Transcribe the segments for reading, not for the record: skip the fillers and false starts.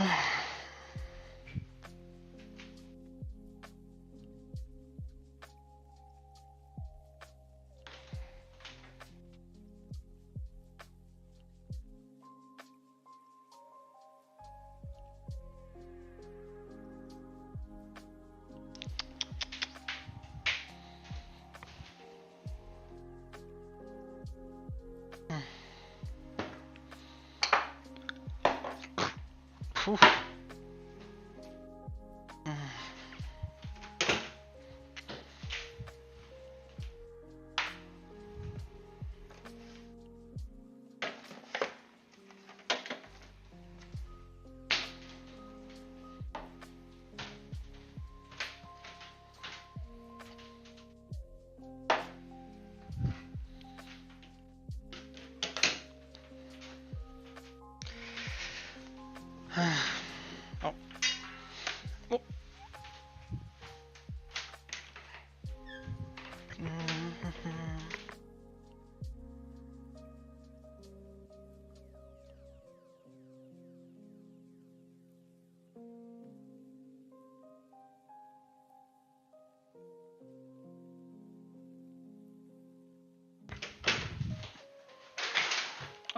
Oh. Oh.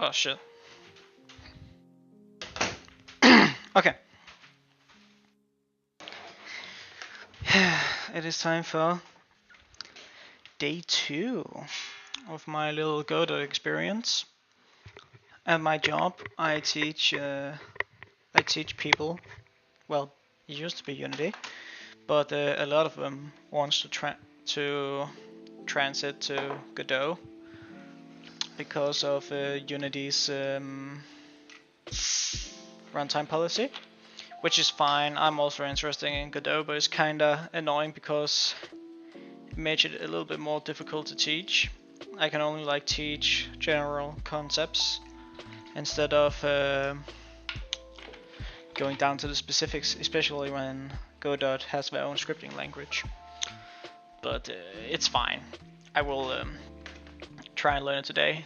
Oh shit. Okay. It is time for day 2 of my little Godot experience. At my job, I teach people. Well, it used to be Unity, but a lot of them wants to transit to Godot because of Unity's runtime policy, which is fine. I'm also interested in Godot, but it's kinda annoying because it makes it a little bit more difficult to teach. I can only like teach general concepts instead of going down to the specifics, especially when Godot has their own scripting language. But it's fine. I will try and learn it today.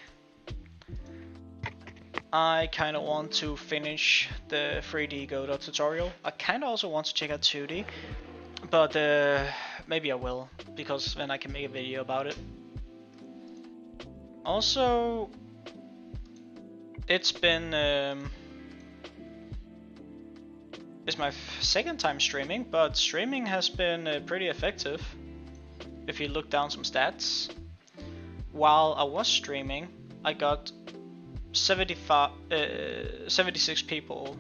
I kinda want to finish the 3D Godot tutorial. I kinda also want to check out 2D, but maybe I will, because then I can make a video about it. Also, it's been it's my second time streaming, but streaming has been pretty effective. If you look down some stats, while I was streaming, I got 76 people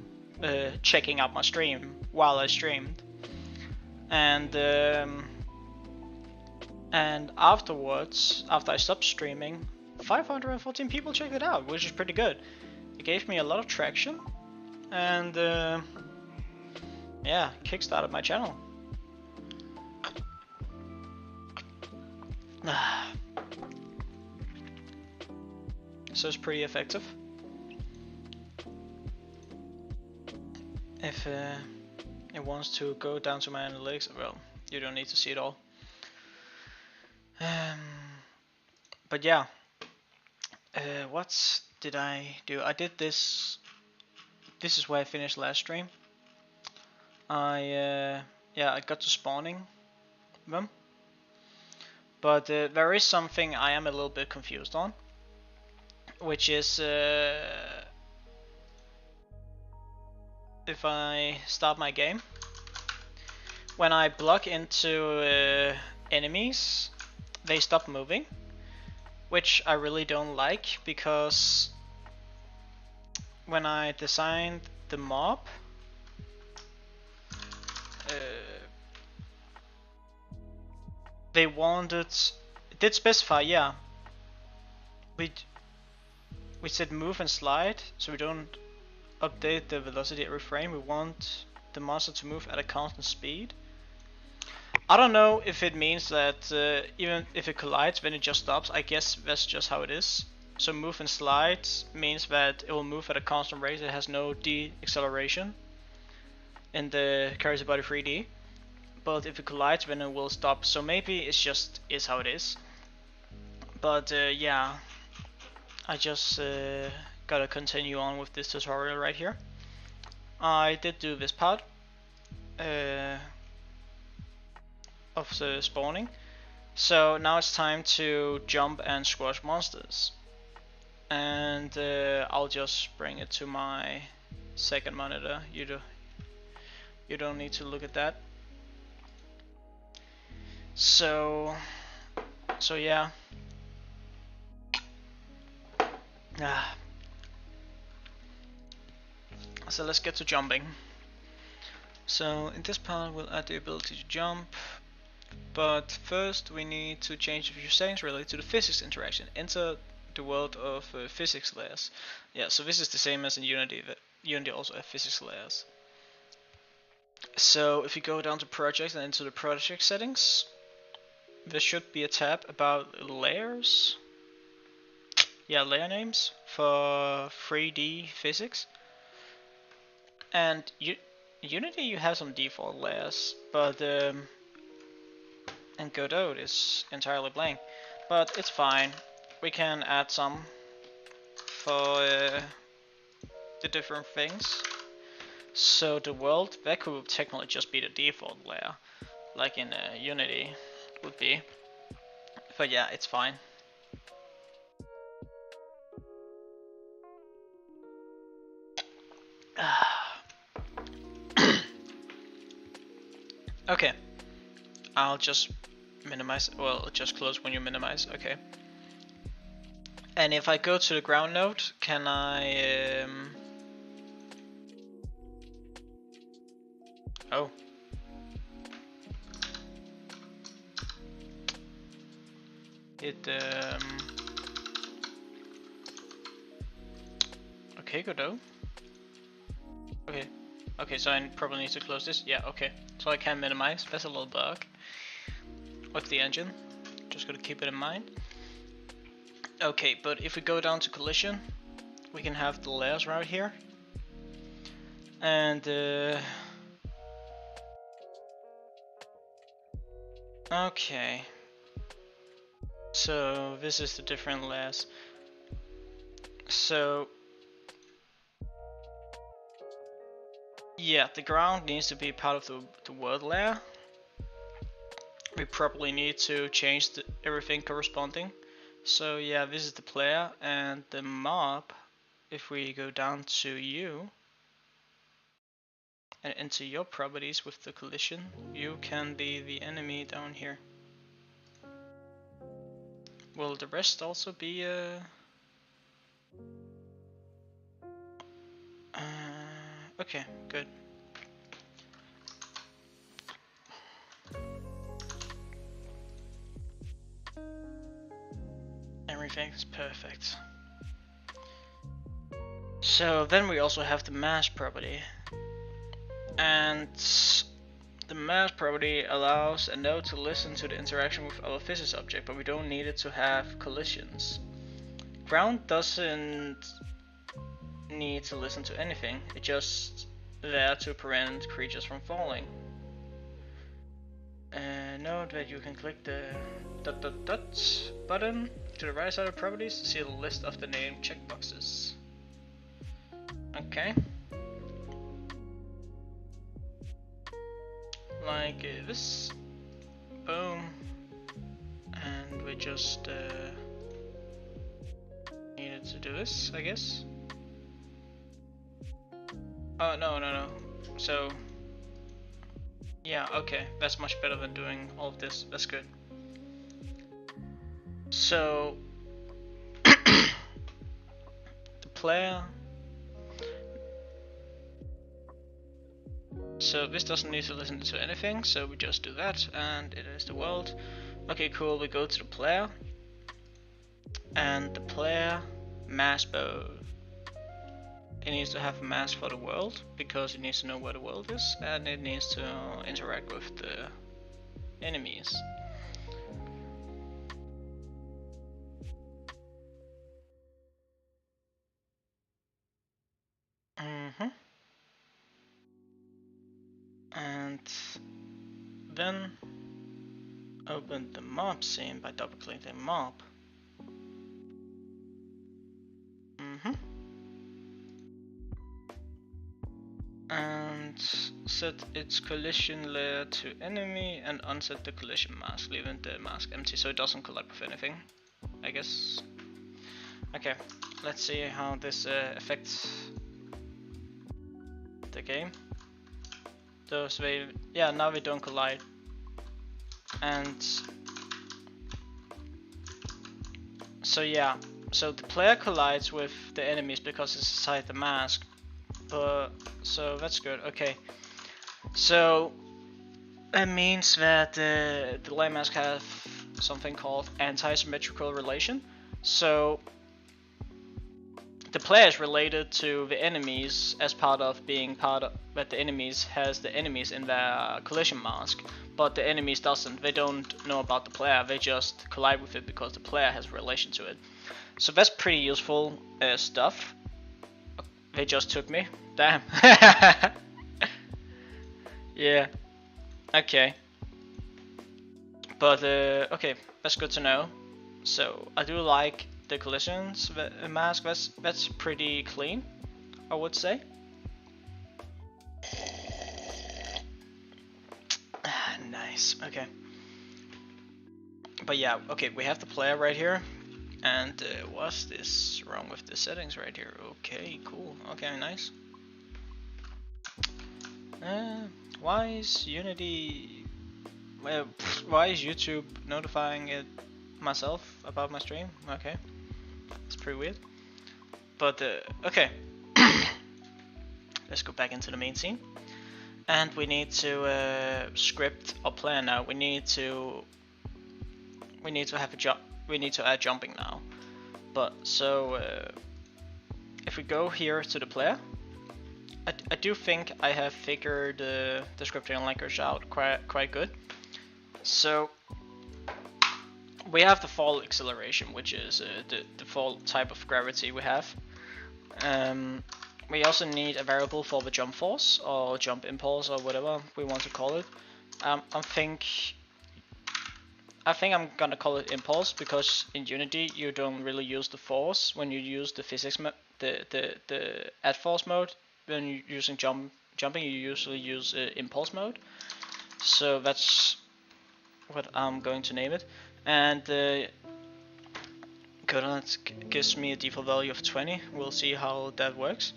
checking out my stream while I streamed, and afterwards, after I stopped streaming, 514 people checked it out, which is pretty good. It gave me a lot of traction, and yeah, kickstarted my channel. So it's pretty effective. If it wants to go down to my analytics, well, you don't need to see it all. But yeah, what did I do? I did this. This is where I finished last stream. I got to spawning them, but there is something I am a little bit confused on, which is if I start my game, when I block into enemies, they stop moving, which I really don't like, because when I designed the mob, they wanted, it did specify, yeah, we said move and slide, so we don't update the velocity every frame. We want the monster to move at a constant speed. I don't know if it means that even if it collides, then it just stops. I guess that's just how it is. So move and slide means that it will move at a constant rate. It has no deceleration in the Character Body 3D. But if it collides, then it will stop. So maybe it's just is how it is. But yeah, I just gotta continue on with this tutorial right here. I did do this part of the spawning. So now it's time to jump and squash monsters. And I'll just bring it to my second monitor. You don't need to look at that. So yeah. So let's get to jumping. So in this part we'll add the ability to jump, but first we need to change a few settings related to the physics interaction. Enter the world of physics layers. Yeah, so this is the same as in Unity. Unity also has physics layers. So if you go down to projects and into the project settings, there should be a tab about layers. Yeah, layer names for 3D physics. And Unity you have some default layers, but and Godot is entirely blank. But it's fine. We can add some for the different things. So the world, that could technically just be the default layer, like in Unity would be. But yeah, it's fine. Okay, I'll just minimize, well, just close when you minimize, okay. And if I go to the ground node, can I, oh. Okay, Godot. Okay, so I probably need to close this. Yeah, okay. So I can minimize. That's a little bug with the engine. Just gotta keep it in mind. Okay, but if we go down to collision, we can have the layers right here. And okay. So this is the different layers. So yeah, the ground needs to be part of the world layer. We probably need to change everything corresponding. So yeah, this is the player, and the mob, if we go down to you and into your properties with the collision, you can be the enemy down here. Will the rest also be okay, good. Everything is perfect. So then we also have the mass property, and the mass property allows a node to listen to the interaction with our physics object, but we don't need it to have collisions. Ground doesn't need to listen to anything, it's just there to prevent creatures from falling. Note that you can click the ... button to the right side of properties to see the list of the named checkboxes. Okay. Like this. Boom. And we just needed to do this, I guess. Oh, no. So yeah, okay, that's much better than doing all of this. That's good. So the player. So this doesn't need to listen to anything, so we just do that, and it is the world. Okay, cool, we go to the player, and the player mass mode. It needs to have a mass for the world, because it needs to know where the world is, and it needs to interact with the enemies. And then open the mob scene by double clicking the mob. And set its collision layer to enemy and unset the collision mask, leaving the mask empty so it doesn't collide with anything, I guess. Okay, let's see how this affects the game. Those way, yeah, now we don't collide. And so yeah, so the player collides with the enemies because it's inside the mask. But so that's good. Okay, so that means that the layer mask have something called anti-symmetrical relation. So the player is related to the enemies as part of being part of that the enemies has the enemies in their collision mask, but the enemies doesn't. They don't know about the player. They just collide with it because the player has a relation to it. So that's pretty useful stuff. They just took me. Damn. Yeah. Okay. But okay, that's good to know. So I do like the collisions mask. That's pretty clean, I would say. Nice. Okay. But yeah, okay, we have the player right here. And what's this wrong with the settings right here? Okay, cool. Okay, nice. Why is Unity? Why is YouTube notifying it myself about my stream? Okay, it's pretty weird. But okay, let's go back into the main scene, and we need to script our plan now. We need to have a jump. We need to add jumping now. But so if we go here to the player, I do think I have figured the scripting language out quite good. So we have the fall acceleration, which is the default type of gravity we have. We also need a variable for the jump force or jump impulse or whatever we want to call it. I think I'm gonna call it impulse because in Unity you don't really use the force when you use the physics the add force mode. When you're using jumping, you usually use impulse mode. So that's what I'm going to name it. And Godot gives me a default value of 20. We'll see how that works.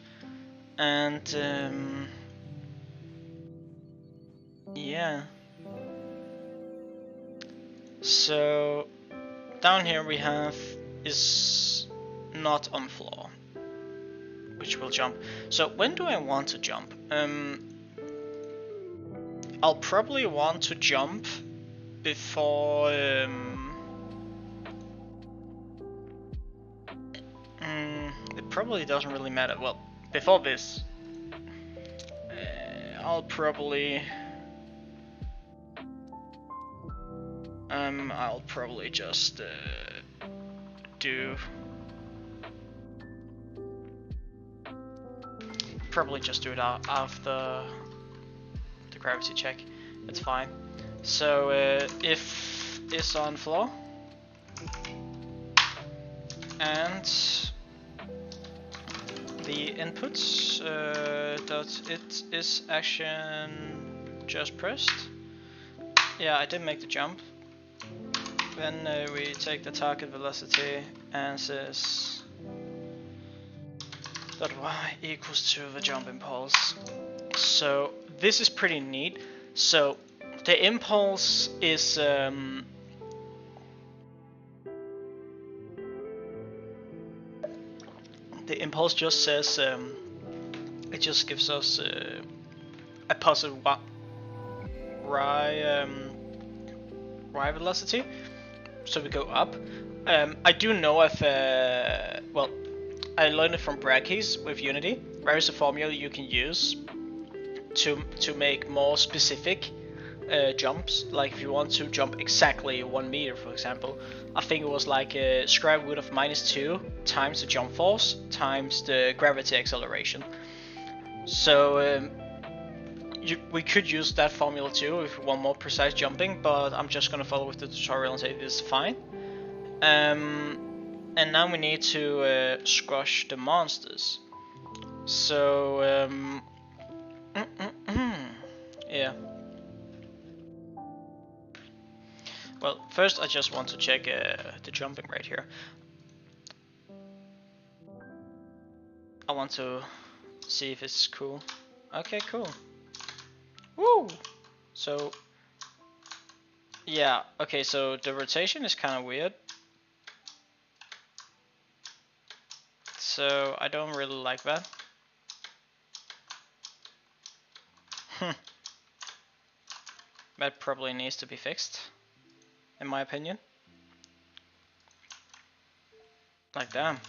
And yeah. So down here we have is not on floor, which will jump. So when do I want to jump? I'll probably want to jump before it probably doesn't really matter. Well, before this, I'll probably just do it after the gravity check. It's fine. So if it's on floor and the inputs dot it is action just pressed. Yeah, I did make the jump. Then we take the target velocity and says that y equals to the jump impulse. So this is pretty neat. So the impulse is the impulse just says it just gives us a positive y velocity, so we go up. I do know if well, I learned it from Brackeys with Unity. There is a formula you can use to make more specific jumps. Like if you want to jump exactly 1 meter, for example, I think it was like a square root of -2 times the jump force times the gravity acceleration. So we could use that formula too if we want more precise jumping, but I'm just gonna follow with the tutorial and say this is fine. And now we need to squash the monsters. So Yeah. Well, first I just want to check the jumping rate here. I want to see if it's cool. Okay, cool. Woo! So, yeah, okay, so the rotation is kind of weird. So, I don't really like that. That probably needs to be fixed, in my opinion. Like that.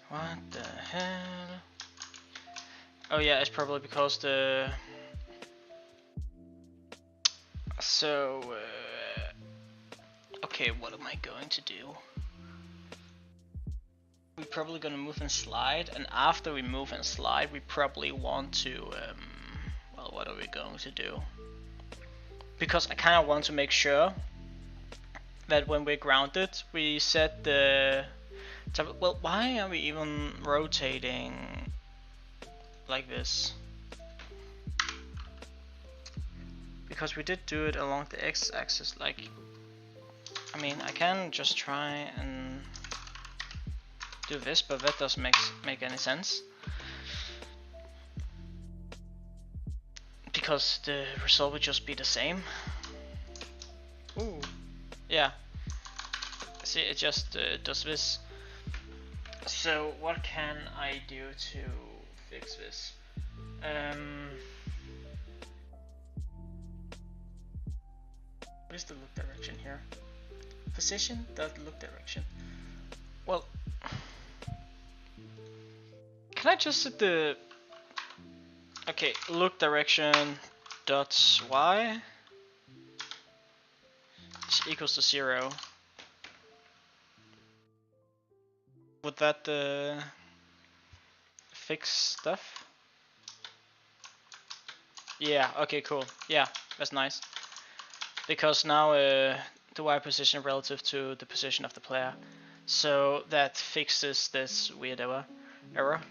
What the hell? Oh yeah, it's probably because the... So, okay, what am I going to do? We're probably gonna move and slide, and after we move and slide, we probably want to, well, what are we going to do? Because I kind of want to make sure that when we're grounded, we set the... Well, why are we even rotating like this? Because we did do it along the x-axis, like... I mean, I can just try and do this, but that doesn't make any sense. Because the result would just be the same. Ooh. Yeah. See, it just does this. So what can I do to fix this? What is the look direction here? Position dot look direction. Well, can I just set the... Okay, look direction dot y is equals to 0. Would that fix stuff? Yeah, okay, cool. Yeah, that's nice. Because now the y position relative to the position of the player. So that fixes this weird error.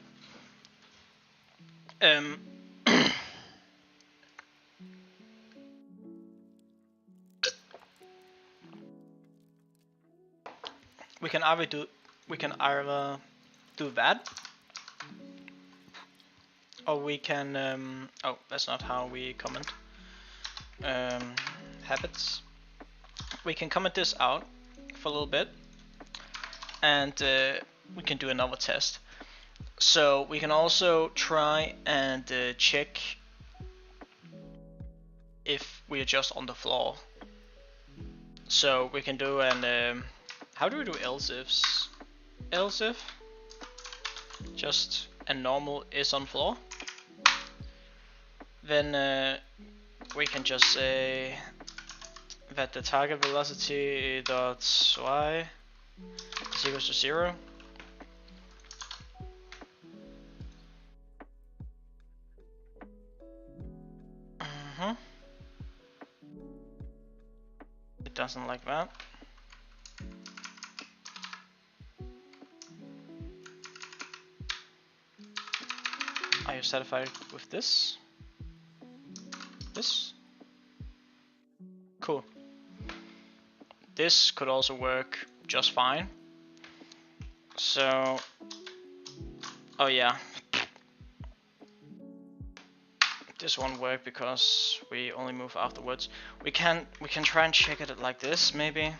We can either do that, or we can oh, that's not how we comment habits. We can comment this out for a little bit, and we can do another test. So we can also try and check if we are just on the floor. So we can do an how do we do else ifs? Else if just a normal is on floor, then we can just say that the target velocity dot y is equals to 0. It doesn't like that. Are you satisfied with this? This? Cool. This could also work just fine. So, oh yeah, this won't work because we only move afterwards. We can try and check it like this maybe.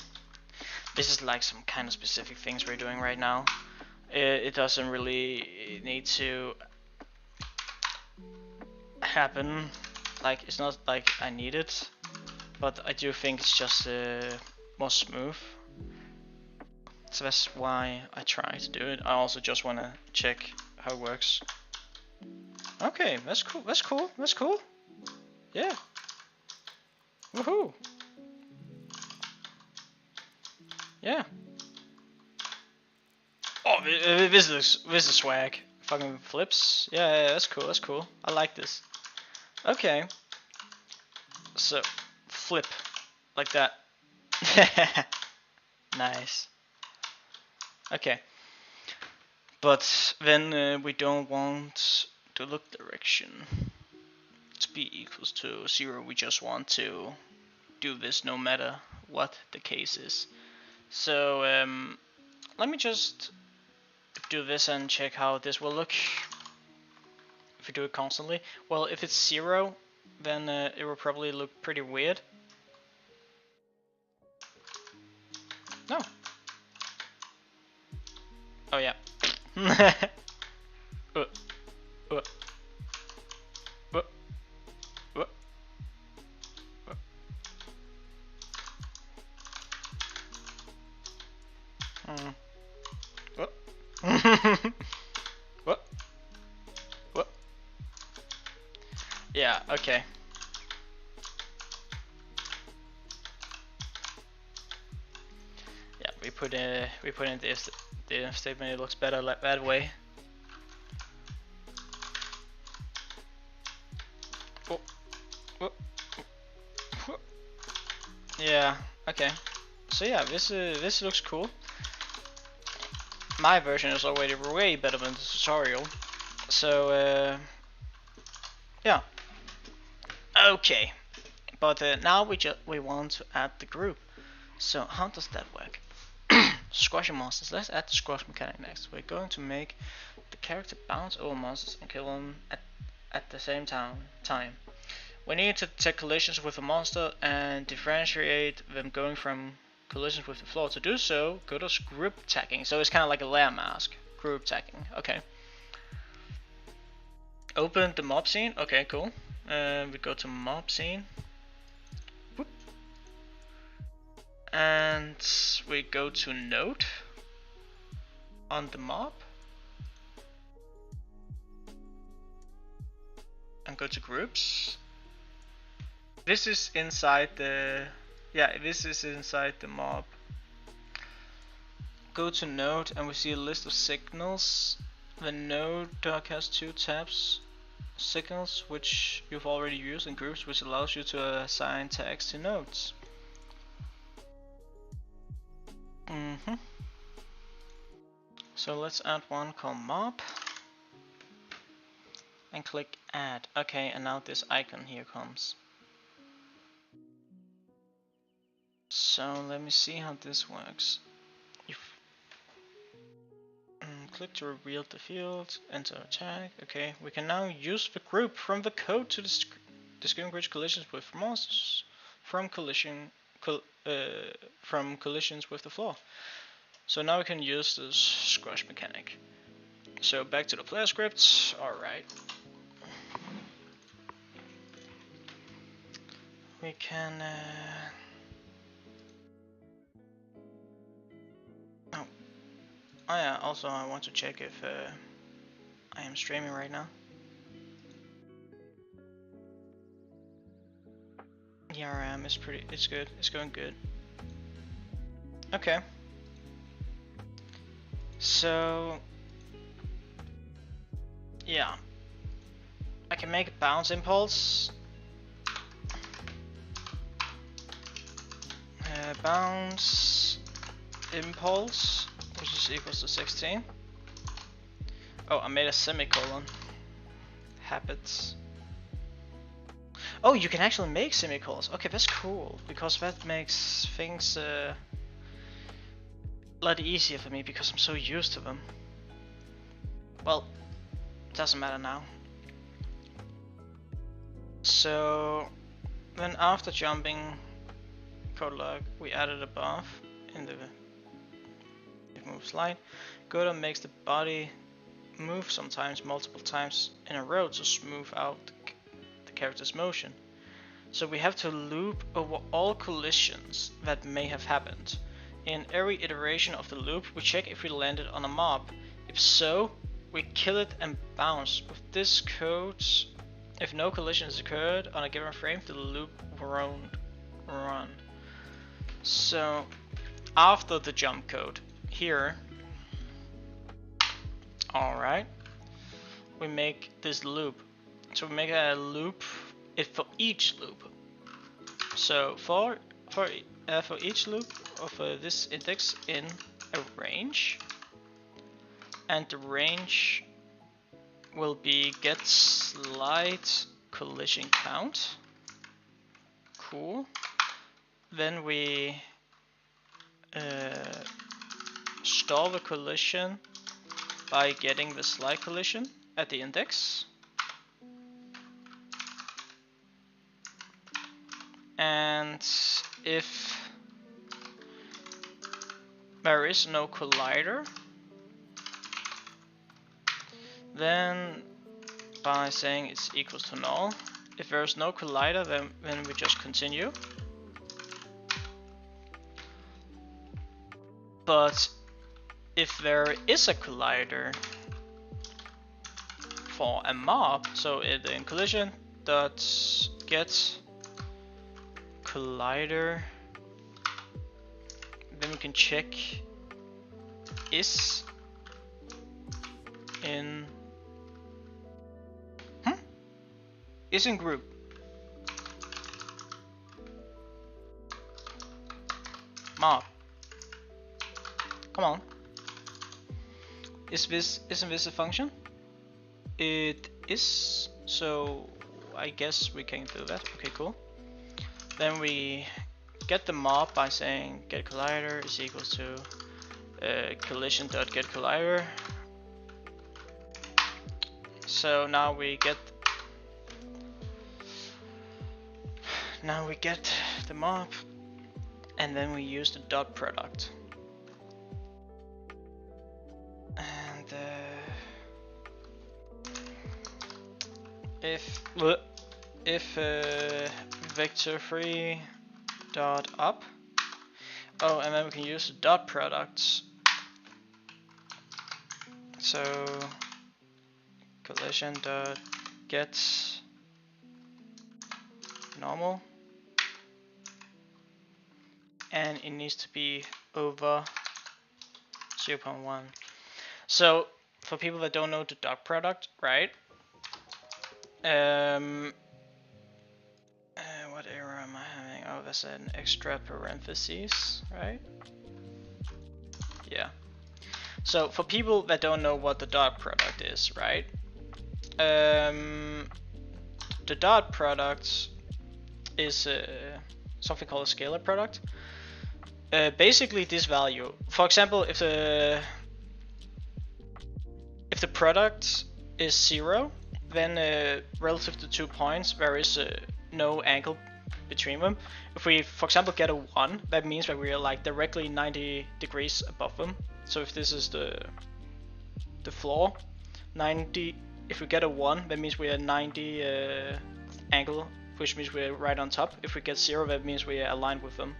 This is like some kind of specific things we're doing right now. It doesn't really need to happen. Like, it's not like I need it, but I do think it's just more smooth. So that's why I try to do it. I also just want to check how it works. Okay, that's cool. That's cool. That's cool. Yeah. Woohoo. Yeah. Oh, this is swag. Fucking flips. Yeah, that's cool. That's cool. I like this. Okay. So, flip like that. Nice. Okay. But then we don't want the look direction to be equals to 0. We just want to do this no matter what the case is. So let me just do this and check how this will look if we do it constantly. Well, if it's 0, then it will probably look pretty weird. No. Oh yeah. uh, uh, uh, uh, What? What? What? Yeah, okay. Yeah, we put in the if statement, it looks better like that way. Oh. Oh. Oh. Yeah, okay. So yeah, this looks cool. My version is already way better than the tutorial. So yeah. Okay. But now we want to add the group. So how does that work? Squashing monsters. Let's add the squash mechanic next. We're going to make the character bounce over monsters and kill them at the same time. We need to detect collisions with a monster and differentiate them going from collisions with the floor. To do so, go to group tagging. So it's kind of like a layer mask. Group tagging. Okay. Open the mob scene. Okay, cool. We go to mob scene. Whoop. And we go to node on the mob. And go to groups. This is inside the this is inside the mob. Go to node and we see a list of signals. The node dock has 2 tabs. Signals, which you've already used, and groups, which allows you to assign tags to nodes. So let's add one called mob. And click add. Okay, and now this icon here comes. So let me see how this works. Click to reveal the field, enter a tag. Okay, we can now use the group from the code to distinguish collisions with monsters from collisions with the floor. So now we can use this squash mechanic. So back to the player scripts. Alright. We can Oh yeah, also I want to check if I am streaming right now. The RM is it's good, it's going good. Okay. So yeah, I can make a bounce impulse. Bounce impulse, which is equals to 16. Oh, I made a semicolon. Habits. Oh, you can actually make semicolons. Okay, that's cool, because that makes things a lot easier for me because I'm so used to them. Well, doesn't matter now. So then after jumping prologue, we added above in the move slide. Godot makes the body move sometimes multiple times in a row to smooth out the character's motion. So we have to loop over all collisions that may have happened. In every iteration of the loop, we check if we landed on a mob. If so, we kill it and bounce. With this code, if no collisions occurred on a given frame, the loop won't run. So after the jump code here, alright, we make this loop. So we make a loop for each loop. So for each loop of this index in a range, and the range will be get slide collision count. Cool. Then we store the collision by getting the slide collision at the index. And if there is no collider, then by saying it's equals to null. If there is no collider, then we just continue. But if there is a collider for a mob, so in collision dot get collider, then we can check is in is in group. Mob. Come on. Isn't this a function? It is, so I guess we can do that. Okay, cool. Then we get the mob by saying get collider is equals to collision.get collider. So now we get the mob, and then we use the dot product. And if vector3 dot up, oh, and then we can use the dot products. So collision dot get normal, and it needs to be over 0.1. So for people that don't know the dot product, right? What error am I having? Oh, that's an extra parentheses, right? Yeah. So for people that don't know what the dot product is, right? The dot product is something called a scalar product. Basically this value, for example, if the product is 0, then relative to 2 points there is no angle between them. If we, for example, get a 1, that means that we are like directly 90 degrees above them. So if this is the floor, 90, if we get a 1, that means we are 90 angle, which means we're right on top. If we get 0, that means we are aligned with them.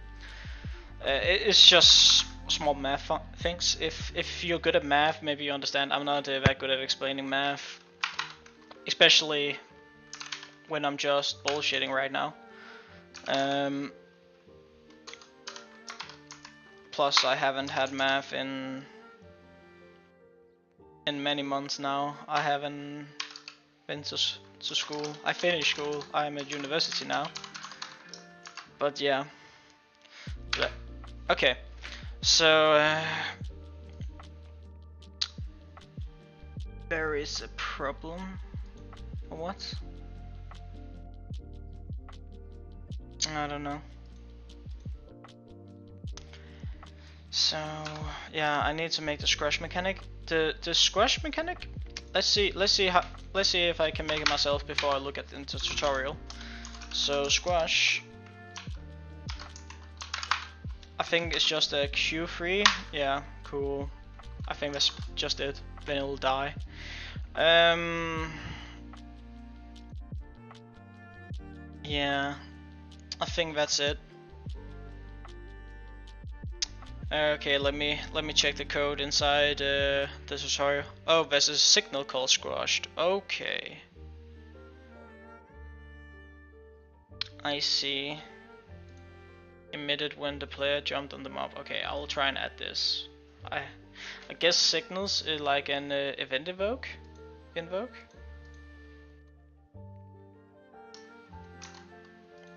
It's just small math things. If you're good at math, maybe you understand. I'm not that good at explaining math, especially when I'm just bullshitting right now. Plus I haven't had math in many months now. I haven't been to school. I finished school. I'm at university now. But yeah. Okay. So there is a problem. What? I don't know. So yeah, I need to make the squash mechanic. The squash mechanic. Let's see if I can make it myself before I look at the tutorial. So squash. I think it's just a Q3. Yeah, cool. I think that's just it. Then it'll die. Yeah, I think that's it. Okay, let me check the code inside the tutorial. Oh, there's a signal called squashed. Okay, I see. Emitted when the player jumped on the mob. Okay, I will try and add this. I guess signals is like an event invoke.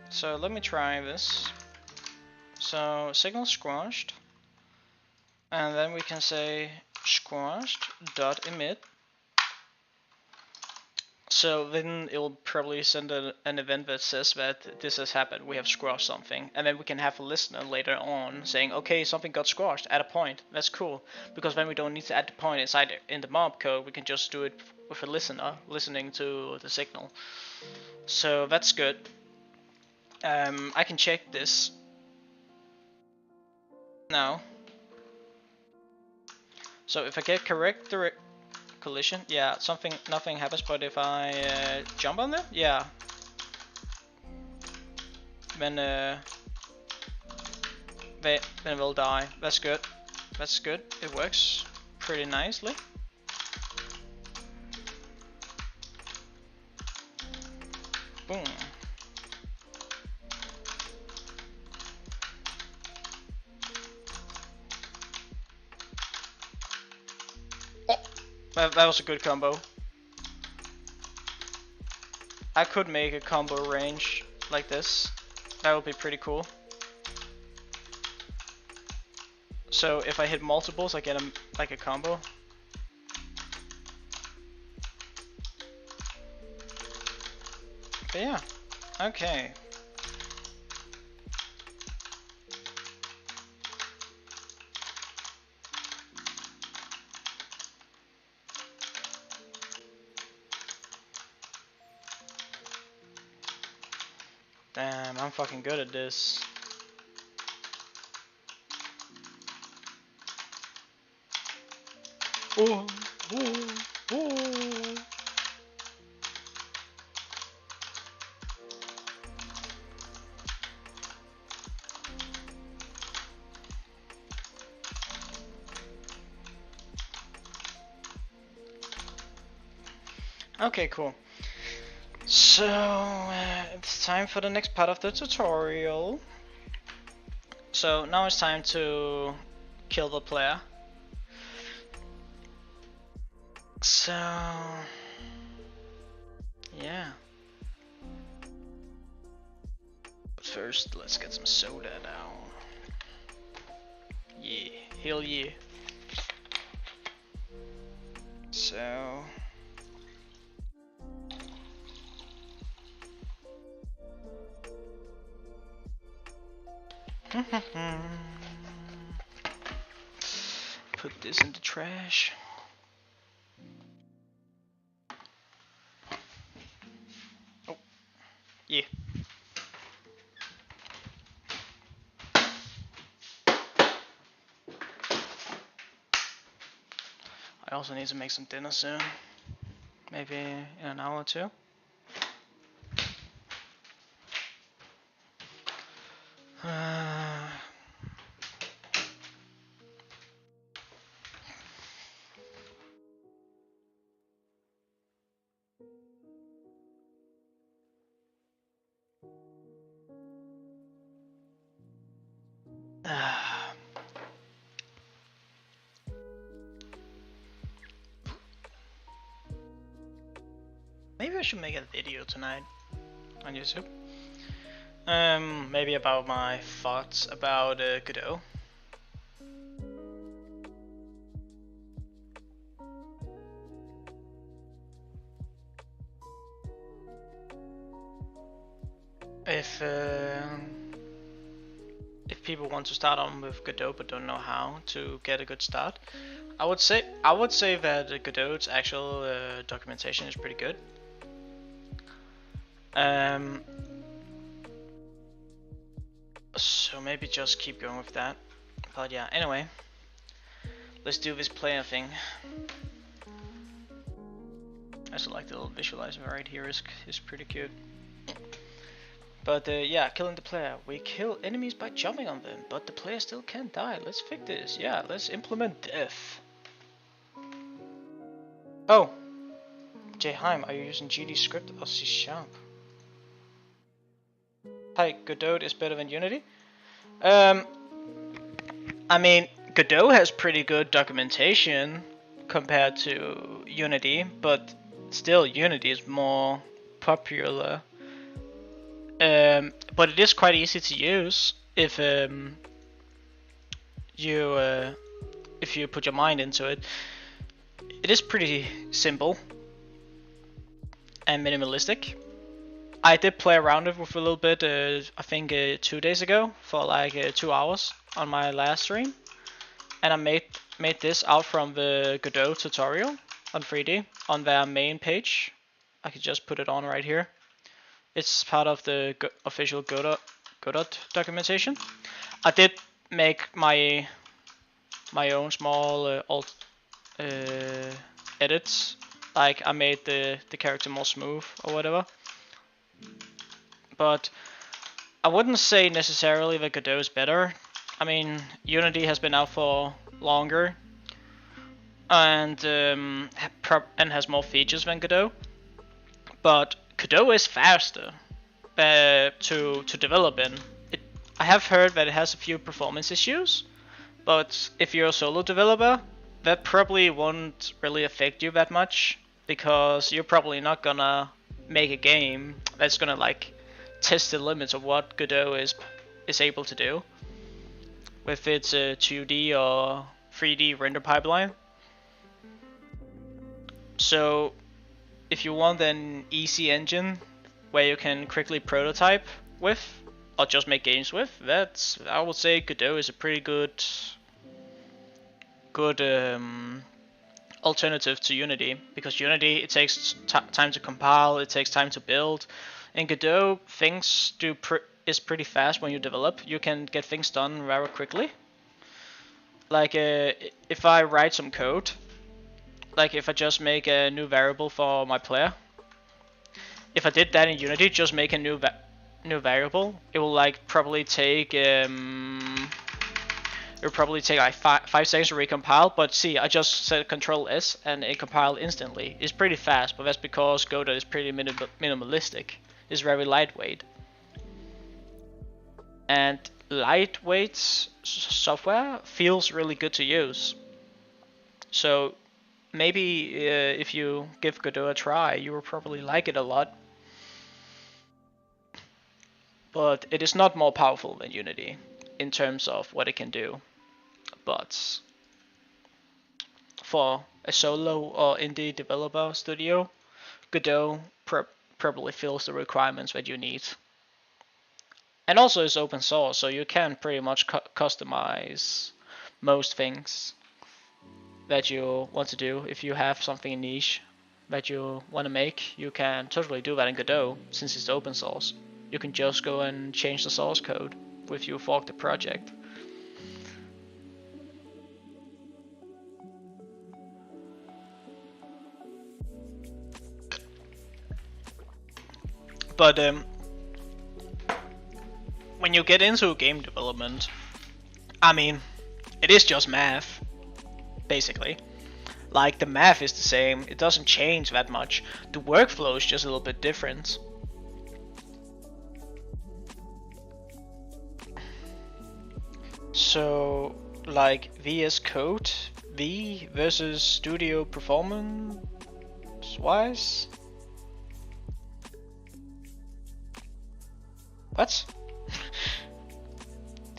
So let me try this. So signal squashed, and then we can say squashed dot emit. So then it will probably send an event that says that this has happened, we have squashed something, and then we can have a listener later on saying, okay, something got squashed, add a point. That's cool, because then we don't need to add the point inside in the mob code, we can just do it with a listener listening to the signal. So that's good. I can check this now. So if I get correct direct collision, yeah, nothing happens, but if I jump on them, yeah, then we'll die. That's good. That's good. It works pretty nicely. Boom. Oh, that was a good combo. I could make a combo range like this. That would be pretty cool. So if I hit multiples, I get like a combo. But yeah, okay. Damn, I'm fucking good at this. Oh, oh, oh. Okay, cool. So, it's time for the next part of the tutorial. So, now it's time to kill the player. So, yeah. But first, let's get some soda down. Yeah, hell yeah. So... put this in the trash. Oh, yeah. I also need to make some dinner soon. Maybe in an hour or two. Maybe I should make a video tonight on YouTube. Maybe about my thoughts about Godot. If people want to start on with Godot but don't know how to get a good start, I would say that Godot's actual documentation is pretty good. So maybe just keep going with that. But yeah, anyway, let's do this player thing. I also like the little visualizer right here, is pretty cute. But yeah, killing the player. We kill enemies by jumping on them, but the player still can't die. Let's fix this. Yeah, let's implement death. Oh, Jay Heim, are you using GD script or C Sharp? Hi, Godot is better than Unity. I mean, Godot has pretty good documentation compared to Unity, but still Unity is more popular. But it is quite easy to use if you if you put your mind into it. It is pretty simple and minimalistic. I did play around it with a little bit, I think 2 days ago, for like 2 hours on my last stream, and I made this out from the Godot tutorial on 3D on their main page. I could just put it on right here. It's part of the official Godot documentation. I did make my own small edits, like I made the character more smooth or whatever. But I wouldn't say necessarily that Godot is better. I mean, Unity has been out for longer and has more features than Godot. But Godot is faster to develop in. I have heard that it has a few performance issues, but if you're a solo developer, that probably won't really affect you that much, because you're probably not gonna make a game that's gonna like test the limits of what Godot is able to do with its 2D or 3D render pipeline. So if you want an easy engine where you can quickly prototype with or just make games with, I would say Godot is a pretty good alternative to Unity, because Unity, it takes time to compile, it takes time to build. In Godot, things is pretty fast when you develop. You can get things done very quickly. Like if I write some code, like if I just make a new variable for my player, if I did that in Unity, just make a new variable, it will like probably take like 5 seconds to recompile. But see, I just said Control S and it compiled instantly. It's pretty fast, but that's because Godot is pretty minimalistic. It's very lightweight, and lightweight software feels really good to use. So maybe if you give Godot a try, you will probably like it a lot. But it is not more powerful than Unity in terms of what it can do. But for a solo or indie developer studio, Godot probably fills the requirements that you need. And also it's open source, so you can pretty much customize most things that you want to do. If you have something niche that you want to make, you can totally do that in Godot, since it's open source. You can just go and change the source code if you fork the project. But when you get into game development, I mean, it is just math, basically. Like, the math is the same, it doesn't change that much. The workflow is just a little bit different. So, like VS Code, V versus Studio performance wise? What?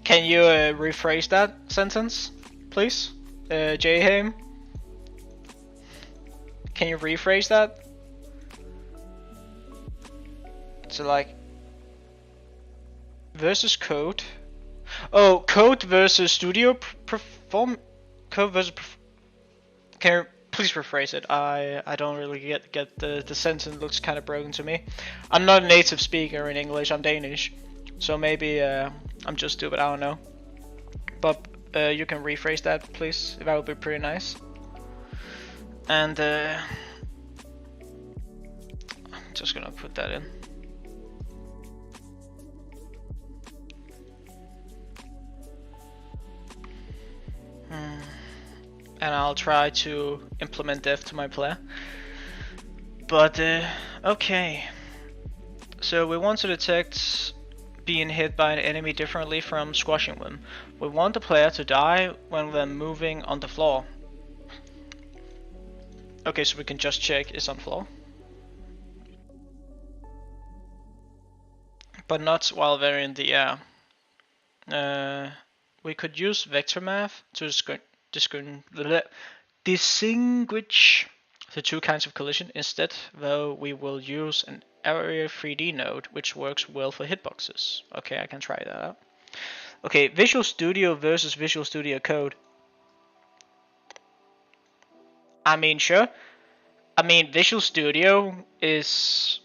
Can you rephrase that sentence, please? Jhaim? Can you rephrase that? So like versus code. Oh, code versus studio perform. Code versus. Can you please rephrase it? I don't really get the sentence. Looks kind of broken to me. I'm not a native speaker in English. I'm Danish, so maybe I'm just stupid. I don't know. But you can rephrase that, please. That would be pretty nice. And I'm just gonna put that in. And I'll try to implement dev to my player. But okay. So we want to detect being hit by an enemy differently from squashing them. We want the player to die when they're moving on the floor. Okay, so we can just check it's on floor. But not while they're in the air. We could use vector math to distinguish the two kinds of collision. Instead, though, we will use an area 3D node which works well for hitboxes. Okay, I can try that out. Okay, Visual Studio versus Visual Studio Code. I mean, sure. I mean, Visual Studio is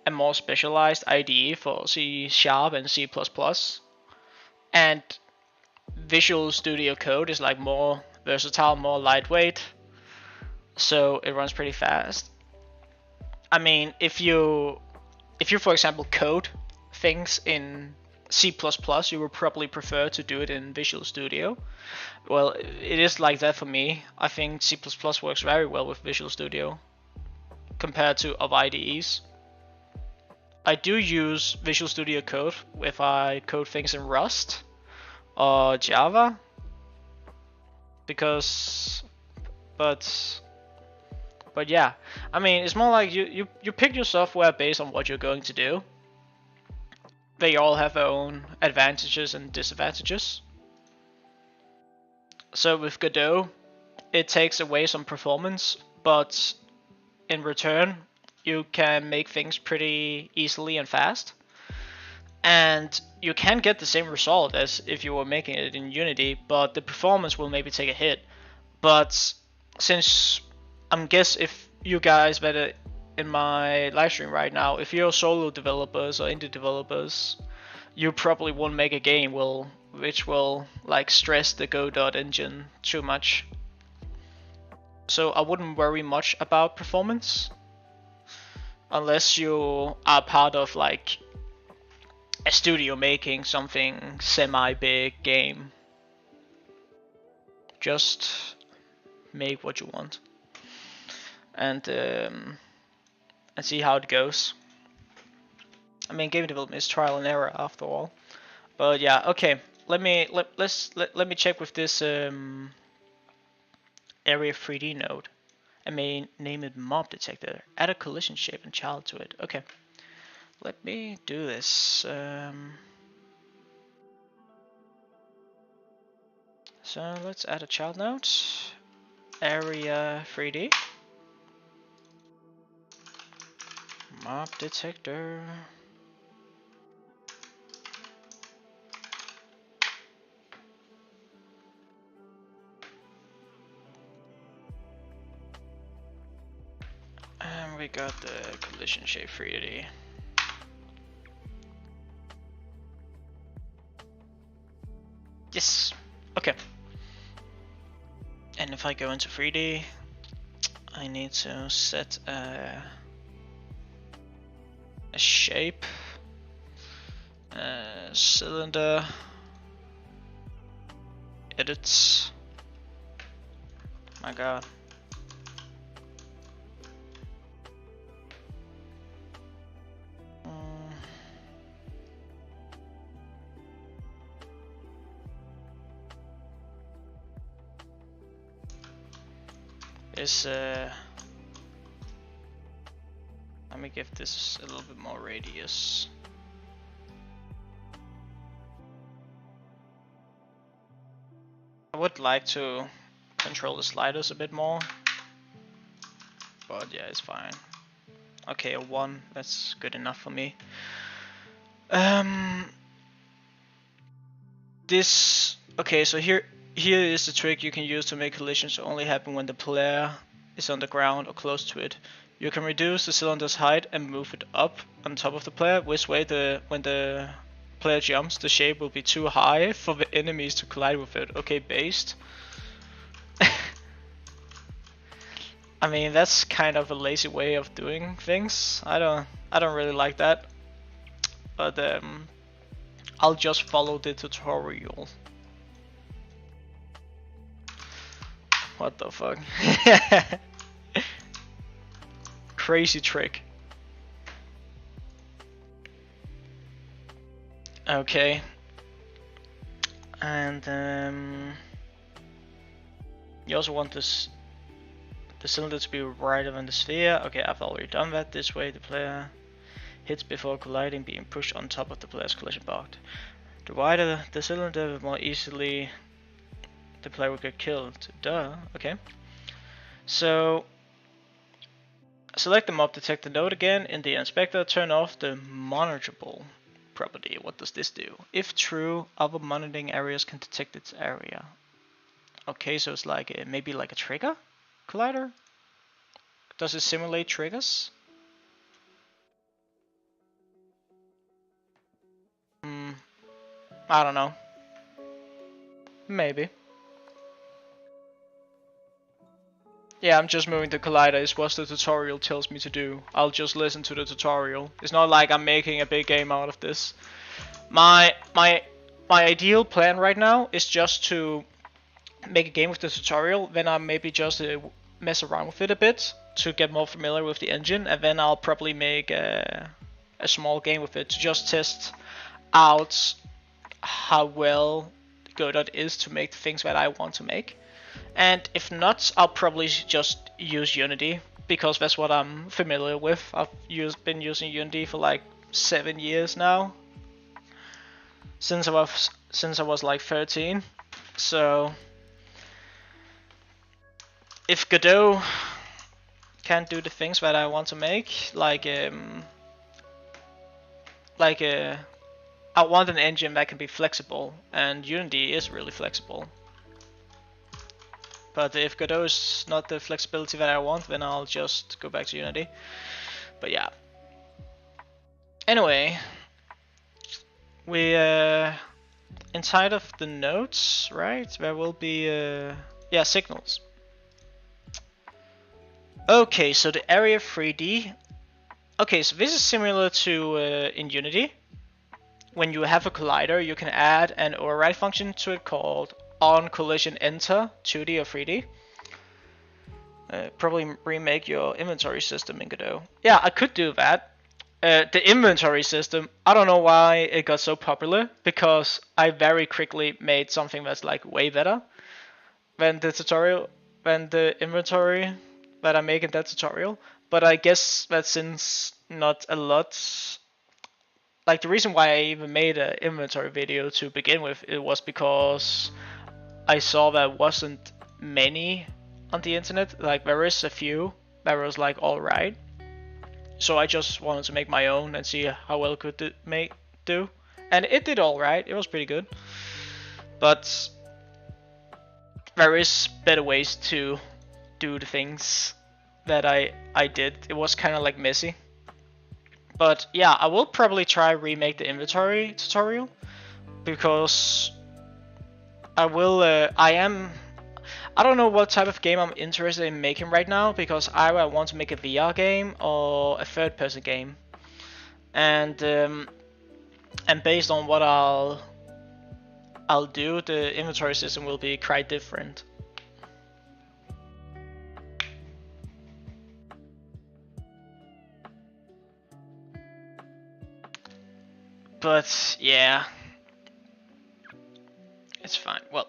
a more specialized IDE for C# and C++, and Visual Studio Code is like more versatile, more lightweight, so it runs pretty fast. I mean, if you for example code things in C++, you would probably prefer to do it in Visual Studio. Well, it is like that for me. I think C++ works very well with Visual Studio compared to other IDEs. I do use Visual Studio Code if I code things in Rust or Java, because but yeah, I mean, it's more like you pick your software based on what you're going to do. They all have their own advantages and disadvantages. So with Godot, it takes away some performance, but in return, you can make things pretty easily and fast. And you can get the same result as if you were making it in Unity, but the performance will maybe take a hit. But since I guess if you guys better in my live stream right now, if you're solo developers or indie developers, you probably won't make a game which will like stress the Godot engine too much. So I wouldn't worry much about performance unless you are part of like a studio making something semi-big game. Just make what you want and see how it goes. I mean, game development is trial and error after all. But yeah, okay. Let me check with this area 3D node. I may name it mob detector. Add a collision shape and child to it. Okay. Let me do this. So let's add a child node. Area 3D. Mob detector. And we got the collision shape 3D. Yes. Okay. And if I go into 3D, I need to set a shape, cylinder, edits. My God. Let me give this a little bit more radius. I would like to control the sliders a bit more, but yeah, it's fine. Okay, a 1, that's good enough for me. Okay, so here is the trick you can use to make collisions only happen when the player is on the ground or close to it. You can reduce the cylinder's height and move it up on top of the player, which way when the player jumps, the shape will be too high for the enemies to collide with it. Okay, based. I mean, that's kind of a lazy way of doing things. I don't really like that. But I'll just follow the tutorial. What the fuck? Crazy trick. Okay. And you also want the cylinder to be wider than the sphere. Okay, I've already done that. This way the player hits before colliding, being pushed on top of the player's collision box. The wider the cylinder, the more easily the player will get killed. Duh. Okay. So select the mob detector node again in the inspector. Turn off the monitorable property. What does this do? If true, other monitoring areas can detect its area. Okay, so it's like maybe like a trigger collider. Does it simulate triggers? I don't know. Maybe. Yeah, I'm just moving the collider is what the tutorial tells me to do. I'll just listen to the tutorial. It's not like I'm making a big game out of this. My ideal plan right now is just to make a game with the tutorial, then I'll maybe just mess around with it a bit to get more familiar with the engine, and then I'll probably make a small game with it to just test out how well Godot is to make the things that I want to make. And if not, I'll probably just use Unity, because that's what I'm familiar with. I've been using Unity for like 7 years now, since I was like 13. So if Godot can't do the things that I want to make, I want an engine that can be flexible, and Unity is really flexible. But if Godot is not the flexibility that I want, then I'll just go back to Unity. But yeah. Anyway, we inside of the nodes, right? There will be yeah, signals. Okay, so the area 3D. Okay, so this is similar to in Unity. When you have a collider, you can add an override function to it called on collision enter 2D or 3D. Probably remake your inventory system in Godot. Yeah, I could do that. The inventory system, I don't know why it got so popular, because I very quickly made something that's like way better than the tutorial, than the inventory that I make in that tutorial. But I guess that since not a lot, like the reason why I even made an inventory video to begin with, it was because I saw there wasn't many on the internet. Like there is a few that was like alright. So I just wanted to make my own and see how well it could do. And it did alright, it was pretty good. But there is better ways to do the things that I did. It was kind of like messy. But yeah, I will probably try remake the inventory tutorial, because I will, I don't know what type of game I'm interested in making right now, because either I want to make a VR game or a third person game. And based on what I'll do, the inventory system will be quite different. But yeah, it's fine. Well,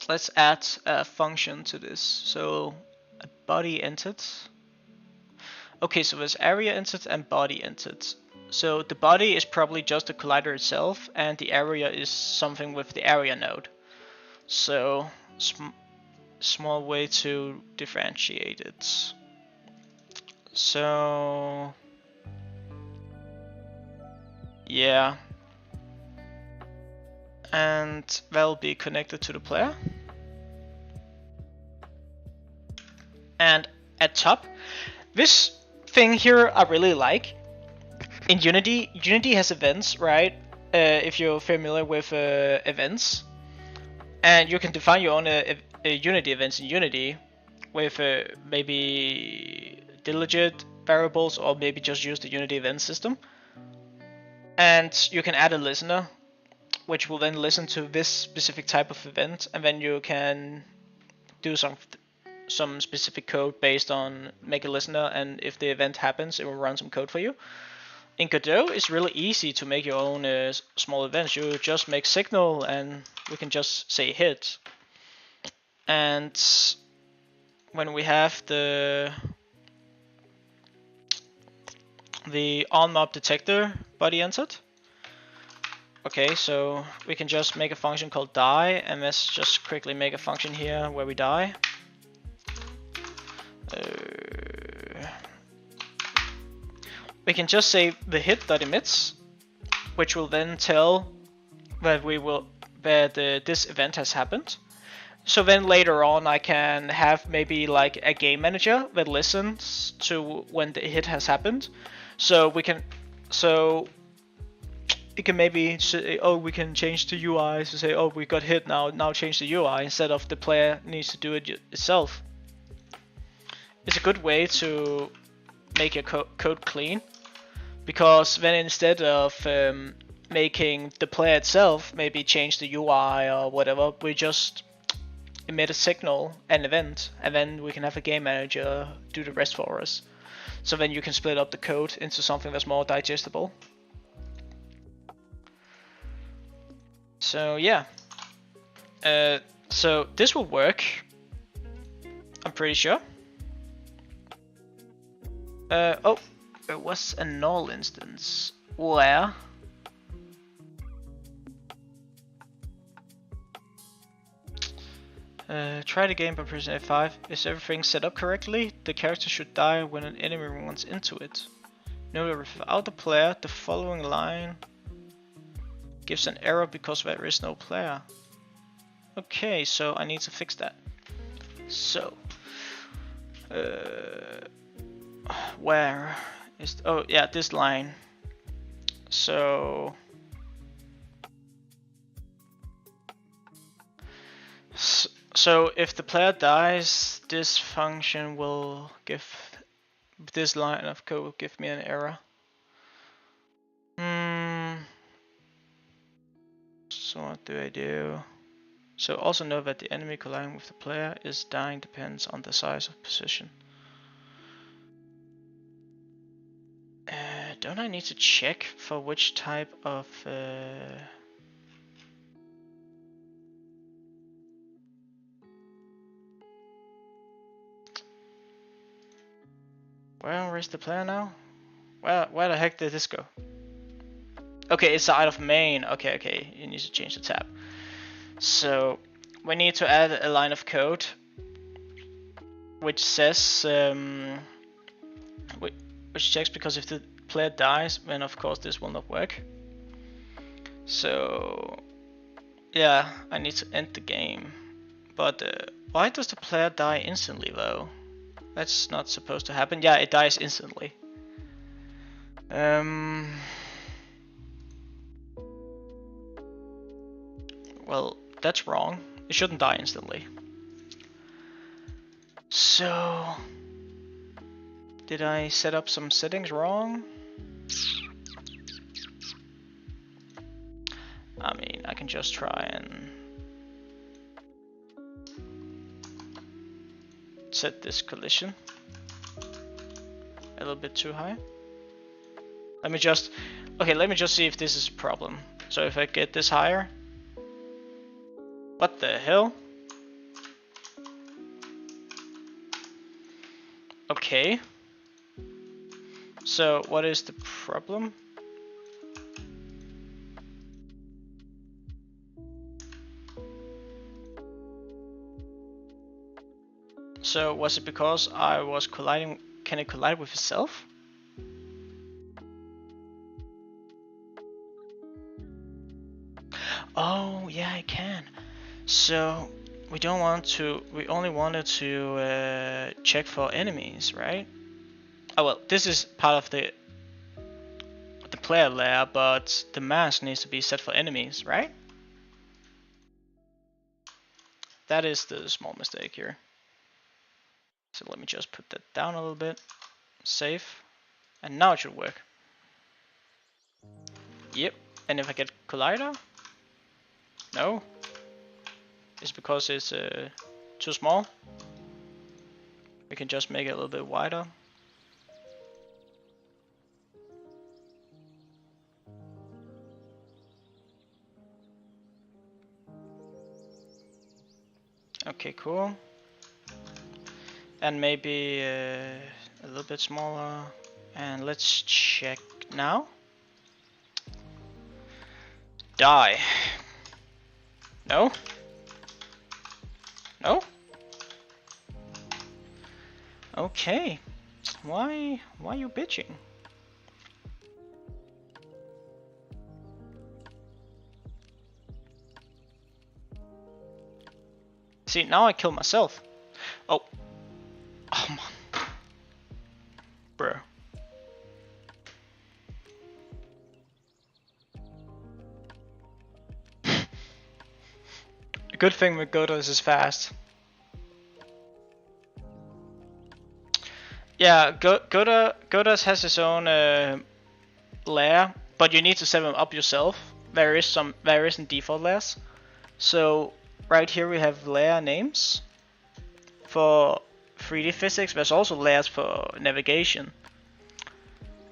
let's add a function to this. So a body entered. Okay, so there's area entered and body entered. So the body is probably just the collider itself, and the area is something with the area node. So small way to differentiate it. So yeah, and that'll be connected to the player. And at top, this thing here I really like. In Unity, Unity has events, right? If you're familiar with events, and you can define your own Unity events in Unity with maybe delegate variables, or maybe just use the Unity event system. And you can add a listener, which will then listen to this specific type of event, and then you can do some specific code based on make a listener, and if the event happens, it will run some code for you. In Godot, it's really easy to make your own small events. You just make signal, and we can just say hit. And when we have the on mob detector body entered, Okay, so we can just make a function called die, and let's just quickly make a function here where we die. We can just say the hit.emits, which will then tell that this event has happened. So then later on I can have maybe like a game manager that listens to when the hit has happened. So it can maybe say, oh, we can change the UI to say, oh, we got hit now change the UI, instead of the player needs to do it itself. It's a good way to make your code clean, because then instead of making the player itself maybe change the UI or whatever, we just emit a signal, an event, and then we can have a game manager do the rest for us. So then you can split up the code into something that's more digestible. So yeah, so this will work, I'm pretty sure. Oh, there was a null instance where try the game by pressing F5. Is everything set up correctly? The character should die when an enemy runs into it. Note that without the player, the following line gives an error because there is no player. Okay, so I need to fix that. So, where is, oh yeah, this line. So if the player dies, this function will give, this line of code will give me an error. So what do I do? So also know that the enemy colliding with the player is dying depends on the size of position. Don't I need to check for which type of where is the player now? Where the heck did this go? Okay, it's out of main. Okay, you need to change the tab. So we need to add a line of code which says which checks, because if the player dies, then of course this will not work. So yeah, I need to end the game. But why does the player die instantly though? That's not supposed to happen. Yeah, it dies instantly. Well, that's wrong. It shouldn't die instantly. So, did I set up some settings wrong? I mean, I can just try and set this collision a little bit too high. Let me just see if this is a problem. So if I get this higher, what the hell? Okay. So what is the problem? So was it because I was colliding? Can it collide with itself? Oh yeah, I can. So we don't want to. We only wanted to check for enemies, right? Oh well, this is part of the player layer, but the mask needs to be set for enemies, right? That is the small mistake here. So let me just put that down a little bit. Save. And now it should work. Yep. And if I get collider? No. It's because it's too small. We can just make it a little bit wider. Okay, cool. And maybe a little bit smaller. And let's check now. Die. No? No? Okay. Why are you bitching? See, now I kill myself. Oh. Oh man. Bro. A good thing with Godot is fast. Yeah, Godot has his own layer, but you need to set them up yourself. There isn't default layers. So right here we have layer names for 3D physics. There's also layers for navigation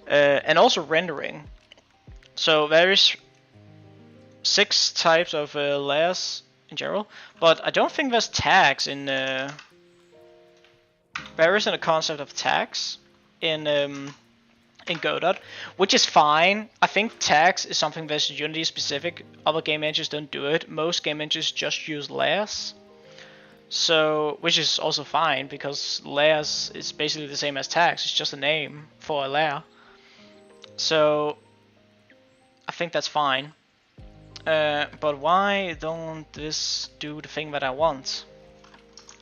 and also rendering. So there is 6 types of layers in general, but I don't think there's tags in. There isn't a concept of tags in Godot, which is fine. I think tags is something that's Unity specific. Other game engines don't do it. Most game engines just use layers. So, which is also fine because layers is basically the same as tags. It's just a name for a layer. So, I think that's fine. But why don't this do the thing that I want?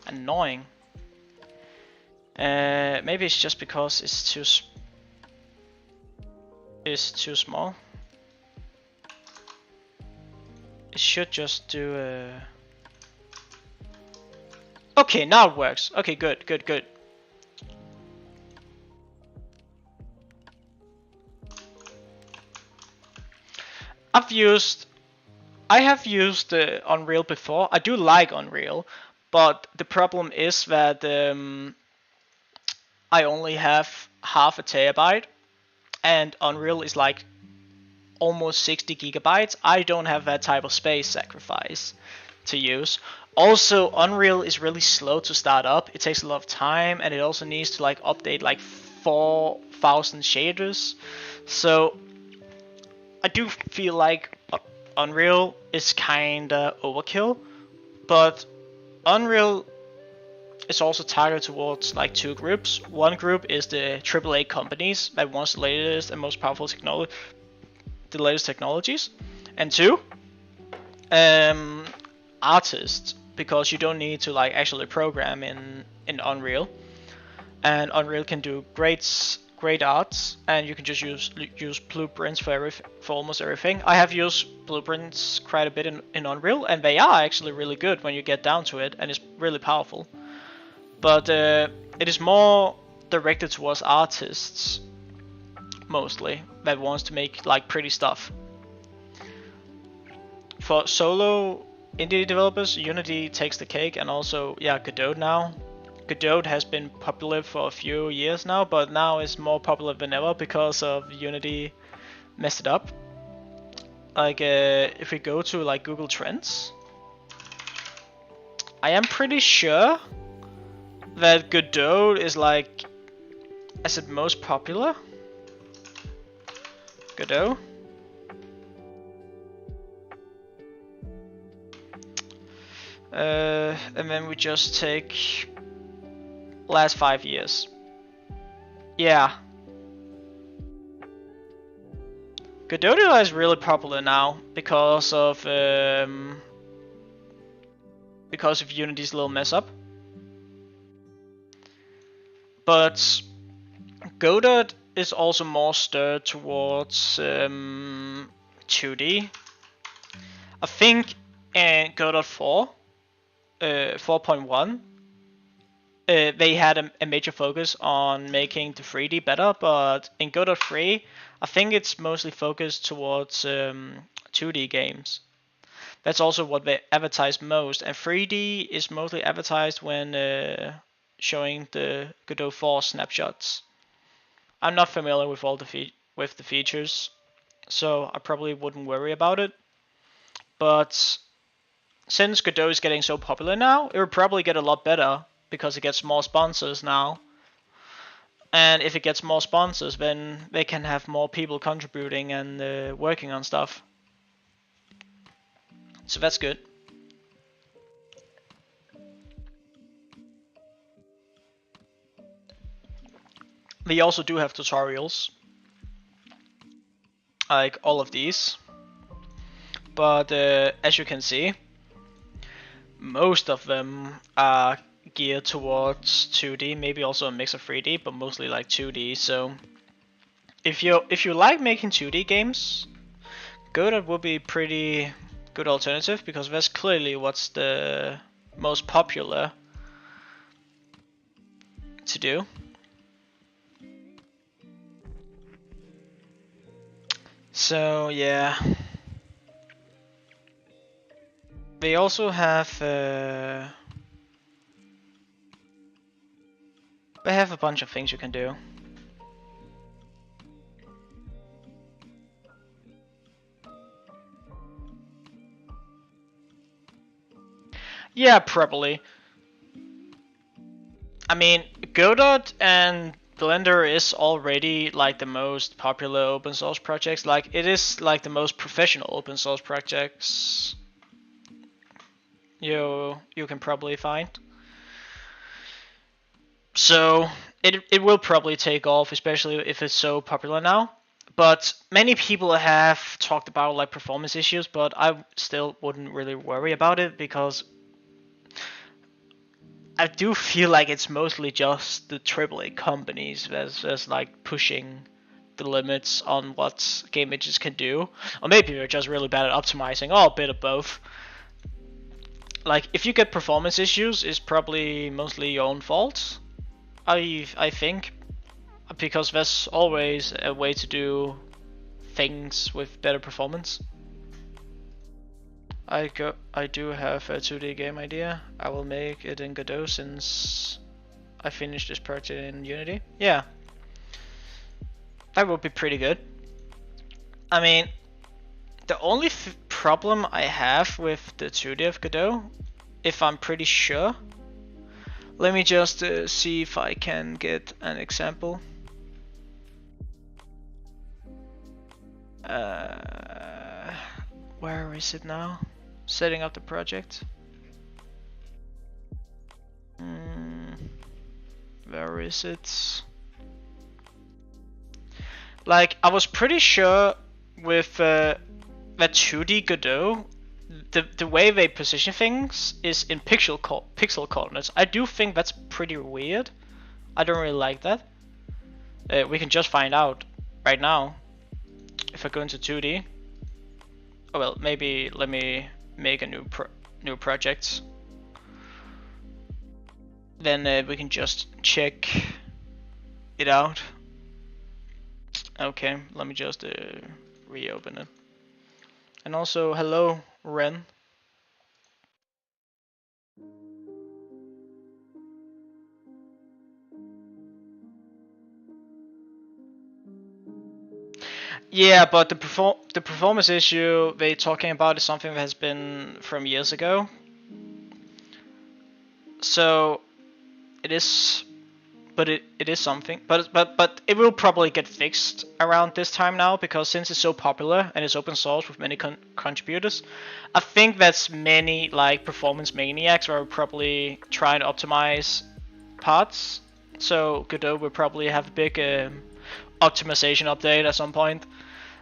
Annoying. Maybe it's just because it's too small. It should just do Okay, now it works. Okay, good. I have used Unreal before. I do like Unreal, but the problem is that I only have half a terabyte, and Unreal is like almost 60 gigabytes. I don't have that type of space sacrifice to use. Also, Unreal is really slow to start up. It takes a lot of time, and it also needs to like update like 4,000 shaders. So I do feel like Unreal is kinda overkill, but Unreal is also targeted towards like 2 groups. One group is the AAA companies that wants the latest and most powerful technologies, and 2, artists, because you don't need to like actually program in Unreal, and Unreal can do great arts, and you can just use blueprints for almost everything. I have used blueprints quite a bit in Unreal, and they are actually really good when you get down to it, and it's really powerful. But it is more directed towards artists, mostly, that wants to make like pretty stuff. For solo indie developers, Unity takes the cake, and also, yeah, Godot now. Godot has been popular for a few years now, but now it's more popular than ever because of Unity messed it up. Like, if we go to like Google Trends, I am pretty sure that Godot is like, as it most popular? Godot? And then we just take last 5 years. Yeah. Godot is really popular now because of Unity's little mess up. But Godot is also more stirred towards 2D. I think in Godot 4, 4.1, they had a major focus on making the 3D better, but in Godot 3, I think it's mostly focused towards 2D games. That's also what they advertise most, and 3D is mostly advertised when showing the Godot 4 snapshots. I'm not familiar with all the features, so I probably wouldn't worry about it. But since Godot is getting so popular now, it will probably get a lot better because it gets more sponsors now. And if it gets more sponsors, then they can have more people contributing and working on stuff. So that's good. They also do have tutorials, like all of these. But as you can see, most of them are geared towards 2D, maybe also a mix of 3D, but mostly like 2D. So if you like making 2D games, Godot will be pretty good alternative, because that's clearly what's the most popular to do. So yeah, they also have they have a bunch of things you can do. Yeah, probably. I mean, Godot and Blender is already like the most popular open source projects. Like, it is like the most professional open source projects you can probably find. So it will probably take off, especially if it's so popular now. But many people have talked about like performance issues, but I still wouldn't really worry about it, because I do feel like it's mostly just the AAA companies that's like pushing the limits on what game engines can do, or maybe they're just really bad at optimizing, or a bit of both. Like, if you get performance issues, it's probably mostly your own fault. I think, because there's always a way to do things with better performance. I do have a 2D game idea. I will make it in Godot, since I finished this project in Unity. Yeah, that would be pretty good. I mean, the only problem I have with the 2D of Godot, if I'm pretty sure, let me just see if I can get an example. Where is it now? Setting up the project. Where is it? Like, I was pretty sure with that 2D Godot, the way they position things is in pixel coordinates. I do think that's pretty weird. I don't really like that. We can just find out right now. If I go into 2D, oh well, maybe let me make a new project. Then we can just check it out. Okay, let me just reopen it. And also, hello, Ren. Yeah, but the performance issue they talking about is something that has been from years ago. So it is, but it is something. But it will probably get fixed around this time now, because since it's so popular and it's open source with many contributors, I think that's many like performance maniacs are probably trying to optimize parts. So Godot will probably have a big optimization update at some point.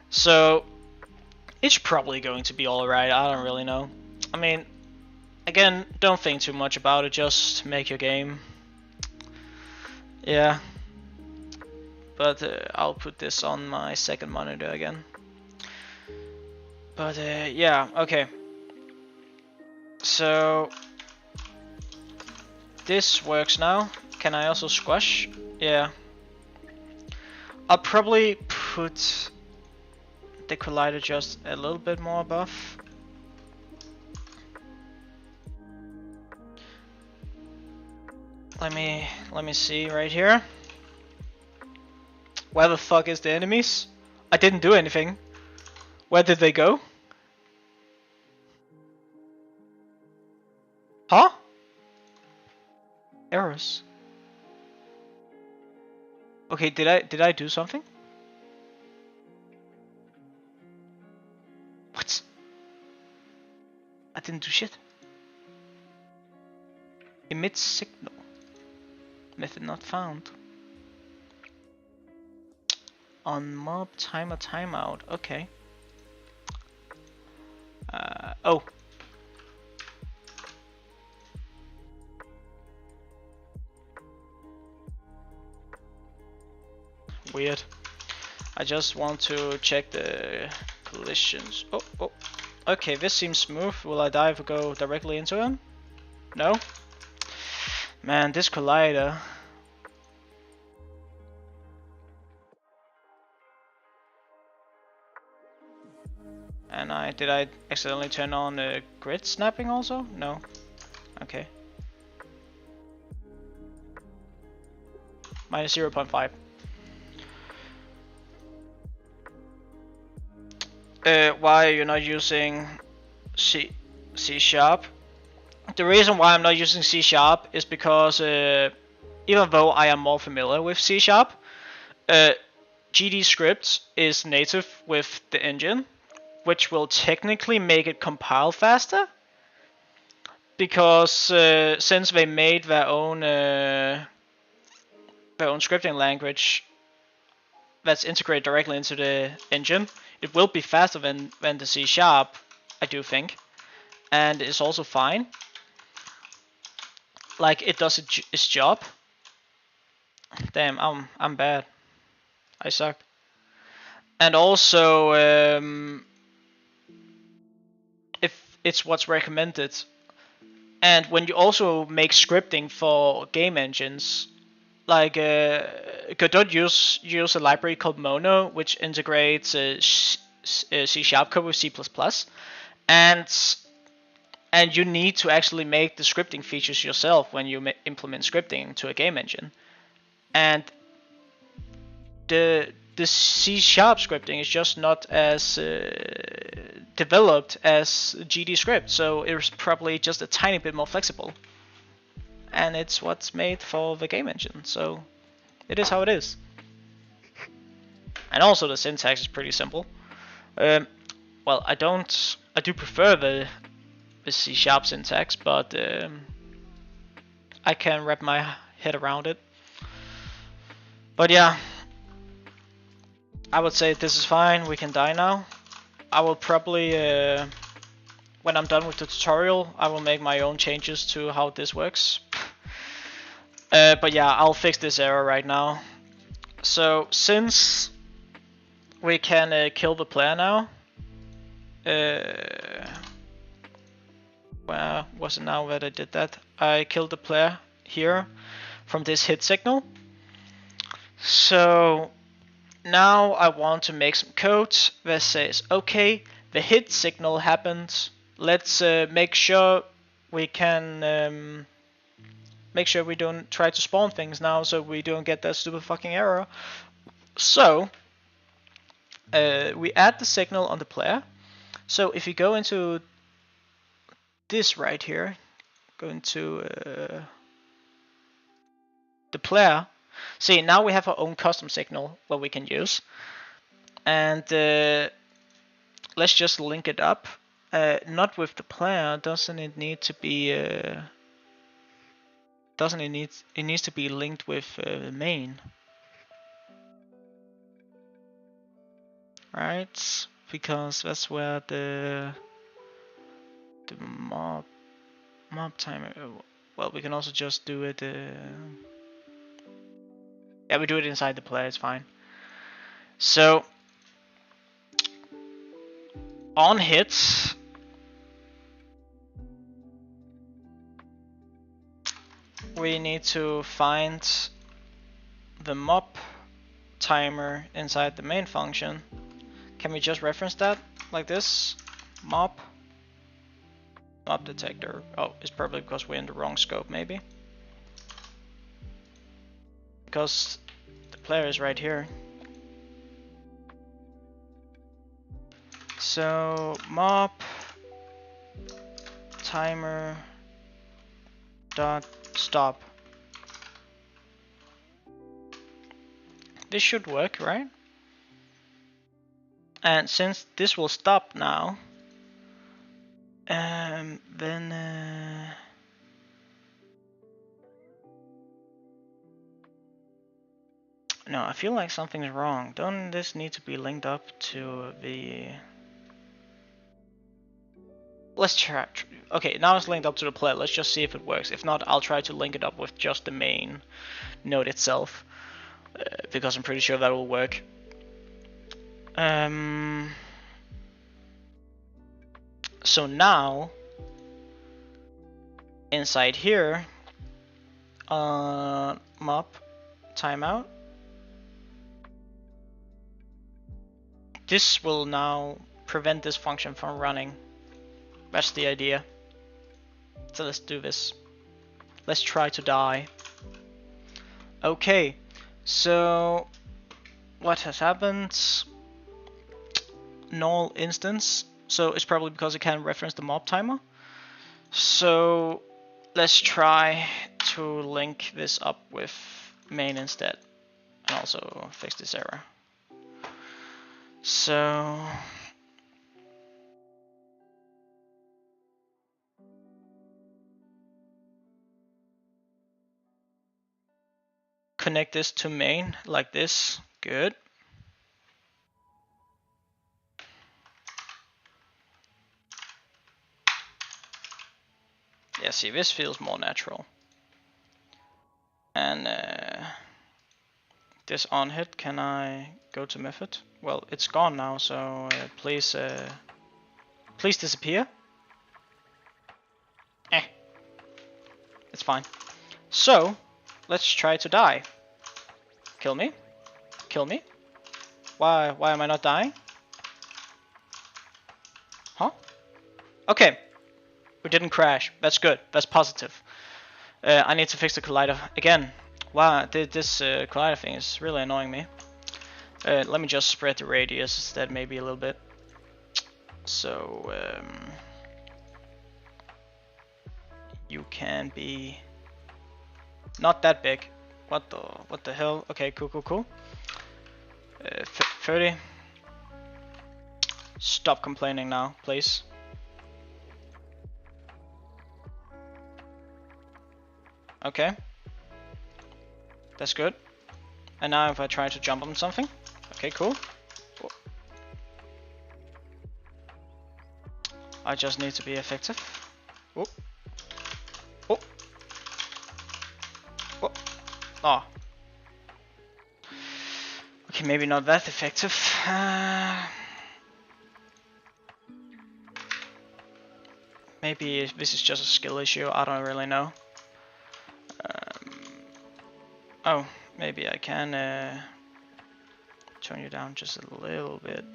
So it's probably going to be alright, I don't really know. I mean, again, don't think too much about it, just make your game. Yeah. But I'll put this on my second monitor again. But yeah, okay. So this works now. Can I also squash? Yeah. I'll probably put the collider just a little bit more above. Let me see right here. Where the fuck is the enemies? I didn't do anything. Where did they go? Huh? Errors. Okay, did I do something? What? didn't do shit. Emit signal. Method not found. On mob timer timeout. Okay. Oh. Weird. I just want to check the collisions. Oh. Okay, this seems smooth. Will I die if I go directly into him? No? Man, this collider. And did I accidentally turn on grid snapping also? No. Okay. Minus 0.5. Why are you not using C Sharp? The reason why I'm not using C Sharp is because even though I am more familiar with C Sharp, GD script is native with the engine, which will technically make it compile faster. Because since they made their own scripting language that's integrated directly into the engine, it will be faster than the C Sharp, I do think, and it's also fine. Like it does its job. Damn, I'm bad. I suck. And also, if it's what's recommended, and when you also make scripting for game engines, like Godot use a library called Mono, which integrates C Sharp code with C++, and you need to actually make the scripting features yourself when you implement scripting to a game engine, and the C Sharp scripting is just not as developed as GD script, so it's probably just a tiny bit more flexible. And it's what's made for the game engine, so it is how it is. And also the syntax is pretty simple. Well, I do prefer the C Sharp syntax, but I can wrap my head around it. But yeah, I would say this is fine. We can die now. I will probably, when I'm done with the tutorial, I will make my own changes to how this works. But yeah, I'll fix this error right now. So since we can kill the player now, where was it now that I did that? I killed the player here from this hit signal. So now I want to make some code that says, okay, the hit signal happened. Let's make sure we can make sure we don't try to spawn things now, so we don't get that stupid fucking error. So we add the signal on the player. So if you go into this right here, go into the player. See, now we have our own custom signal what we can use, and let's just link it up. Not with the player. Doesn't it need to be? Doesn't it need? It needs to be linked with the main, right? Because that's where the mob timer. Well, we can also just do it. Yeah, we do it inside the player. It's fine. So on hits, we need to find the mob timer inside the main function. Can we just reference that like this? Mob detector. Oh, it's probably because we're in the wrong scope, maybe. Because the player is right here. So mob timer dot stop. This should work, right? And since this will stop now, Then no, I feel like something's wrong. Don't this need to be linked up to the? Let's try. Okay, now it's linked up to the player. Let's just see if it works. If not, I'll try to link it up with just the main node itself, because I'm pretty sure that will work. So now, inside here, mop timeout. This will now prevent this function from running. That's the idea. So let's do this. Let's try to die. Okay, so what has happened? Null instance. So it's probably because it can't reference the mob timer. So let's try to link this up with main instead, and also fix this error. So connect this to main like this. Good. Yeah, see, this feels more natural. And this on hit, can I go to method? Well, it's gone now, so please disappear. It's fine. So let's try to die. Kill me. Kill me. Why am I not dying? Huh? Okay. We didn't crash. That's good. That's positive. I need to fix the collider again. Wow, this collider thing is really annoying me. Let me just spread the radius instead, maybe a little bit. So you can be not that big. What the hell? Okay, cool. 30. Stop complaining now, please. Okay. That's good. And now if I try to jump on something. Okay, cool. I just need to be effective. Oh. Oh. Oh. Oh. Okay, maybe not that effective. Maybe this is just a skill issue, I don't really know. Oh, maybe I can turn you down just a little bit.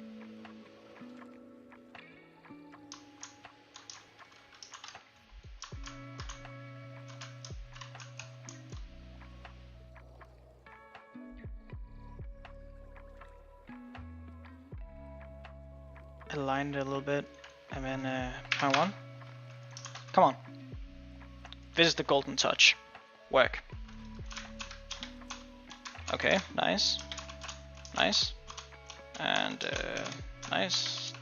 Align it a little bit, and then point one. Come on. This is the golden touch. Work. Okay, nice. Nice. And nice.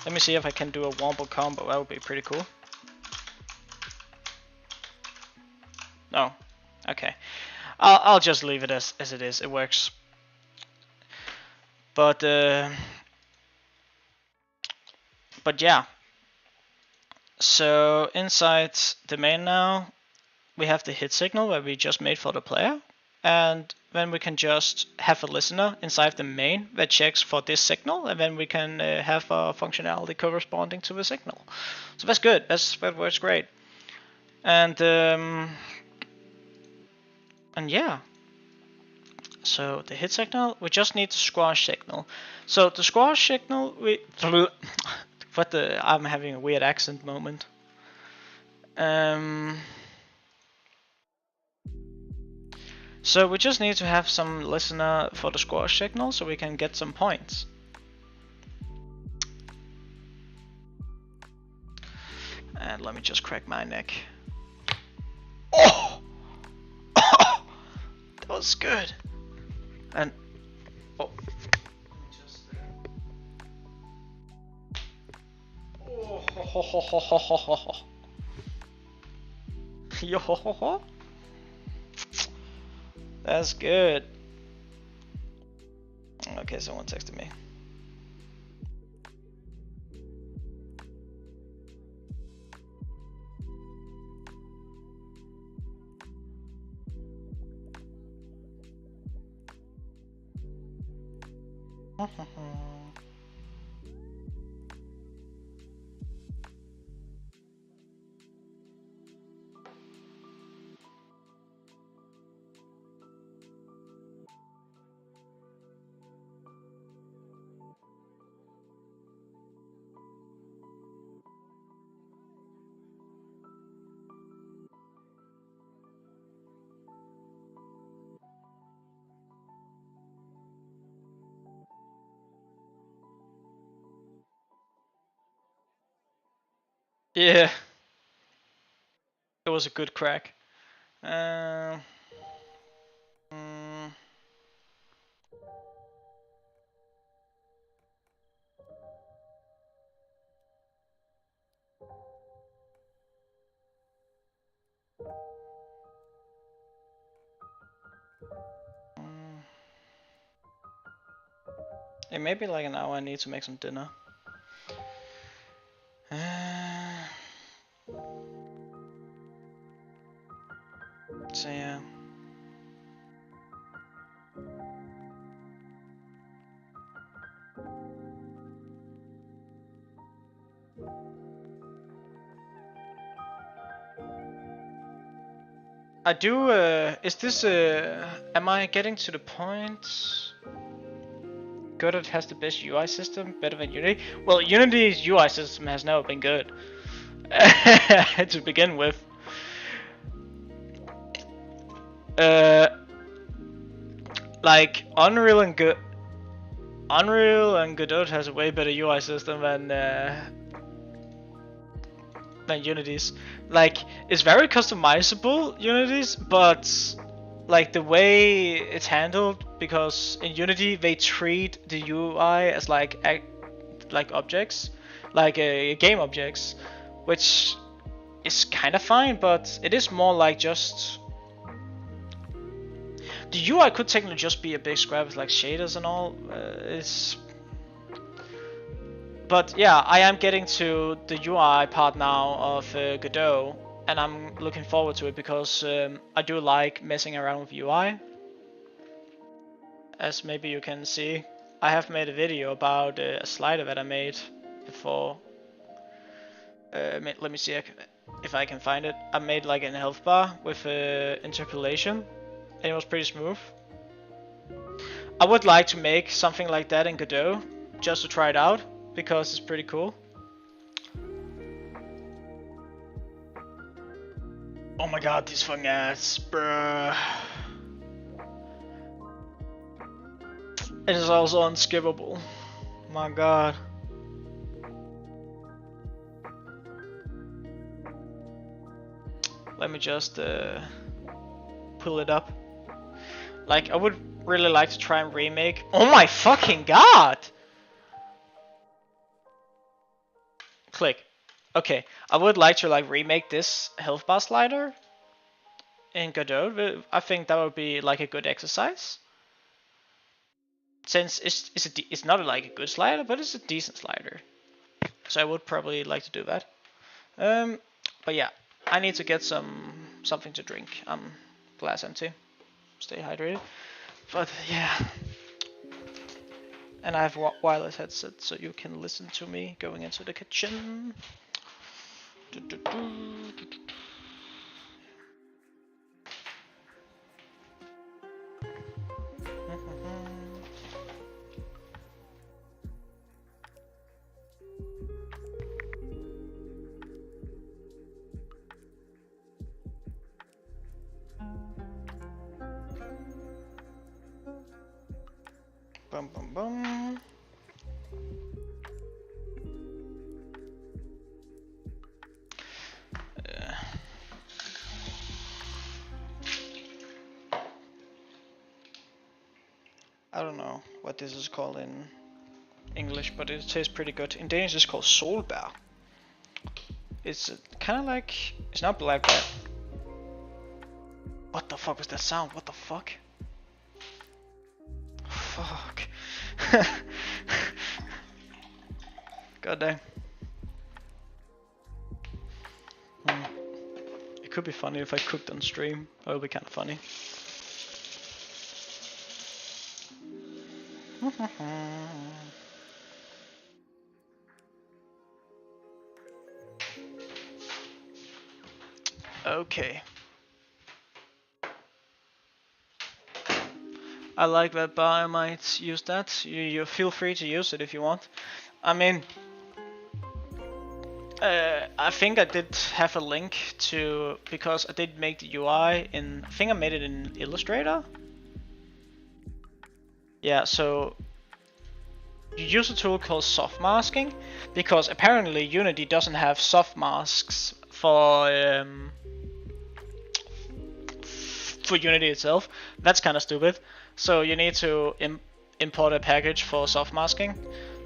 Let me see if I can do a wombo combo. That would be pretty cool. No. Okay. I'll just leave it as it is. It works. But yeah. So inside the main now, we have the hit signal where we just made for the player. And then we can just have a listener inside the main that checks for this signal, and then we can have a functionality corresponding to the signal. So that's good. That works great. And yeah. So the hit signal, we just need the squash signal. So the squash signal, I'm having a weird accent moment. So we just need to have some listener for the squash signal so we can get some points. And let me just crack my neck. Oh! That was good. And oh. Oh. ho ho ho ho ho ho ho. Yo ho ho ho. That's good. Okay, someone texted me. Yeah, it was a good crack. Mm, it may be like an hour. I need to make some dinner. So yeah. I do, is this, am I getting to the point? Godot has the best UI system, better than Unity? Well, Unity's UI system has never been good. To begin with. Like, Unreal and Godot has a way better UI system than Unity's. Like, it's very customizable, Unity's, but like the way it's handled, because in Unity they treat the UI as like objects, like game objects, which is kind of fine, but it is more like just the UI could technically just be a big scrap with like shaders and all. But yeah, I am getting to the UI part now of Godot, and I'm looking forward to it because I do like messing around with UI. As maybe you can see, I have made a video about a slider that I made before. Let me see if I can find it. I made like an health bar with interpolation, and it was pretty smooth. I would like to make something like that in Godot, just to try it out, because it's pretty cool. Oh my god, these fucking ads, bruh. It is also unskippable. My god. Let me just pull it up. Like, I would really like to try and remake. Oh my fucking god! Click. Okay, I would like to like remake this health bar slider in Godot. I think that would be like a good exercise. Since it's not like a good slider, but it's a decent slider. So I would probably like to do that. But yeah, I need to get something to drink. I'm glass empty. Stay hydrated. But yeah. And I have wireless headset, so you can listen to me going into the kitchen. Bum bum bum. I don't know what this is called in English, but it tastes pretty good. In Danish it's called solbær. It's kind of like, it's not black, but what the fuck was that sound? What the fuck? Fuck. God damn. It could be funny if I cooked on stream. That would be kind of funny. Okay. I like that I might use that. You feel free to use it if you want. I mean, I think I did have a link to, because I did make the UI in, I think I made it in Illustrator. Yeah, so you use a tool called soft masking, because apparently Unity doesn't have soft masks for Unity itself. That's kind of stupid. So you need to import a package for soft masking.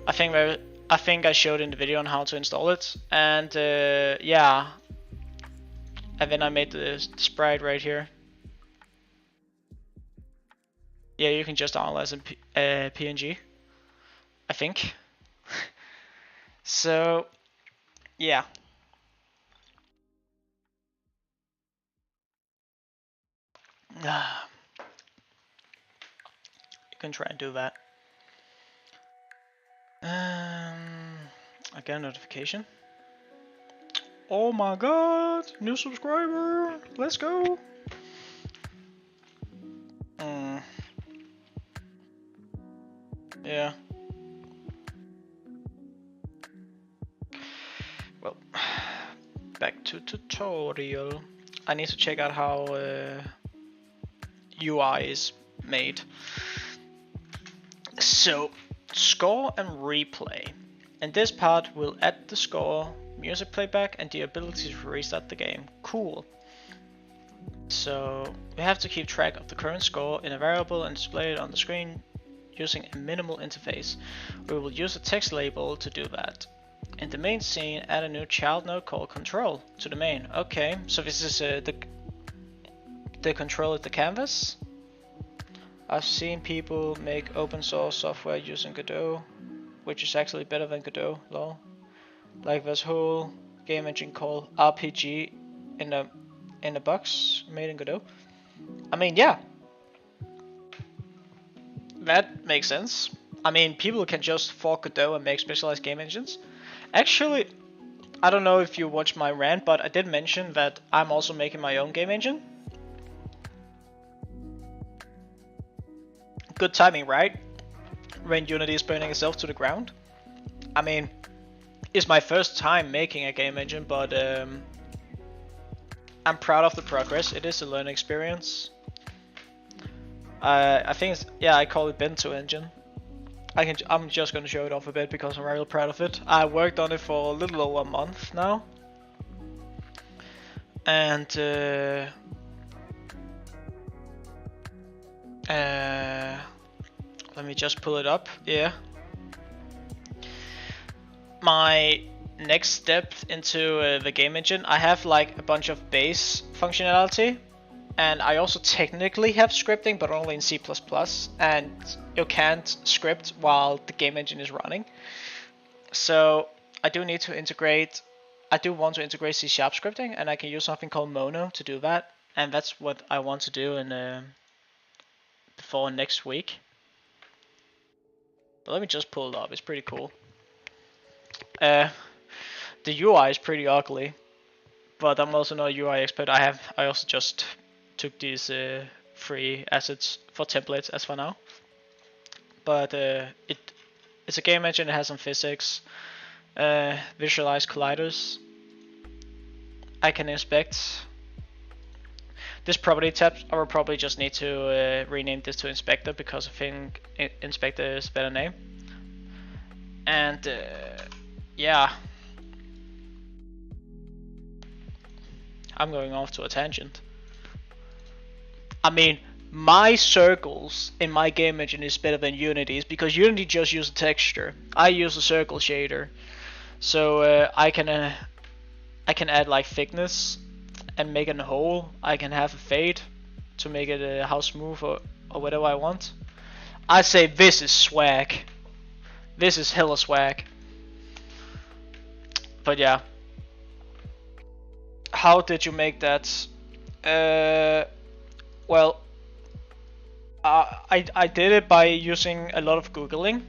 I think I showed in the video on how to install it, and yeah, and then I made the sprite right here. Yeah, you can just analyze in PNG, I think. So yeah. You can try and do that. I got a notification. Oh my god, new subscriber, let's go. Yeah. Well, back to tutorial. I need to check out how UI is made. So, score and replay. In this part, we'll add the score, music playback, and the ability to restart the game. Cool. So, we have to keep track of the current score in a variable and display it on the screen using a minimal interface. We will use a text label to do that. In the main scene, add a new child node called control to the main. Okay, so this is the control of the canvas. I've seen people make open source software using Godot, which is actually better than Godot, lol. Like this whole game engine called RPG in a box made in Godot. I mean, yeah, that makes sense. I mean, people can just fork Godot and make specialized game engines. Actually, I don't know if you watched my rant, but I did mention that I'm also making my own game engine. Good timing, right? When Unity is burning itself to the ground. I mean, it's my first time making a game engine, but I'm proud of the progress. It is a learning experience. I think it's, yeah, I call it Bento engine. I'm just gonna show it off a bit because I'm really proud of it. I worked on it for a little over a month now, and let me just pull it up. Yeah, my next step into the game engine, I have like a bunch of base functionality, and I also technically have scripting, but only in C++, and you can't script while the game engine is running. So I do need to integrate, I do want to integrate C# scripting, and I can use something called Mono to do that, and that's what I want to do in before next week. But let me just pull it up, it's pretty cool. The UI is pretty ugly, but I'm also not a UI expert. I also just took these free assets for templates as for now. But it's a game engine, it has some physics, visualize colliders. I can inspect this property tab. I will probably just need to rename this to inspector because I think inspector is a better name. And yeah, I'm going off to a tangent. I mean, my circles in my game engine is better than Unity's because Unity just uses texture. I use a circle shader, so I can I can add like thickness and make it a hole. I can have a fade to make it how smooth or whatever I want. I say this is swag. This is hella swag. But yeah. How did you make that? Well, I did it by using a lot of Googling.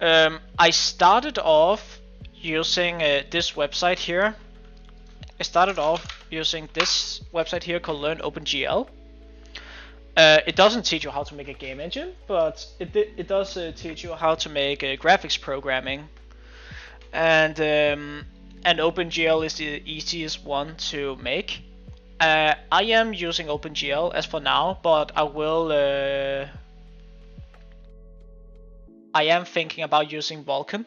I started off using this website here. I started off using this website here called Learn OpenGL. It doesn't teach you how to make a game engine, but it does teach you how to make graphics programming. And OpenGL is the easiest one to make. I am using OpenGL as for now, but I will. I am thinking about using Vulkan.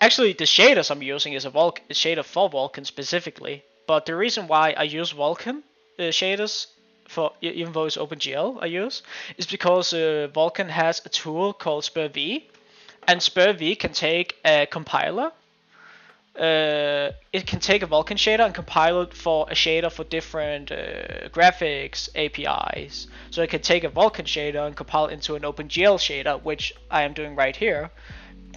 Actually, the shaders I'm using is a shader for Vulkan specifically. But the reason why I use Vulkan shaders, for even though it's OpenGL I use, is because Vulkan has a tool called SpurV, and SpurV can take a compiler. It can take a Vulkan shader and compile it for a shader for different graphics APIs. So it can take a Vulkan shader and compile it into an OpenGL shader, which I am doing right here.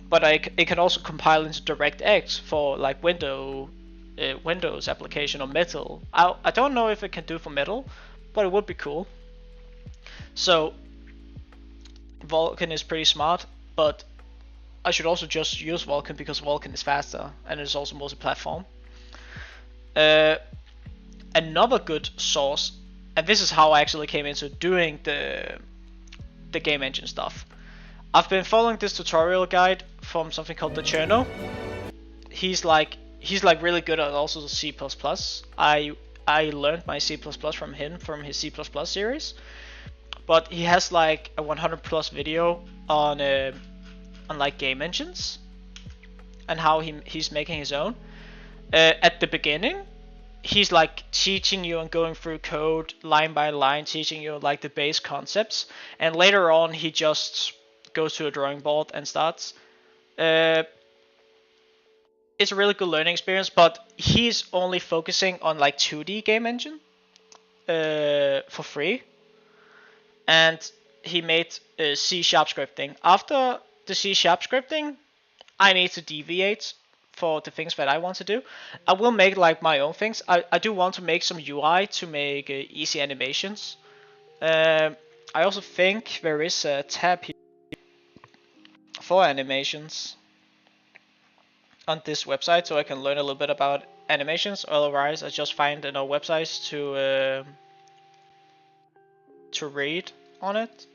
But it can also compile into DirectX for like Windows application or Metal. I don't know if it can do for Metal, but it would be cool. So Vulkan is pretty smart, but I should also just use Vulkan because Vulkan is faster and it's also multi-platform. Another good source, and this is how I actually came into doing the game engine stuff. I've been following this tutorial guide from something called the Cherno. He's like really good at also the C++. I learned my C++ from him, from his C++ series. But he has like a 100+ video on like game engines and how he's making his own. At the beginning, he's like teaching you and going through code line by line, teaching you like the base concepts, and later on he just goes to a drawing board and starts. It's a really good learning experience, but he's only focusing on like 2D game engine for free, and he made C# scripting. After the C# scripting, I need to deviate for the things that I want to do. I will make like my own things. I do want to make some UI to make easy animations. I also think there is a tab here for animations on this website, so I can learn a little bit about animations. Otherwise, I just find websites to read on it.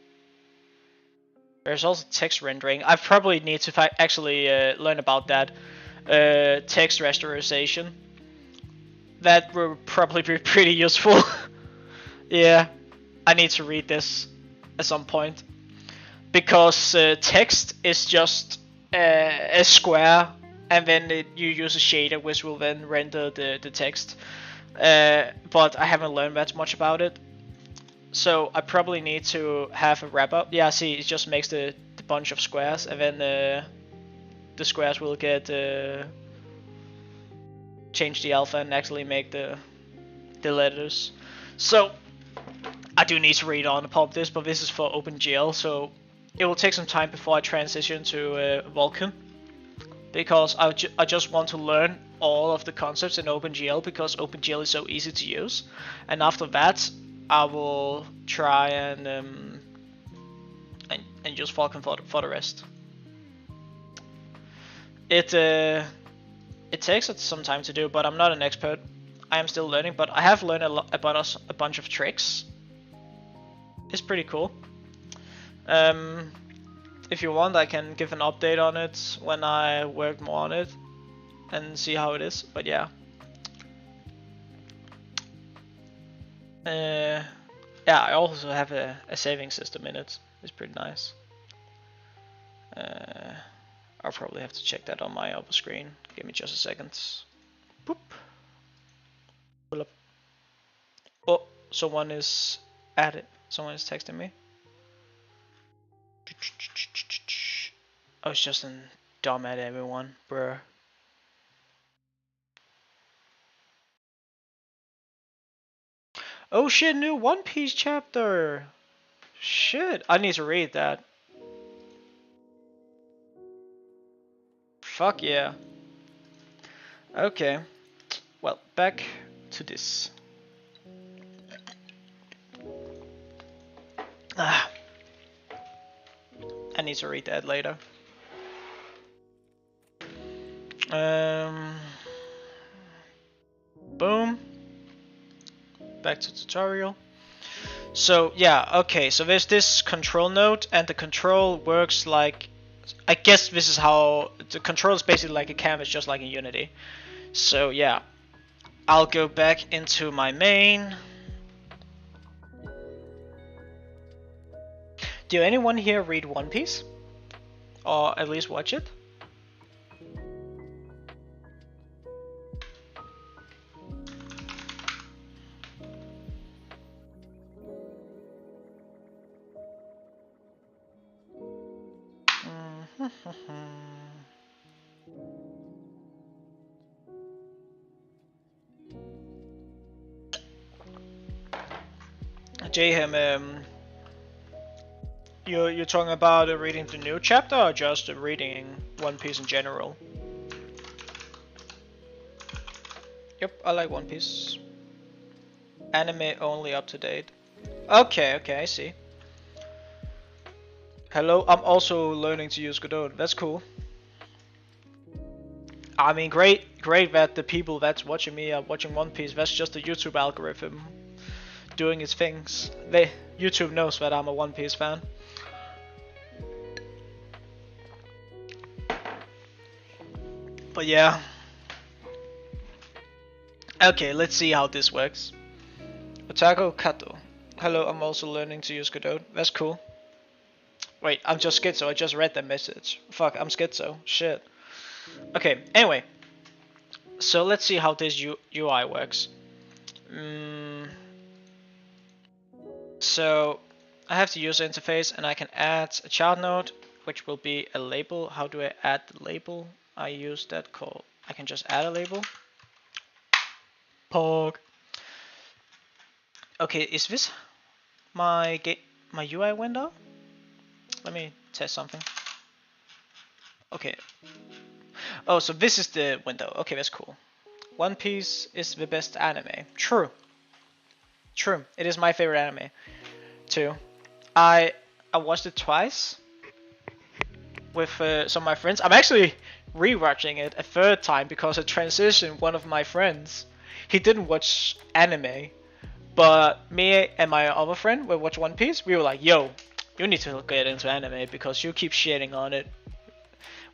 There's also text rendering. I probably need to actually learn about that. Text rasterization. That will probably be pretty useful. Yeah, I need to read this at some point. Because text is just a square, and then you use a shader which will then render the text. But I haven't learned that much about it. So I probably need to have a wrap up. Yeah, see, it just makes the bunch of squares, and then the squares will get change the alpha and actually make the letters. So I do need to read on about this, but this is for OpenGL, so it will take some time before I transition to Vulkan, because I just want to learn all of the concepts in OpenGL because OpenGL is so easy to use, and after that I will try and use Vulkan for the rest. It takes some time to do, but I'm not an expert. I am still learning, but I have learned about a bunch of tricks. It's pretty cool. If you want, I can give an update on it when I work more on it and see how it is. But yeah. Yeah, I also have a saving system in it. It's pretty nice. I'll probably have to check that on my upper screen. Give me just a second. Boop. Pull up. Oh, someone is at it. Someone is texting me. I was just a dumb at everyone, bruh. Oh shit, new One Piece chapter. Shit, I need to read that. Fuck yeah. Okay. Well, back to this. Ah, I need to read that later. Boom. Back to tutorial. So yeah, okay, so there's this control node, and the control works like, I guess this is how, the control is basically like a canvas, just like in Unity. So yeah, I'll go back into my main. Do anyone here read One Piece? Or at least watch it? Jayhem, you're talking about reading the new chapter or just reading One Piece in general? Yep, I like One Piece. Anime only up to date. Okay, okay, I see. Hello, I'm also learning to use Godot. That's cool. I mean, great that the people that's watching me are watching One Piece. That's just the YouTube algorithm doing its things. YouTube knows that I'm a One Piece fan. But yeah. Okay, let's see how this works. Otaku Kato. Hello, I'm also learning to use Godot. That's cool. Wait, I'm just schizo. I just read that message. Fuck, I'm schizo. Shit. Okay, anyway. So let's see how this UI works. So I have the user interface, and I can add a child node, which will be a label. How do I add the label? I use that call. I can just add a label. Pog. Okay, is this my UI window? Let me test something. Okay. Oh, so this is the window. Okay, that's cool. One Piece is the best anime. True. True. It is my favorite anime too. I watched it twice with some of my friends. I'm actually rewatching it a third time because I transitioned one of my friends. He didn't watch anime, but me and my other friend will watch One Piece. We were like, yo, you need to get into anime because you keep shitting on it.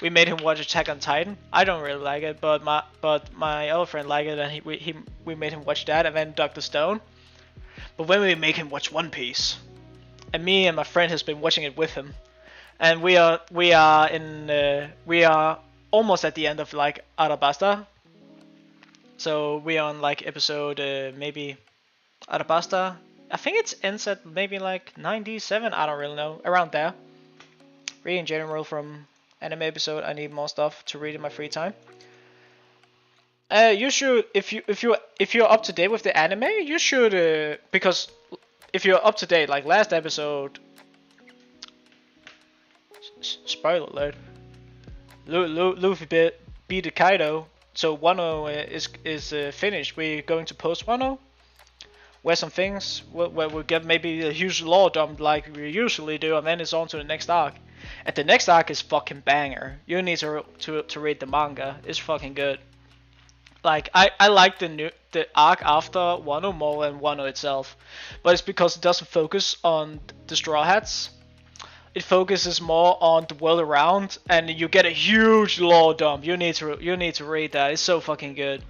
We made him watch Attack on Titan. I don't really like it, but my other friend liked it, and we made him watch that, and then Dr. Stone. But when we make him watch One Piece, and me and my friend has been watching it with him, and we are almost at the end of like Arabasta. So we are on like episode maybe Arabasta. I think it ends at maybe like 97. I don't really know, around there. Reading in general from anime episode. I need more stuff to read in my free time. You should, if you're up to date with the anime, you should because if you're up to date, like last episode, spoiler alert, Luffy beat Kaido, so Wano is finished. We're going to post Wano, where some things where we get maybe a huge lore dump like we usually do, and then it's on to the next arc. And the next arc is fucking banger. You need to read the manga. It's fucking good. Like I like the arc after Wano more than Wano itself, but it's because it doesn't focus on the Straw Hats. It focuses more on the world around, and you get a huge lore dump. You need to read that. It's so fucking good.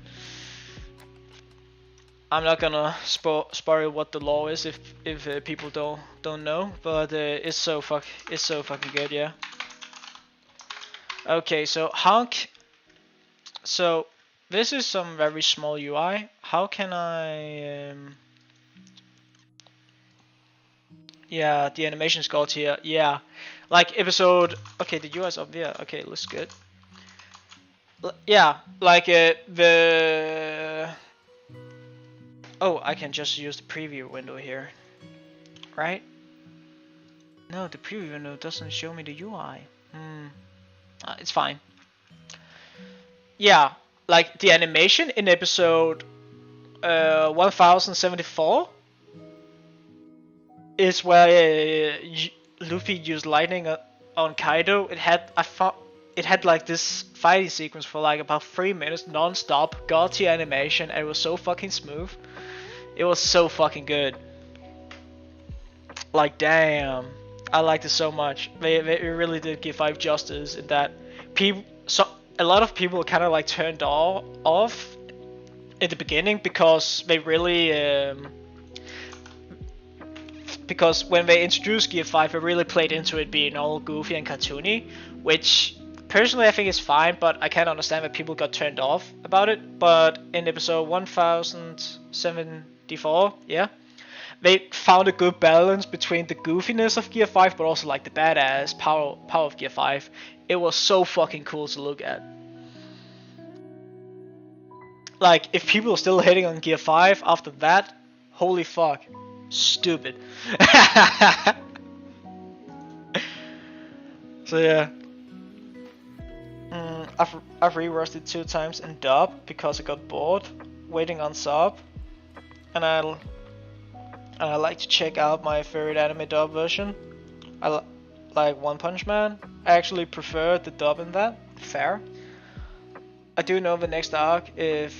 I'm not gonna spoil what the lore is if people don't know, but it's so fucking good, yeah. Okay, so so this is some very small UI. How can I yeah, the animation sculpt here. Yeah, like episode. Okay, the UI's up there. Okay, looks good. Yeah, like the. Oh, I can just use the preview window here, right? No, the preview window doesn't show me the UI. It's fine. Yeah, like the animation in episode 1074 is where Luffy used lightning on Kaido. It had like this fighting sequence for like about 3 minutes non-stop, god tier animation, and it was so fucking smooth. It was so fucking good. Like damn, I liked it so much. They really did give 5 justice in that. A lot of people kind of like turned off in the beginning because they really because when they introduced Gear 5, it really played into it being all goofy and cartoony, which personally I think is fine, but I can't understand that people got turned off about it. But in episode 1074, yeah, they found a good balance between the goofiness of Gear 5, but also like the badass power of Gear 5. It was so fucking cool to look at. Like, if people are still hating on Gear 5 after that, holy fuck. Stupid. So yeah. I've rewatched it 2 times in dub because I got bored waiting on sub, and I like to check out my favorite anime dub version. Like One Punch Man. I actually prefer the dub in that. Fair. I do know the next arc is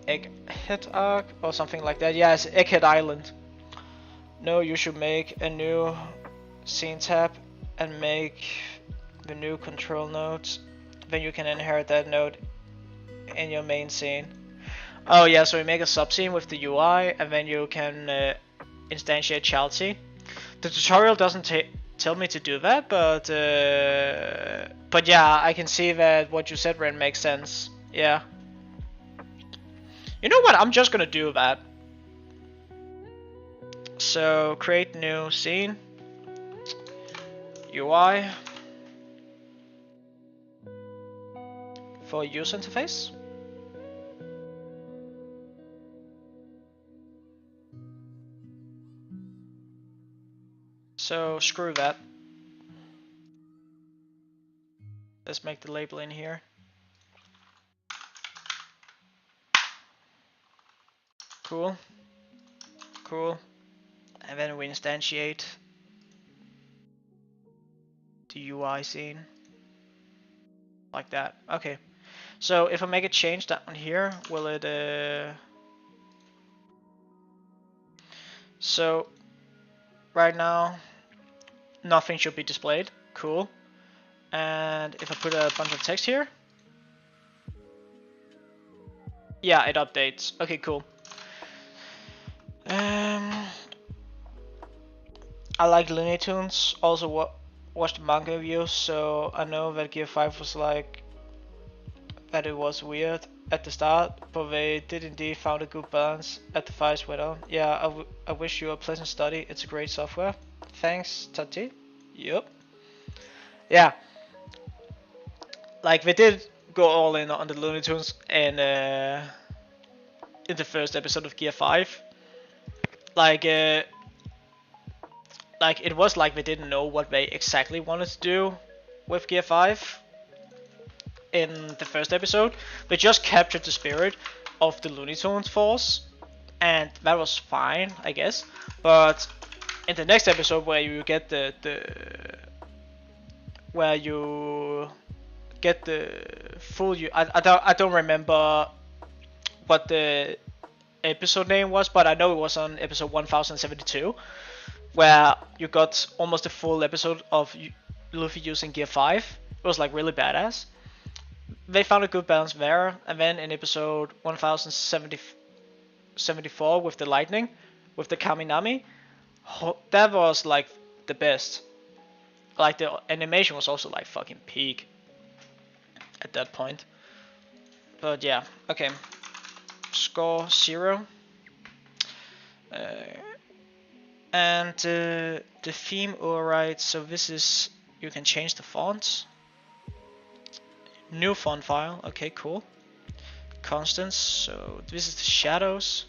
Egghead arc or something like that. Yeah, it's Egghead Island. No, you should make a new scene tab and make the new control nodes. Then you can inherit that node in your main scene. Oh yeah, so you make a subscene with the UI and then you can instantiate Chalty. The tutorial doesn't tell me to do that, but yeah, I can see that what you said, Ren, makes sense. Yeah. You know what? I'm just gonna do that. So create new scene. UI for user interface. So screw that. Let's make the label in here. Cool. Cool. And then we instantiate the UI scene. Like that. Okay. So if I make a change down here, will it so right now nothing should be displayed. Cool. And if I put a bunch of text here, yeah, it updates. Okay, cool. I like Looney Tunes. Also watched the manga reviews, so I know that Gear 5 was like that. It was weird at the start, but they did indeed found a good balance at the fights went on. Yeah, I wish you a pleasant study. It's a great software. Thanks, Tati. Yup. Yeah. Like they did go all in on the Looney Tunes and in the first episode of Gear 5. Like it was like they didn't know what they exactly wanted to do with Gear 5 in the first episode. They just captured the spirit of the Looney Tunes force, and that was fine, I guess. But in the next episode, where you get the full, I don't remember what the episode name was, but I know it was on episode 1072, where you got almost a full episode of Luffy using Gear 5. It was like really badass. They found a good balance there, and then in episode 1074 with the lightning, with the Kaminami, that was like the best. Like the animation was also like fucking peak at that point. But yeah, okay. Score 0. And the theme override, so this is, you can change the font. New font file, okay, cool. constants. So this is the shadows.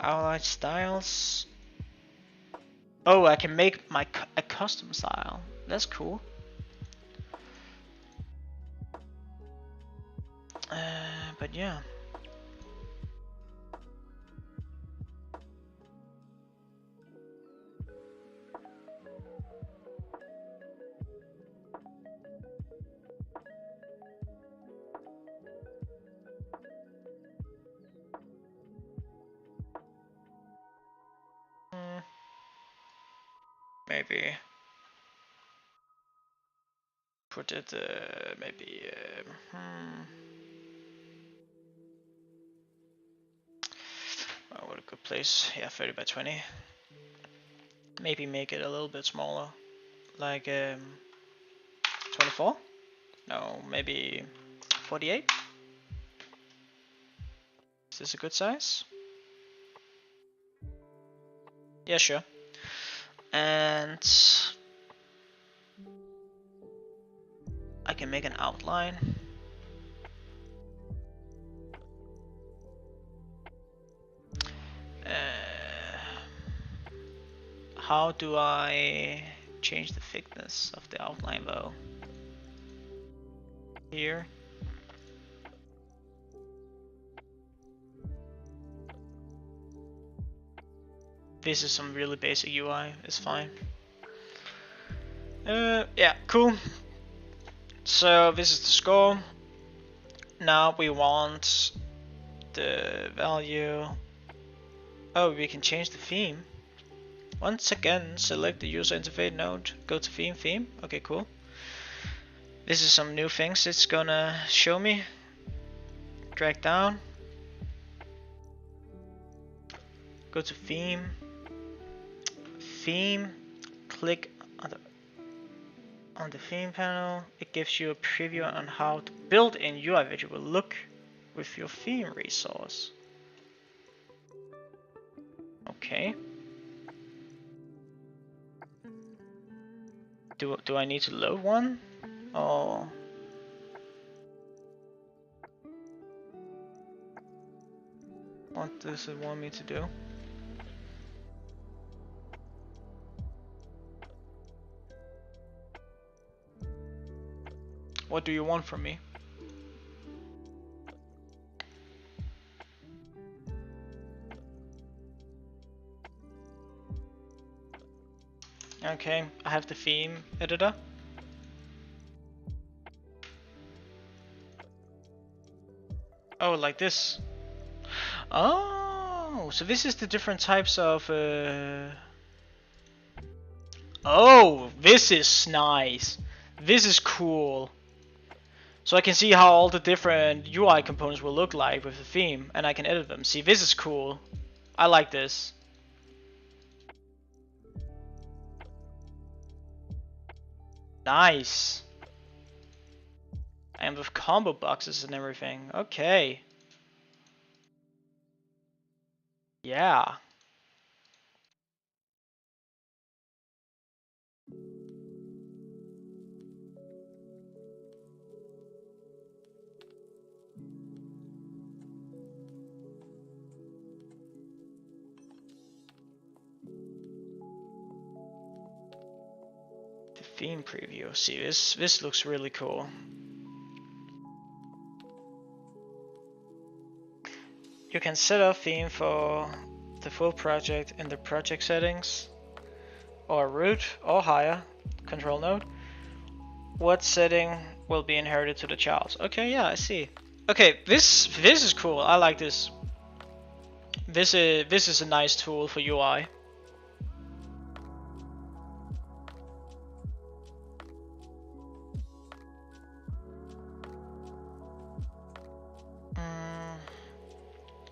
Outline styles. Oh, I can make a custom style. That's cool. But yeah. Maybe put it maybe oh, what a good place. Yeah, 30 by 20. Maybe make it a little bit smaller, like 24. No, maybe 48. Is this a good size? Yeah, sure. And I can make an outline. How do I change the thickness of the outline though? Here. This is some really basic UI, it's fine. Yeah, cool. So this is the score. Now we want the value. Oh, we can change the theme. Once again, select the user interface node, go to theme. Okay, cool. This is some new things it's gonna show me. Drag down. Go to theme. Click on the theme panel. It gives you a preview on how to build in UI widget will look with your theme resource. Okay. Do I need to load one? Or what does it want me to do? What do you want from me? Okay, I have the theme editor. Oh, like this. Oh, so this is the different types of Oh, this is nice. This is cool. So I can see how all the different UI components will look like with the theme, and I can edit them. See, this is cool. I like this. Nice. And with combo boxes and everything. Okay. Yeah. The theme preview. See, this looks really cool. You can set a theme for the full project in the project settings, or root, or higher, control node. What setting will be inherited to the child? Okay, yeah, I see. Okay, this is cool. I like this. This is a nice tool for UI.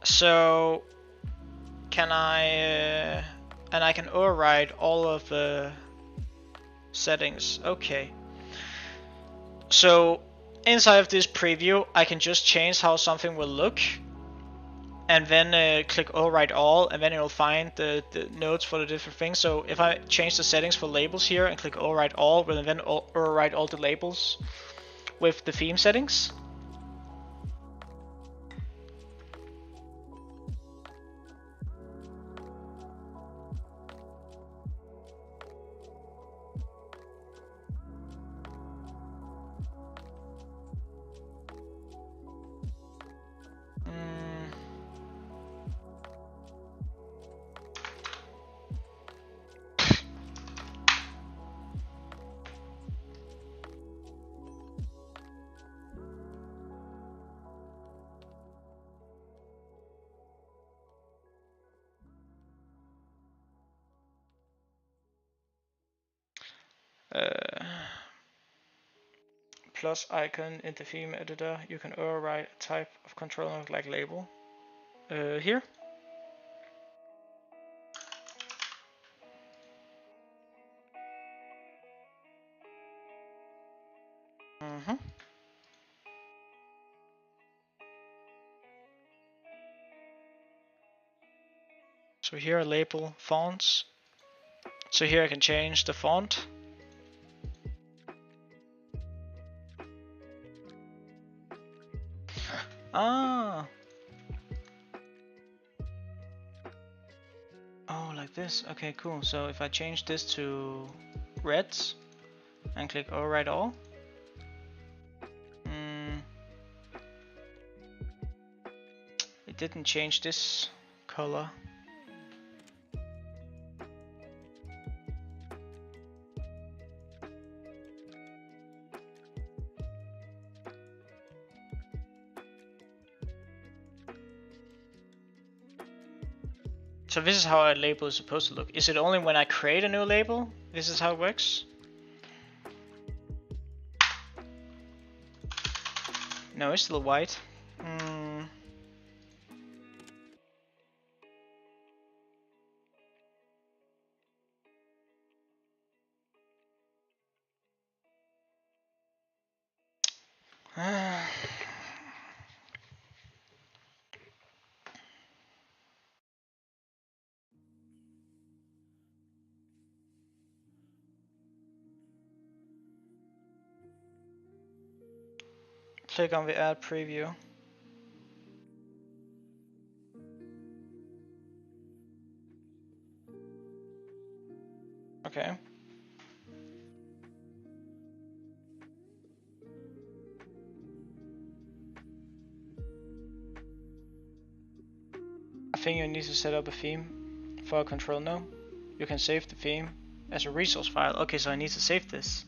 So can I and I can override all of the settings. Okay. So inside of this preview, I can just change how something will look, and then click override all, and then it will find the nodes for the different things. So if I change the settings for labels here and click override all, will then override all the labels with the theme settings. plus icon in the theme editor, you can override a type of controller like label. Here. So here are label fonts. So here I can change the font. Ah. Oh, like this. Okay, cool. So if I change this to reds and click override all. It didn't change this color. So this is how a label is supposed to look. Is it only when I create a new label? This is how it works? No, it's still white. Click on the add preview. Okay. I think you need to set up a theme for a control node. You can save the theme as a resource file. Okay, so I need to save this.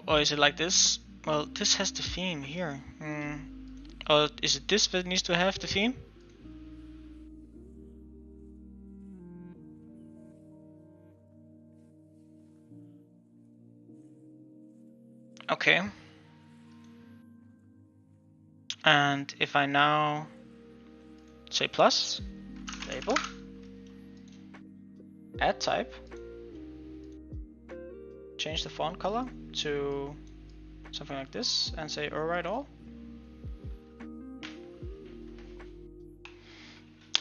Oh, is it like this? Well, this has the theme here. Or is it this that needs to have the theme? Okay. And if I now say plus, label, add type, change the font color to something like this and say override all.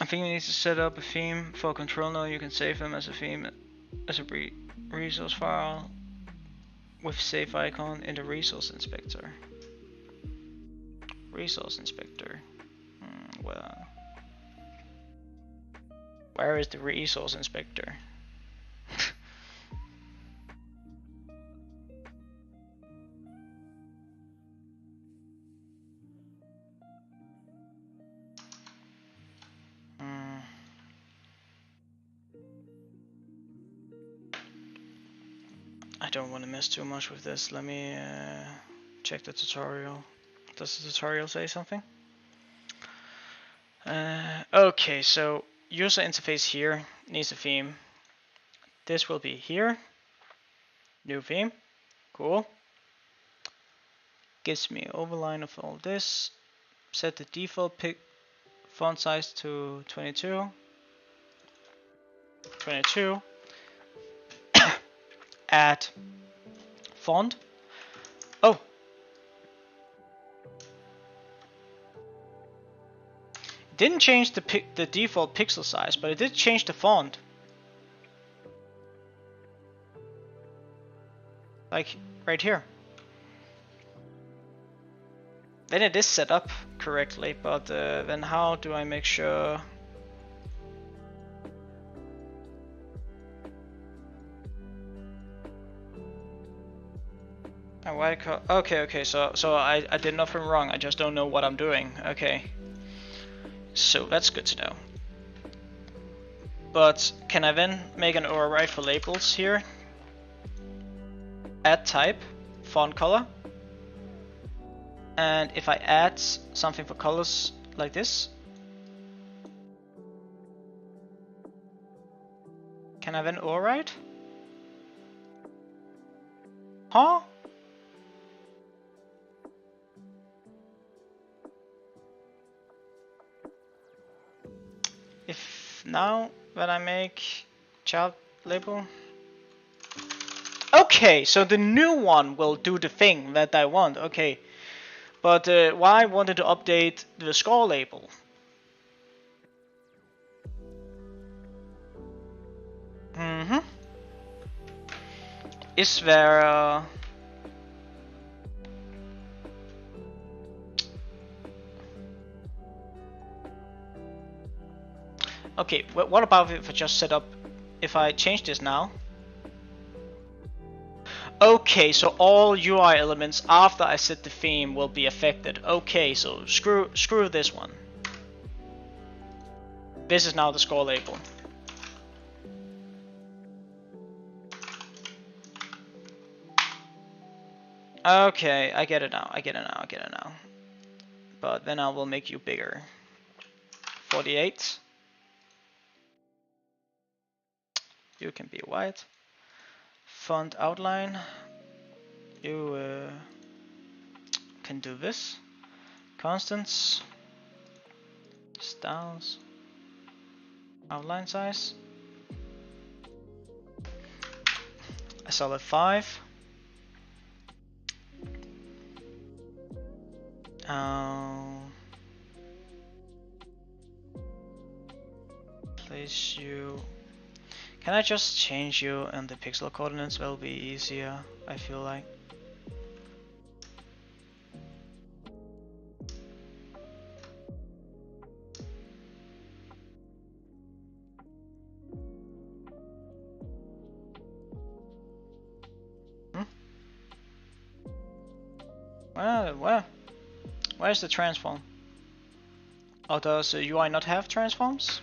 I think you need to set up a theme for a control node. You can save them as a theme as a resource file with save icon in the resource inspector. Resource inspector. Well, where is the resource inspector? I don't want to mess too much with this. Let me check the tutorial. Does the tutorial say something? Okay, so user interface here needs a theme. This will be here. New theme. Cool. Gives me an overline of all this. Set the default font size to 22. 22. Add font. Oh. It didn't change the default pixel size, but it did change the font. Like right here. Then it is set up correctly, but then how do I make sure? Okay, so I did nothing wrong. I just don't know what I'm doing. Okay, so that's good to know. But can I then make an override for labels here? Add type, font color. And if I add something for colors like this, can I then override? Huh? If now that I make child label. Okay, so the new one will do the thing that I want. Okay, but why I wanted to update the score label? Is there okay, what about if I just set up, if I change this now? Okay, so all UI elements after I set the theme will be affected. Okay, so screw this one. This is now the score label. Okay, I get it now, I get it now, I get it now. But then I will make you bigger. 48. You can be white. Font outline. You can do this. Constants. Styles. Outline size. A solid 5. Place you. Can I just change you and the pixel coordinates? Will be easier, I feel like. Where's the transform? Oh, does the UI not have transforms?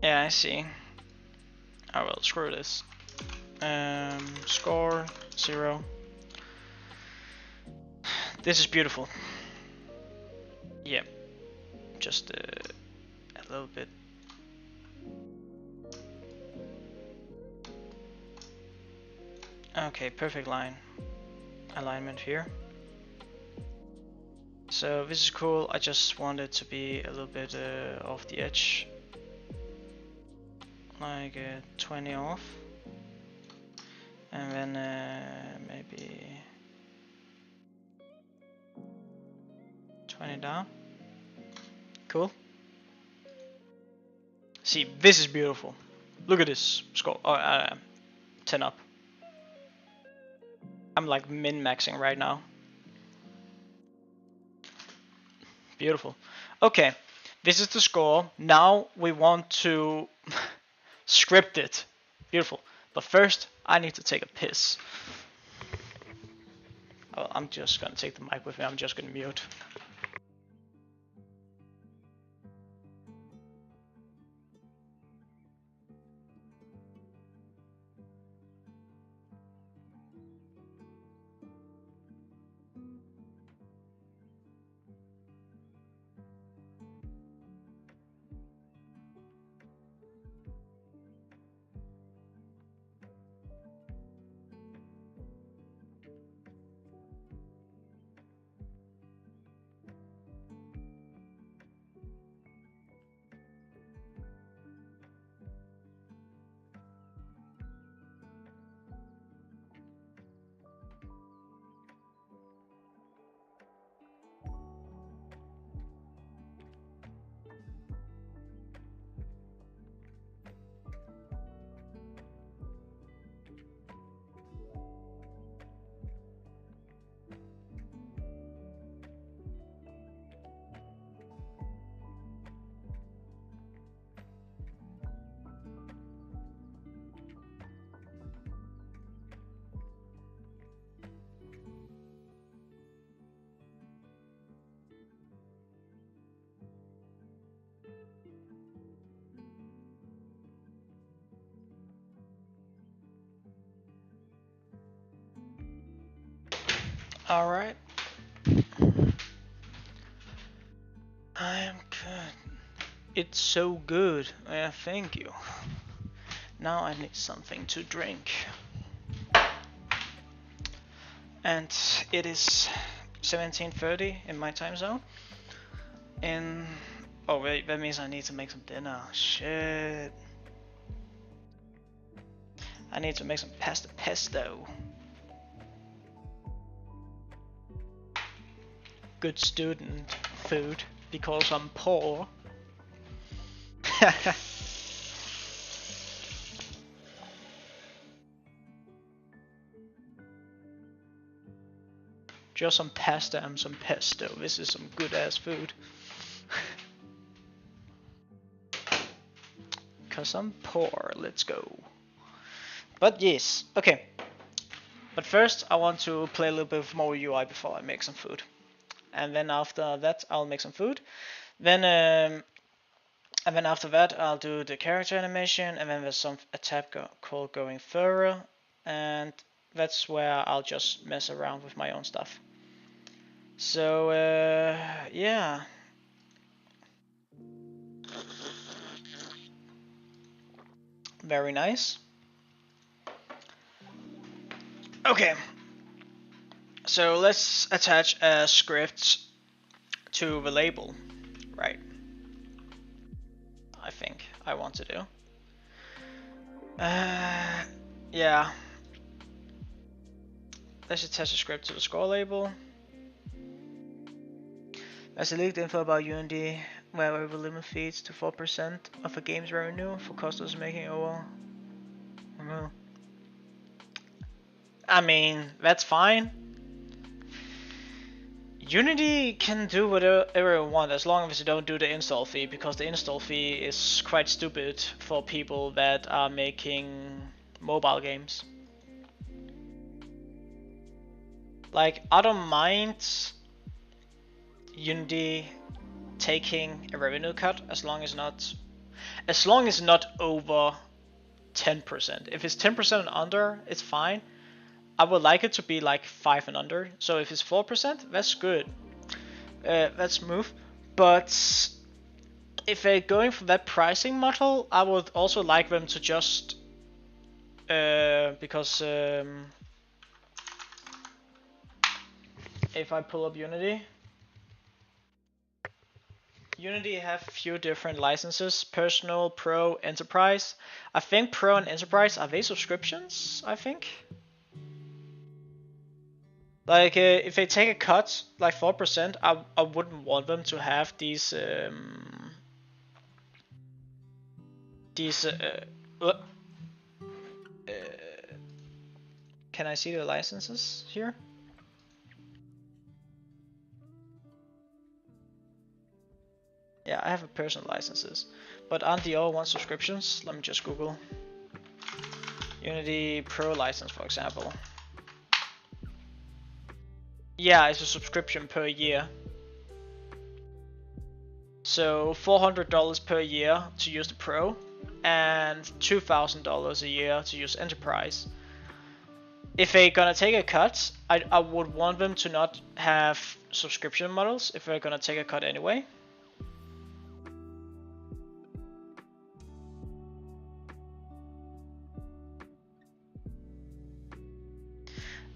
Yeah, I see. Oh well, screw this. Score 0. This is beautiful. Yeah, just a little bit. Okay, perfect line alignment here. So this is cool. I just want it to be a little bit off the edge, like 20 off, and then maybe 20 down. Cool. See, this is beautiful. Look at this score. 10 up. I'm like min-maxing right now. Beautiful. Okay, this is the score. Now we want to script it. Beautiful. But first, I need to take a piss. Oh, I'm just gonna take the mic with me. I'm just gonna mute. Alright. I am good. It's so good. Thank you. Now I need something to drink. And it is 17:30 in my time zone. And oh wait, that means I need to make some dinner. Shit. I need to make some pasta pesto. Good student food because I'm poor. Just some pasta and some pesto. This is some good ass food. Cause I'm poor. Let's go. But yes, okay. But first I want to play a little bit more UI before I make some food. And then after that I'll make some food. Then after that I'll do the character animation, and then there's a tab called going further, and that's where I'll just mess around with my own stuff. So yeah. Very nice. Okay. So let's attach a script to the label, right? I think I want to do. Yeah. Let's attach a script to the score label. As a leaked info about Unity, where we will limit fees to 4% of a game's revenue for customers making over. I mean, that's fine. Unity can do whatever it wants as long as you don't do the install fee, because the install fee is quite stupid for people that are making mobile games. Like, I don't mind Unity taking a revenue cut as long as it's not over 10%. If it's 10% and under, it's fine. I would like it to be like 5 and under. So if it's 4%, that's good. That's smooth. But if they're going for that pricing model, I would also like them to just because if I pull up Unity have a few different licenses: personal, pro, enterprise. I think pro and enterprise, are they subscriptions? I think. Like, if they take a cut, like 4%, I wouldn't want them to have these, can I see the licenses here? Yeah, I have a personal licenses, but aren't the all one subscriptions? Let me just Google. Unity Pro license, for example. Yeah, it's a subscription per year. So $400 per year to use the Pro, and $2,000 a year to use Enterprise. If they're gonna take a cut, I would want them to not have subscription models if they're gonna take a cut anyway.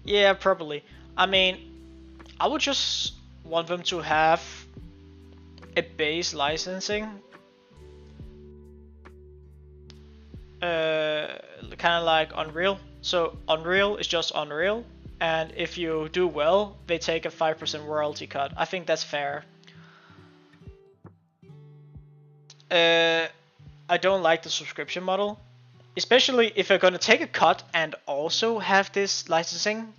Yeah, probably. I mean, I would just want them to have a base licensing, kind of like Unreal. So Unreal is just Unreal, and if you do well, they take a 5% royalty cut. I think that's fair. I don't like the subscription model, especially if they're gonna take a cut and also have this licensing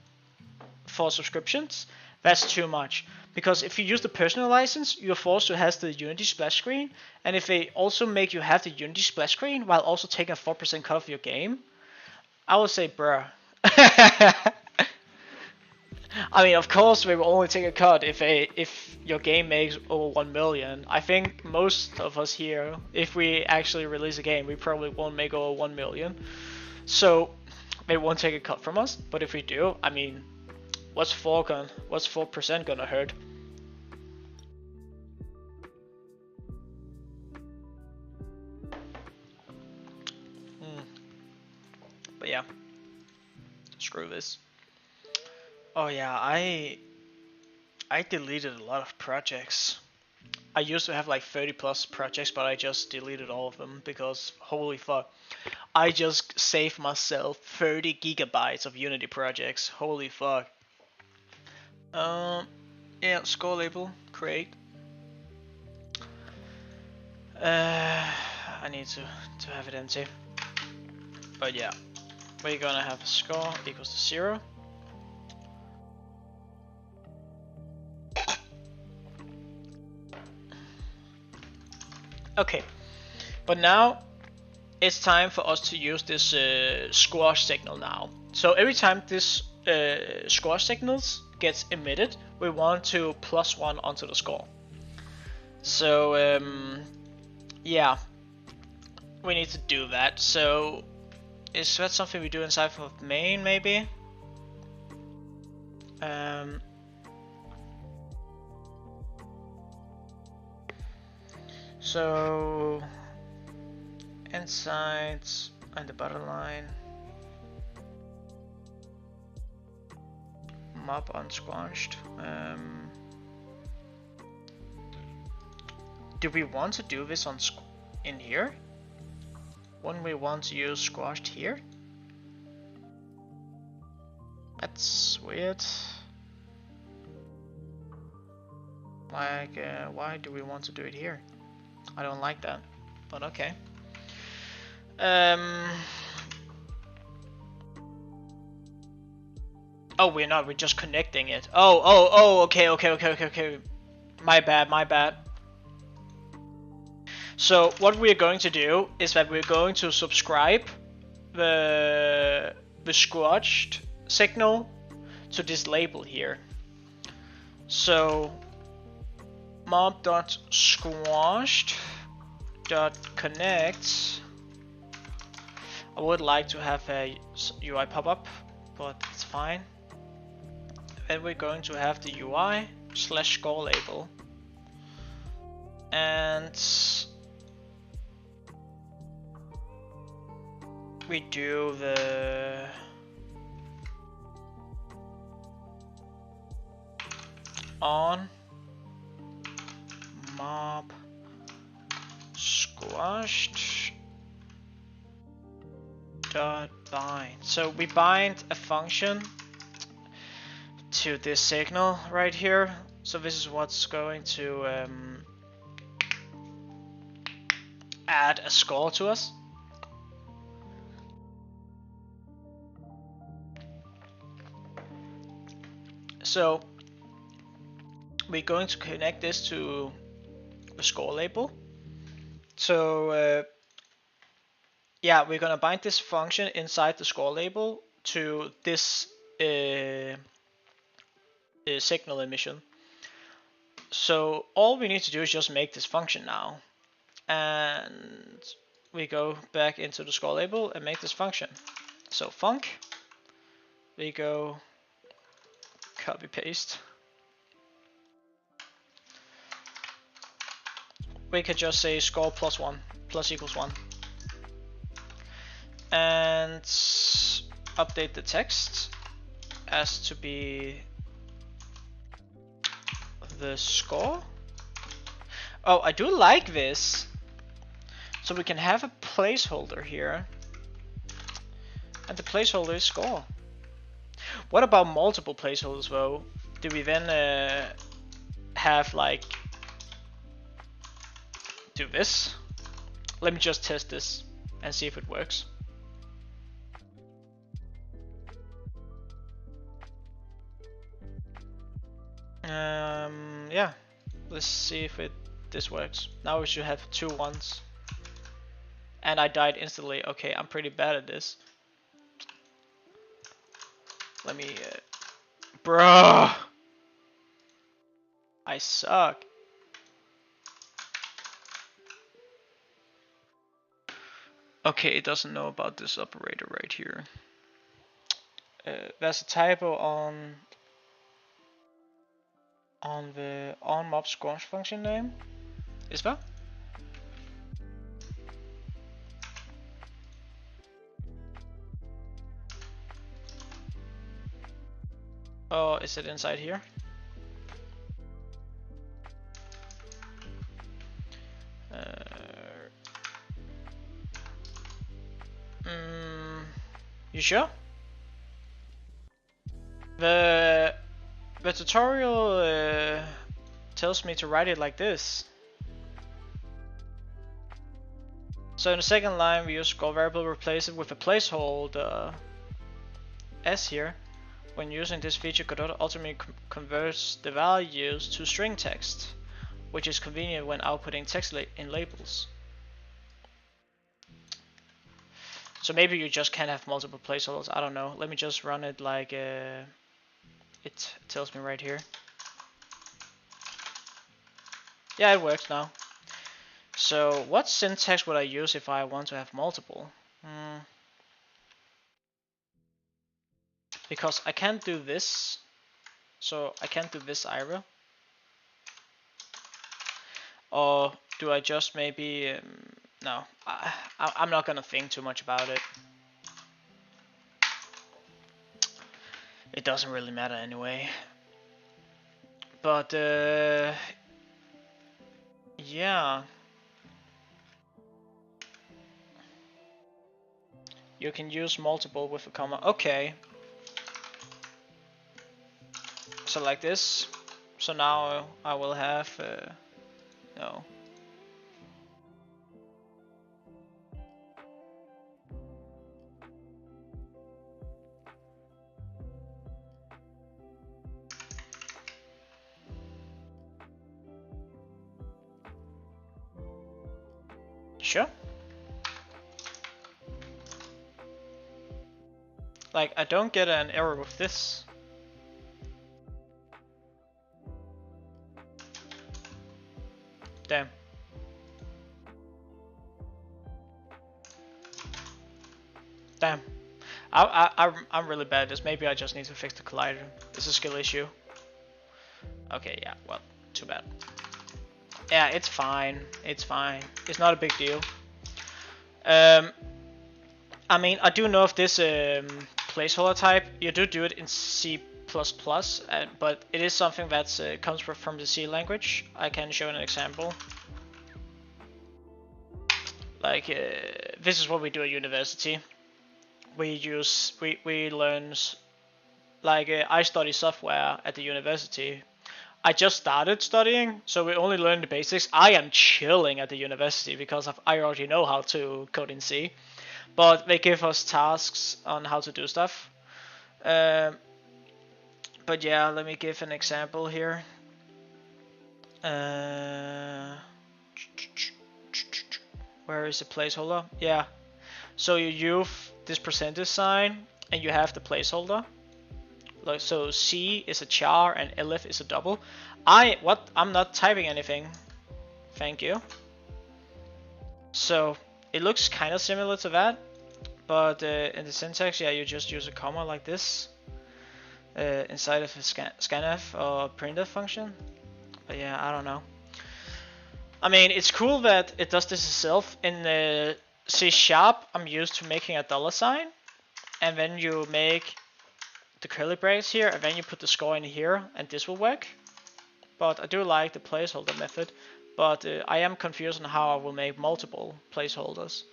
for subscriptions. That's too much, because if you use the personal license, you're forced to have the Unity splash screen, and if they also make you have the Unity splash screen while also taking a 4% cut of your game, I would say, bruh. I mean, of course, we will only take a cut if your game makes over 1 million. I think most of us here, if we actually release a game, we probably won't make over 1 million. So they won't take a cut from us. But if we do, I mean, What's 4% gonna hurt? But yeah, screw this. Oh yeah, I deleted a lot of projects. I used to have like 30 plus projects, but I just deleted all of them because holy fuck, I just saved myself 30 gigabytes of Unity projects. Holy fuck. Yeah, score label, create. I need to have it empty. But yeah, we're gonna have a score equals to 0. Okay, but now it's time for us to use this squash signal now. So every time this squash signals gets emitted, we want to +1 onto the score. So yeah, we need to do that. So is that something we do inside of main maybe? So inside and the bottom line mob unsquashed. Do we want to do this on in here? Wouldn't we want to use squashed here? That's weird. Like, why do we want to do it here? I don't like that, but okay. Oh, we're not. We're just connecting it. Oh. Okay. My bad. So what we're going to do is that we're going to subscribe the squashed signal to this label here. So mob.squashed.connect. I would like to have a UI pop-up, but it's fine. Then we're going to have the UI / score label, and we do the on mob squashed dot bind. So we bind a function to this signal right here. So this is what's going to add a score to us. So we're going to connect this to the score label. So yeah, we're gonna bind this function inside the score label to this signal emission. So all we need to do is just make this function now, and we go back into the score label and make this function. So func, we go copy paste. We could just say score +1 = 1, and update the text as to be the score. Oh, I do like this. So we can have a placeholder here, and the placeholder is score. What about multiple placeholders though? Do we then have like do this? Let me just test this and see if it works. Yeah, let's see if this works. Now we should have 2 1s. And I died instantly. Okay, I'm pretty bad at this. Let me bruh, I suck. Okay, it doesn't know about this operator right here. There's a typo on on the onMob squash function name. Isva? Oh, is it inside here? You sure? The tutorial tells me to write it like this. So in the second line we use score variable, replace it with a placeholder s here. When using this feature, Godot ultimately converts the values to string text, which is convenient when outputting text in labels. So maybe you just can't have multiple placeholders, I don't know. Let me just run it like it tells me right here. Yeah, it works now. So what syntax would I use if I want to have multiple? Because I can't do this, so I can't do this either. Or do I just maybe no, I'm not gonna think too much about it. It doesn't really matter anyway. But yeah, you can use multiple with a comma. Okay. So like this. So now I will have no. Sure. Like I don't get an error with this. Damn. Damn. I'm really bad at this. Maybe I just need to fix the collider. It's a skill issue. Okay, yeah, well, too bad. Yeah, it's fine. It's fine. It's not a big deal. I mean, I do know of this placeholder type. You do it in C++, but it is something that comes from the C language. I can show an example. Like, this is what we do at university. We learn, like, I study software at the university. I just started studying, so we only learn the basics. I am chilling at the university because I already know how to code in C. But they give us tasks on how to do stuff. But yeah, let me give an example here. Where is the placeholder? Yeah. So you use this percentage sign and you have the placeholder. Like, so C is a char and elif is a double. I'm not typing anything. Thank you. So it looks kind of similar to that, but in the syntax, yeah, you just use a comma like this inside of a scanf or printf function. But yeah, I don't know. I mean, it's cool that it does this itself. In C#, I'm used to making a $sign, and then you make the curly braces here, and then you put the score in here, and this will work. But I do like the placeholder method, but I am confused on how I will make multiple placeholders.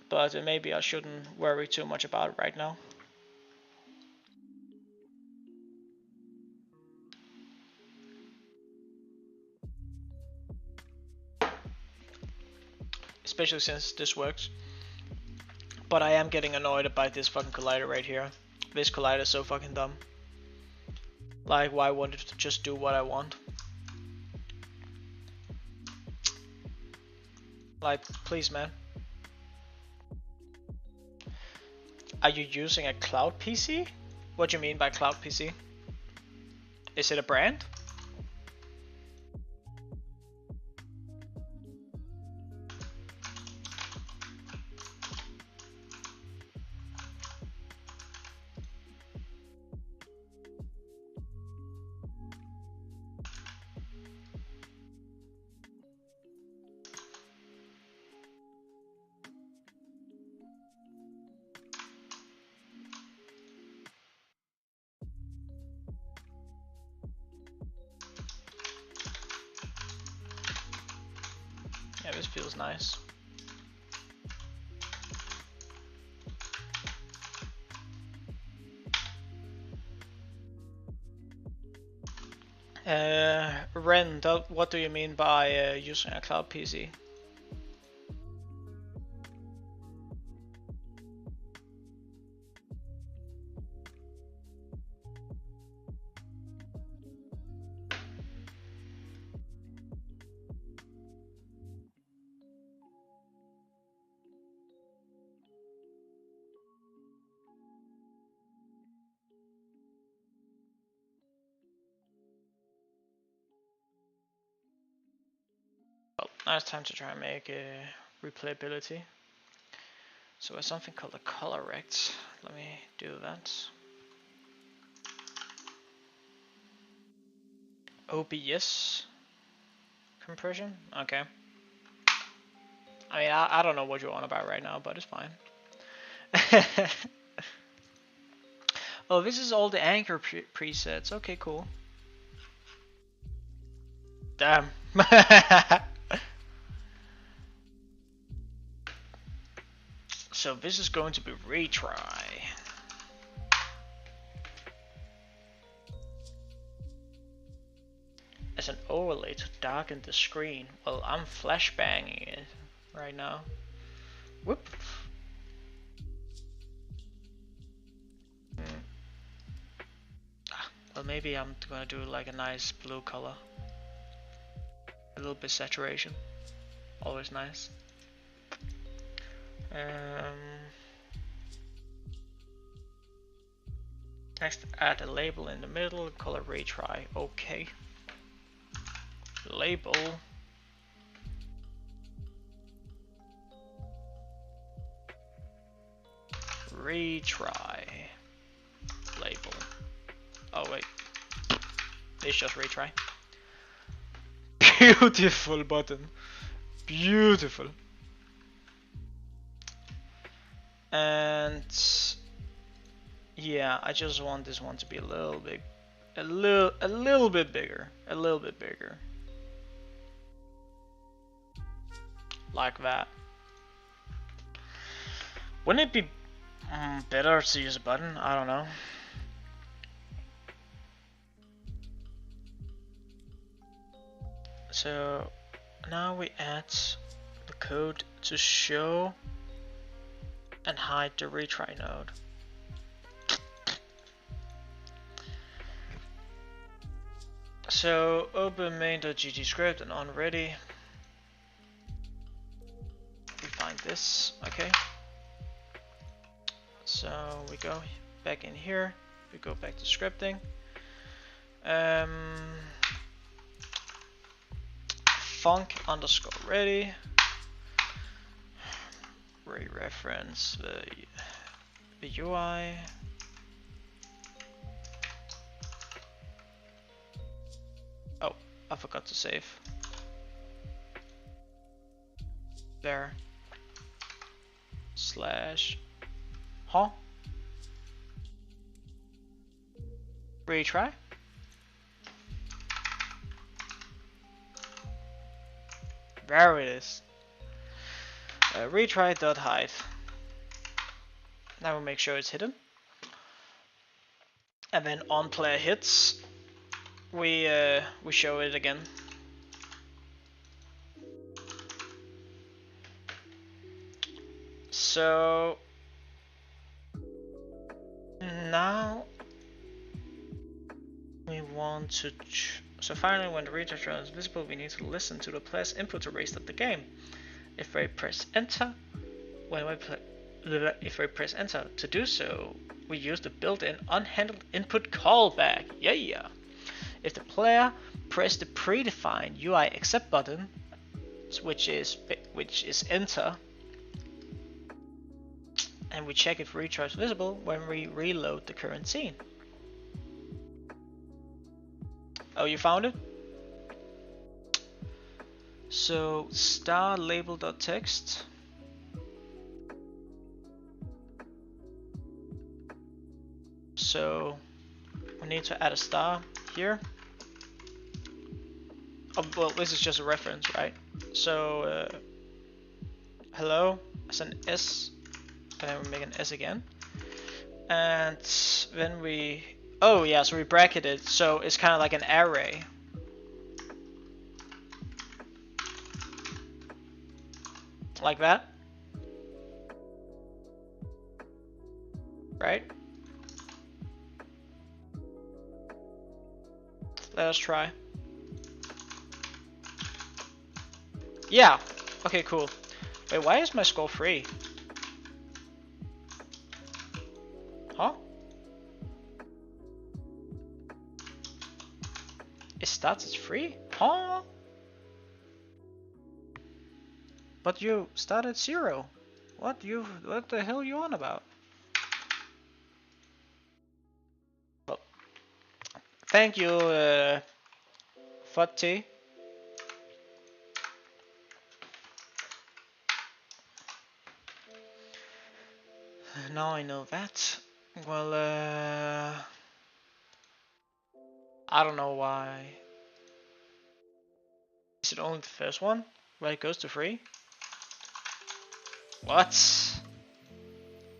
But maybe I shouldn't worry too much about it right now. Especially since this works. But I am getting annoyed by this fucking collider right here. This collider is so fucking dumb. Like, why won't it just do what I want? Like, please, man. Are you using a cloud PC? What do you mean by cloud PC? Is it a brand? This feels nice. Ren, what do you mean by using a cloud PC? Well, now it's time to try and make replayability. So there's something called a color rect. Let me do that. OBS compression? Okay. I mean, I don't know what you're on about right now, but it's fine. Oh, this is all the anchor presets. Okay, cool. Damn. So this is going to be retry. As an overlay to darken the screen. Well, I'm flashbanging it right now. Whoop. Well, maybe I'm gonna do like a nice blue color. A little bit saturation. Always nice. Next, add a label in the middle, color retry. Okay. Label. Retry. Label. Oh wait. It's just retry. Beautiful button. Beautiful. And yeah, I just want this one to be a little bit bigger. Like that. Wouldn't it be better to use a button? I don't know. So now we add the code to show and hide the retry node. So open main.gt script and on ready. We find this, okay. So we go back in here, we go back to scripting. Func underscore ready. Re-reference the UI. Oh, I forgot to save. There. Slash. Huh? Retry. There it is. Retry.hide. Now we'll make sure it's hidden. And then on player hits, we show it again. So now we want to. So finally, when the retry trail is visible, we need to listen to the player's input to restart the game. If we press enter, if we press enter to do so, we use the built-in unhandled input callback. Yeah. If the player press the predefined UI accept button, which is enter, and we check if retry is visible when we reload the current scene. Oh, you found it? So star label.text. So we need to add a star here. Oh, well, this is just a reference, right? So hello as an S, and then we make an S again, and then we, oh yeah, so we bracket it, so it's kind of like an array. Like that. Right? Let us try. Yeah. Okay, cool. Wait, why is my score free? Huh? It starts as free? Huh? But you start at 0. What the hell are you on about? Well, thank you, Fati. Now I know that. Well, I don't know why. Is it only the first one where it goes to free? What?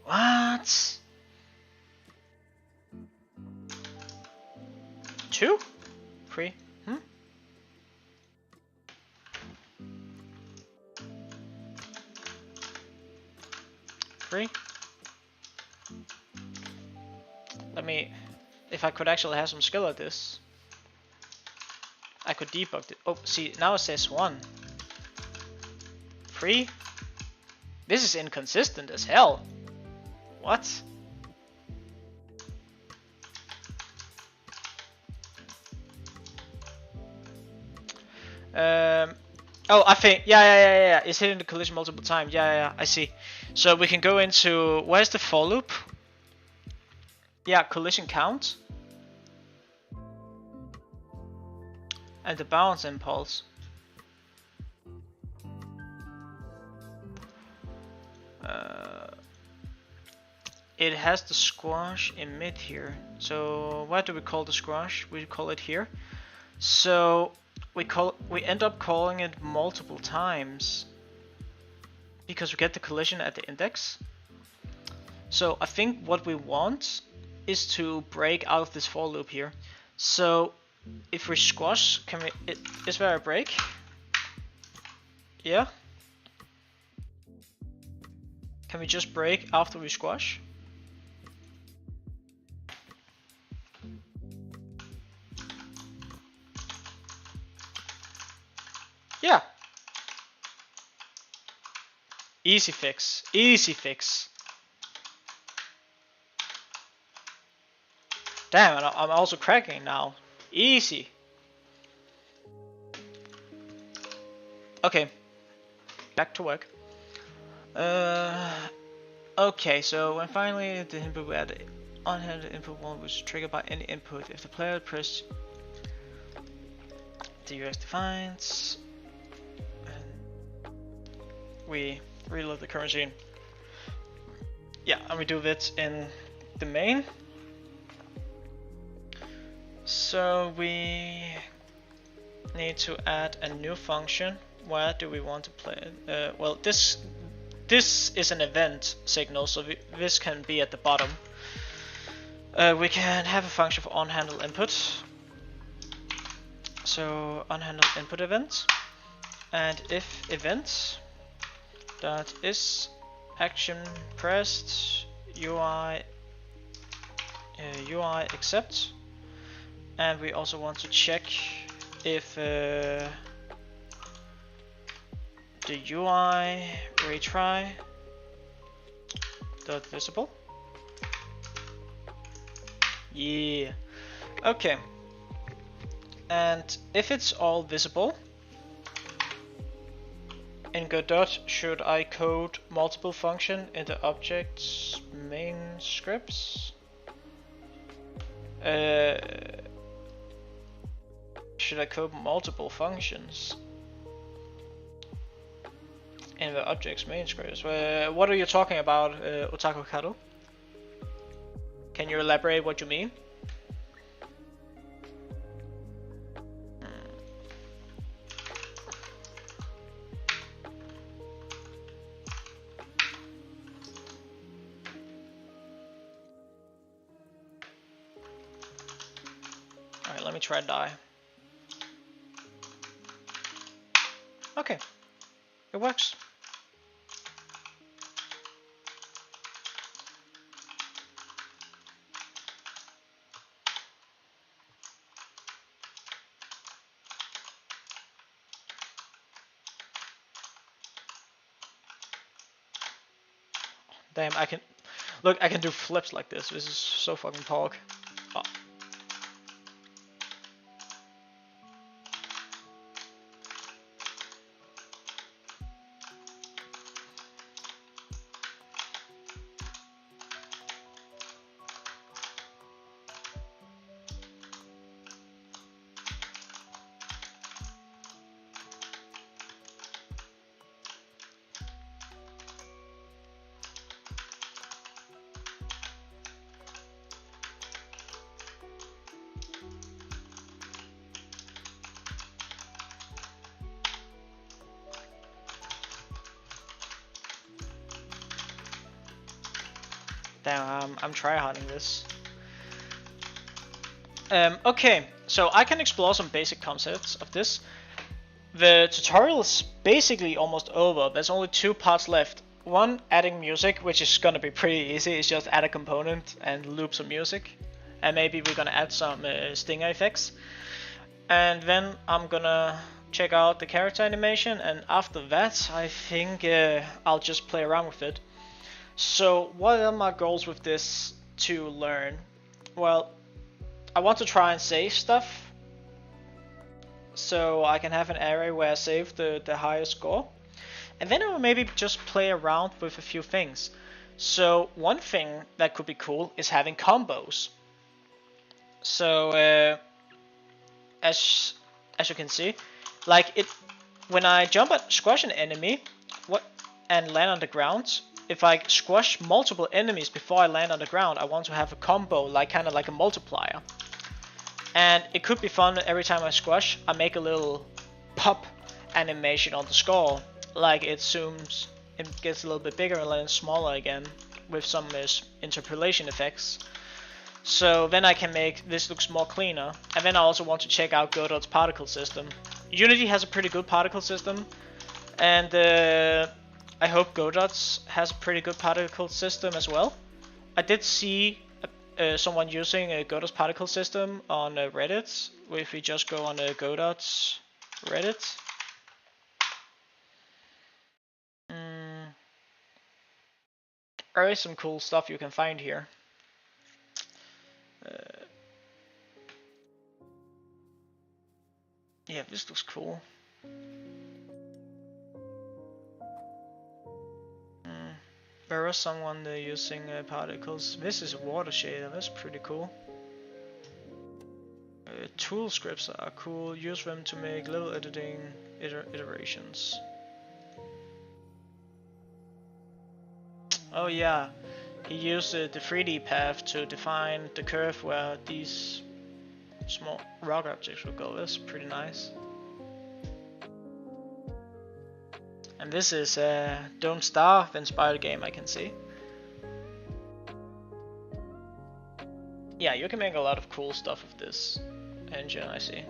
What? 2? Free? Hmm? Free? Let me, if I could actually have some skill at this, I could debug it. Oh, see, now it says 1. Free? This is inconsistent as hell. What? Oh, I think, yeah. It's hitting the collision multiple times. Yeah, I see. So we can go into, where's the for loop? Yeah, collision count. And the bounce impulse. It has the squash in mid here. So what do we call the squash? We call it here. So we end up calling it multiple times because we get the collision at the index. So I think what we want is to break out of this for loop here. So if we squash, can we? Is there a break? Yeah. Can we just break after we squash? Yeah. Easy fix. Easy fix. Damn, I'm also cracking now. Easy. Okay. Back to work. Okay, so when finally the input we add unhandled input 1 was triggered by any input if the player pressed the UX defines, and we reload the current scene. Yeah, and we do that in the main. So we need to add a new function. Where do we want to play it? Well, this is an event signal, so this can be at the bottom. We can have a function for unhandled input. So unhandled input event, and if event that is action pressed UI accept, and we also want to check if the UI retry dot visible. Yeah. Okay. And if it's all visible, in Godot, should I code multiple function in the object's main scripts? Should I code multiple functions in the object's main scripts? What are you talking about, Otaku Kado? Can you elaborate what you mean? me try die. Okay, it works. Damn, I can... Look, I can do flips like this. This is so fucking pog. Oh. Damn, I'm tryharding this. Okay, so I can explore some basic concepts of this. The tutorial is basically almost over. There's only 2 parts left. One, adding music, which is gonna be pretty easy. It's just add a component and loop some music. And maybe we're gonna add some stinger effects. And then I'm gonna check out the character animation, and after that I think I'll just play around with it. So what are my goals with this to learn? Well, I want to try and save stuff, so I can have an array where I save the highest score. And then I will maybe just play around with a few things. So one thing that could be cool is having combos. So as you can see, like when I jump and squash an enemy and land on the ground, if I squash multiple enemies before I land on the ground, I want to have a combo, like kind of like a multiplier. And it could be fun every time I squash, I make a little pop animation on the score, like it zooms, it gets a little bit bigger and then smaller again with some interpolation effects. So then I can make this looks more cleaner. And then I also want to check out Godot's particle system. Unity has a pretty good particle system, and I hope Godot has a pretty good particle system as well. I did see someone using Godot's particle system on Reddit. If we just go on Godot's Reddit. There is some cool stuff you can find here. Yeah, this looks cool. There is someone using particles. This is a water shader, that's pretty cool. Tool scripts are cool, use them to make little editing iterations. Oh yeah, he used the 3D path to define the curve where these small rock objects will go. That's pretty nice. And this is Don't Starve inspired game, I can see. Yeah, you can make a lot of cool stuff with this engine, I see.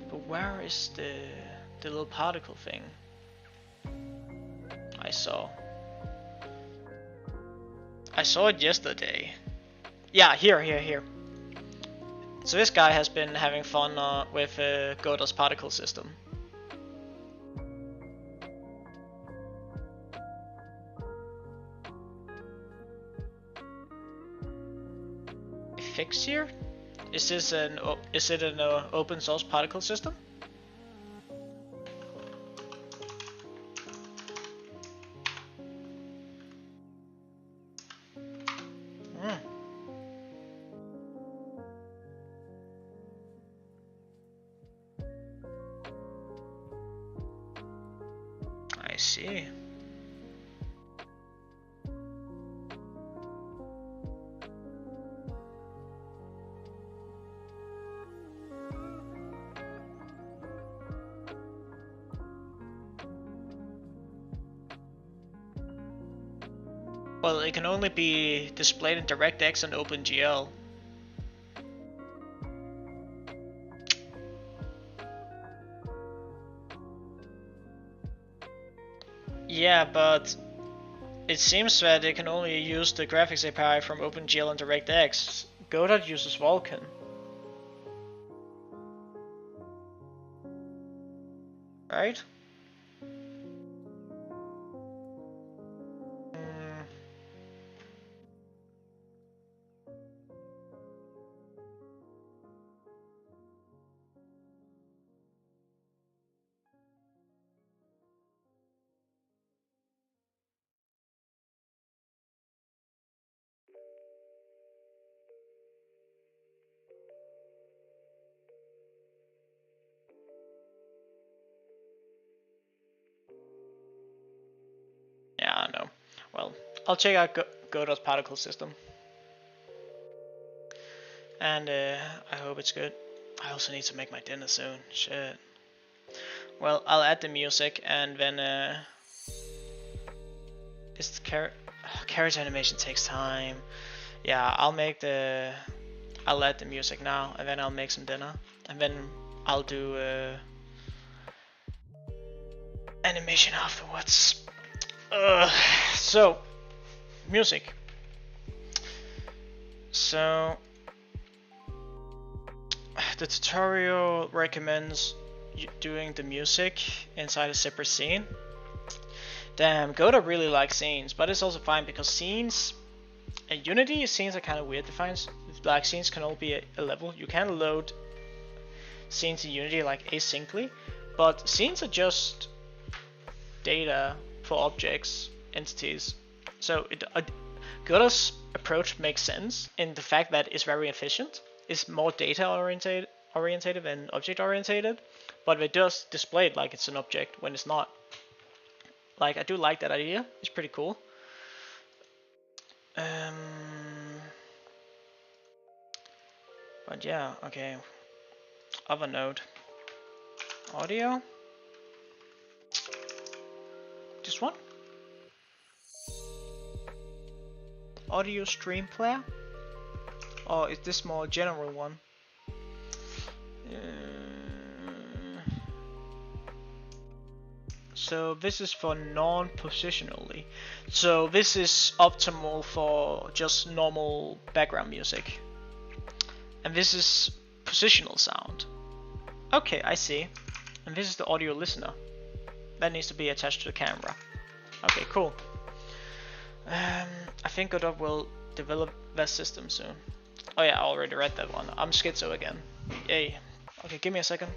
But where is the little particle thing I saw? I saw it yesterday. Yeah, here. So this guy has been having fun with Godot's particle system. Fix here? Is it an open source particle system? I see. Well, it can only be displayed in DirectX and OpenGL. Yeah, but it seems that they can only use the graphics API from OpenGL and DirectX. Godot uses Vulkan. Right? Mm. Yeah, I know. Well, I'll check out Godot's particle system. And I hope it's good. I also need to make my dinner soon. Shit. Well, I'll add the music and then this carriage animation takes time. Yeah, I'll add the music now and then I'll make some dinner and then I'll do animation afterwards. So music. So the tutorial recommends doing the music inside a separate scene. Damn, Godot really likes scenes, but it's also fine because scenes in Unity, scenes are kind of weird defined. Like scenes can all be a level. You can load scenes in Unity like asyncly, but scenes are just data for objects, entities. So Godot's approach makes sense in the fact that it's very efficient. It's more data orientated than object orientated, but it does display it like it's an object when it's not. Like, I do like that idea. It's pretty cool. But yeah, okay. Other node. Audio. This one. Audio stream player. Or is this more general one? So this is for non-positionally. So this is optimal for just normal background music. And this is positional sound. Okay, I see. And this is the audio listener. That needs to be attached to the camera. Okay, cool. I think Godot will develop that system soon. Oh yeah, I already read that one. I'm schizo again. Yay. Okay, give me a second.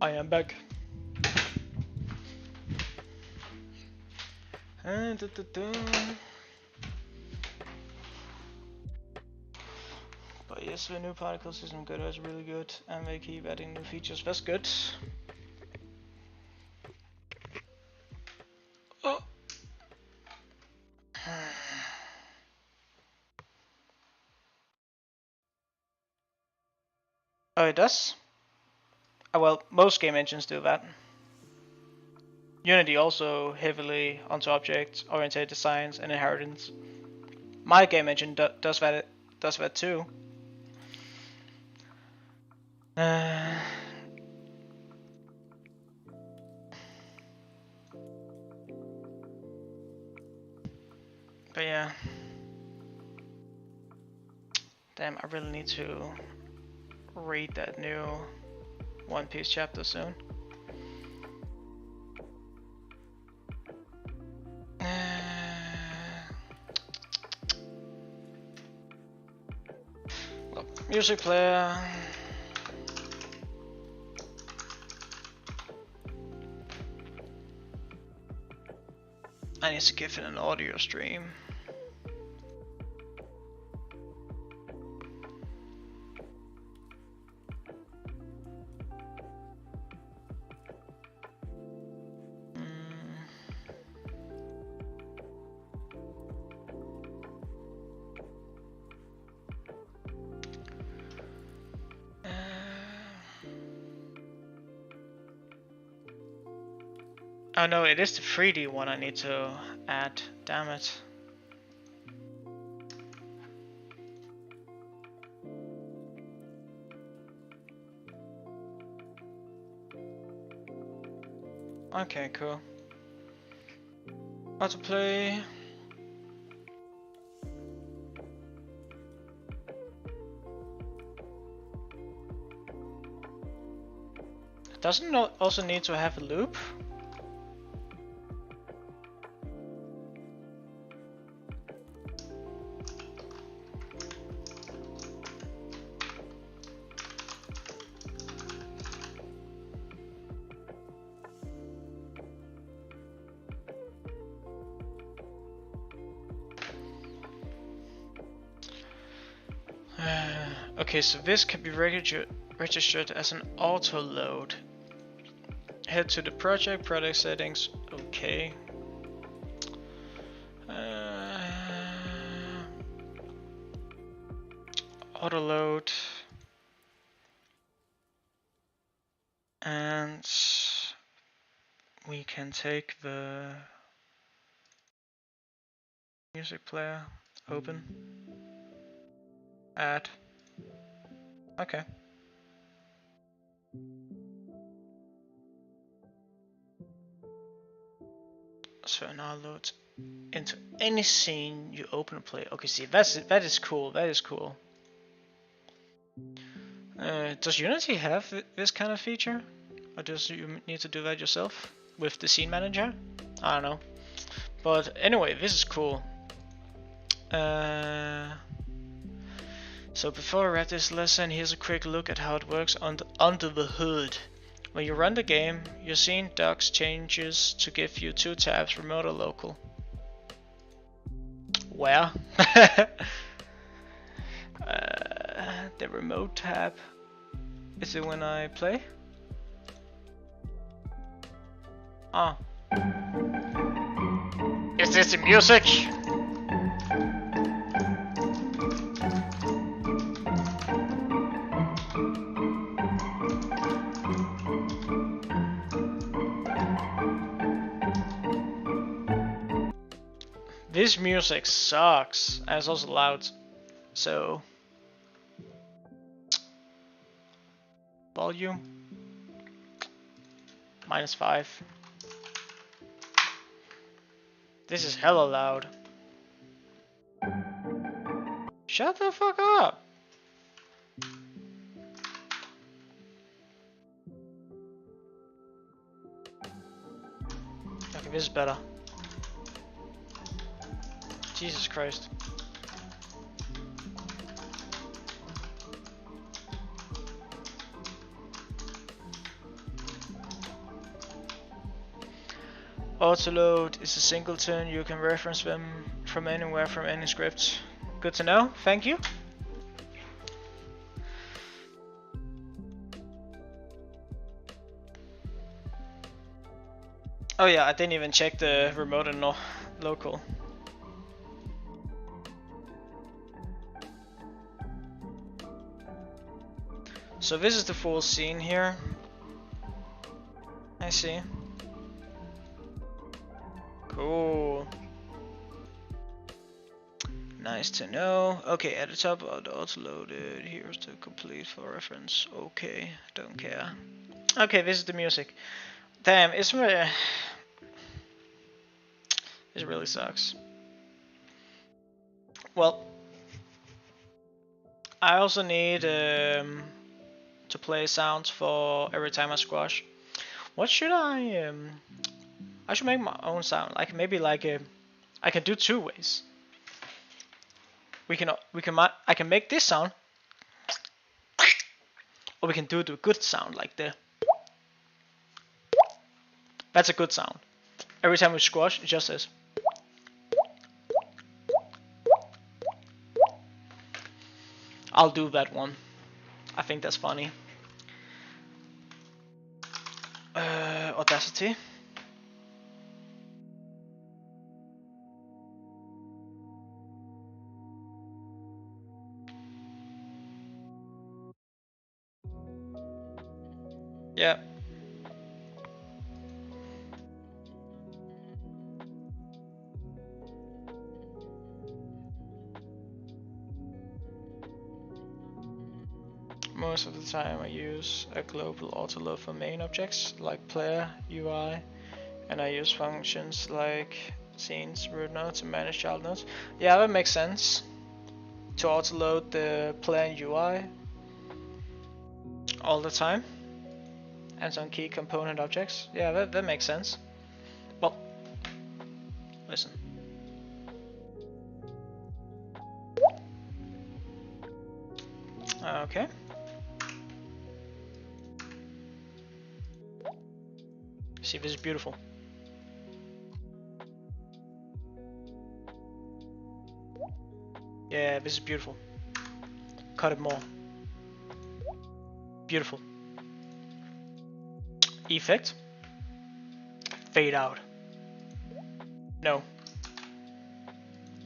I am back. yes, the new particle system Godot is really good, and they keep adding new features. That's good. Oh. Oh, it does? Oh, well, most game engines do that. Unity also heavily onto object-oriented designs and inheritance. My game engine does that too. But yeah. Damn, I really need to read that new One Piece chapter soon. Well, music player. I need to give it an audio stream. Oh no, it is the 3D one I need to add, damn it. Okay, cool. How to play? Doesn't it also need to have a loop? Okay, so this can be registered as an auto load. Head to the project settings. Okay. Auto load. And we can take the music player, open, add. Okay. So now load into any scene you open and play. Okay, see, that is cool. That is cool. Does Unity have this kind of feature, or does you need to do that yourself with the scene manager? I don't know. But anyway, this is cool. So before I wrap this lesson, here's a quick look at how it works under the hood. When you run the game, your scene docs changes to give you two tabs, remote or local. Where? The remote tab. Is it when I play? Ah. Is this the music? This music sucks, and it's also loud, so volume -5. This is hella loud. Shut the fuck up. Okay, this is better. Jesus Christ. Autoload is a singleton. You can reference them from anywhere from any script. Good to know. Thank you. Oh yeah, I didn't even check the remote and local. So this is the full scene here. I see. Cool. Nice to know. Okay, at the top of the auto loaded. Here's the complete for reference. Okay, don't care. Okay, this is the music. Damn, it's really... This really sucks. Well, I also need to play sounds for every time I squash. What should I should make my own sound. Like maybe like I can do two ways. I can make this sound, or we can do the good sound like the. That's a good sound. Every time we squash, it just says. I'll do that one. I think that's funny. Audacity. Yeah. Most of the time I use a global autoload for main objects like player, UI, and I use functions like scenes, root node to manage child nodes. Yeah, that makes sense. To autoload the player and UI all the time. And some key component objects. Yeah, that makes sense. Well, listen. Okay. See, this is beautiful. Yeah, this is beautiful. Cut it more. Beautiful. Effect. Fade out. No.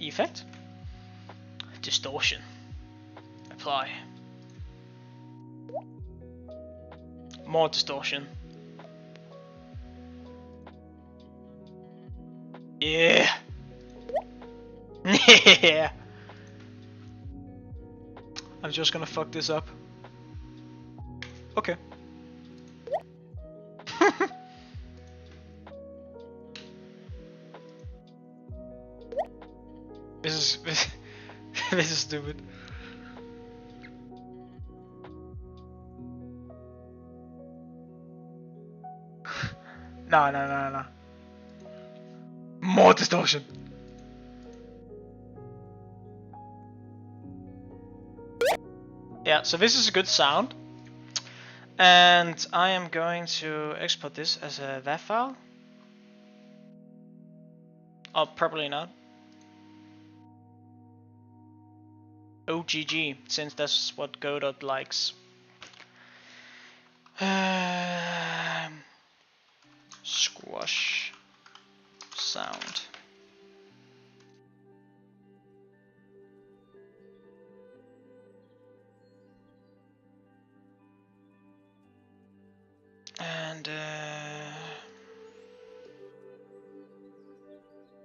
Effect. Distortion. Apply. More distortion. Yeah. Yeah. I'm just gonna fuck this up. Okay. This is stupid. No. More distortion. Yeah, so this is a good sound. And I am going to export this as a WAV file. Oh, probably not. OGG, since that's what Godot likes. Squash sound. And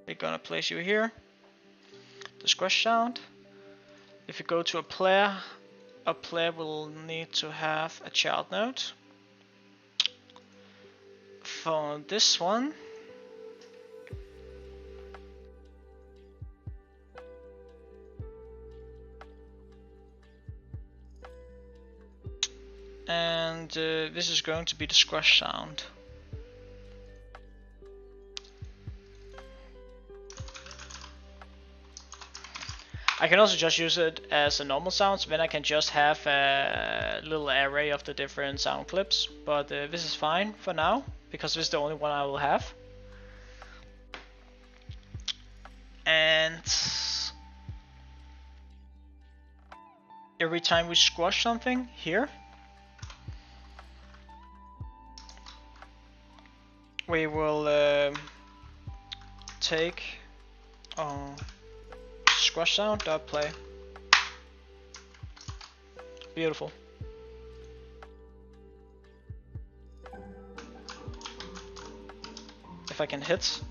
we're gonna place you here. The squash sound. If you go to a player will need to have a child node. For this one, and this is going to be the squash sound. I can also just use it as a normal sound, so then I can just have a little array of the different sound clips. But this is fine for now, because this is the only one I will have. And every time we squash something here, we will take squash sound dot play. Beautiful. If I can hit.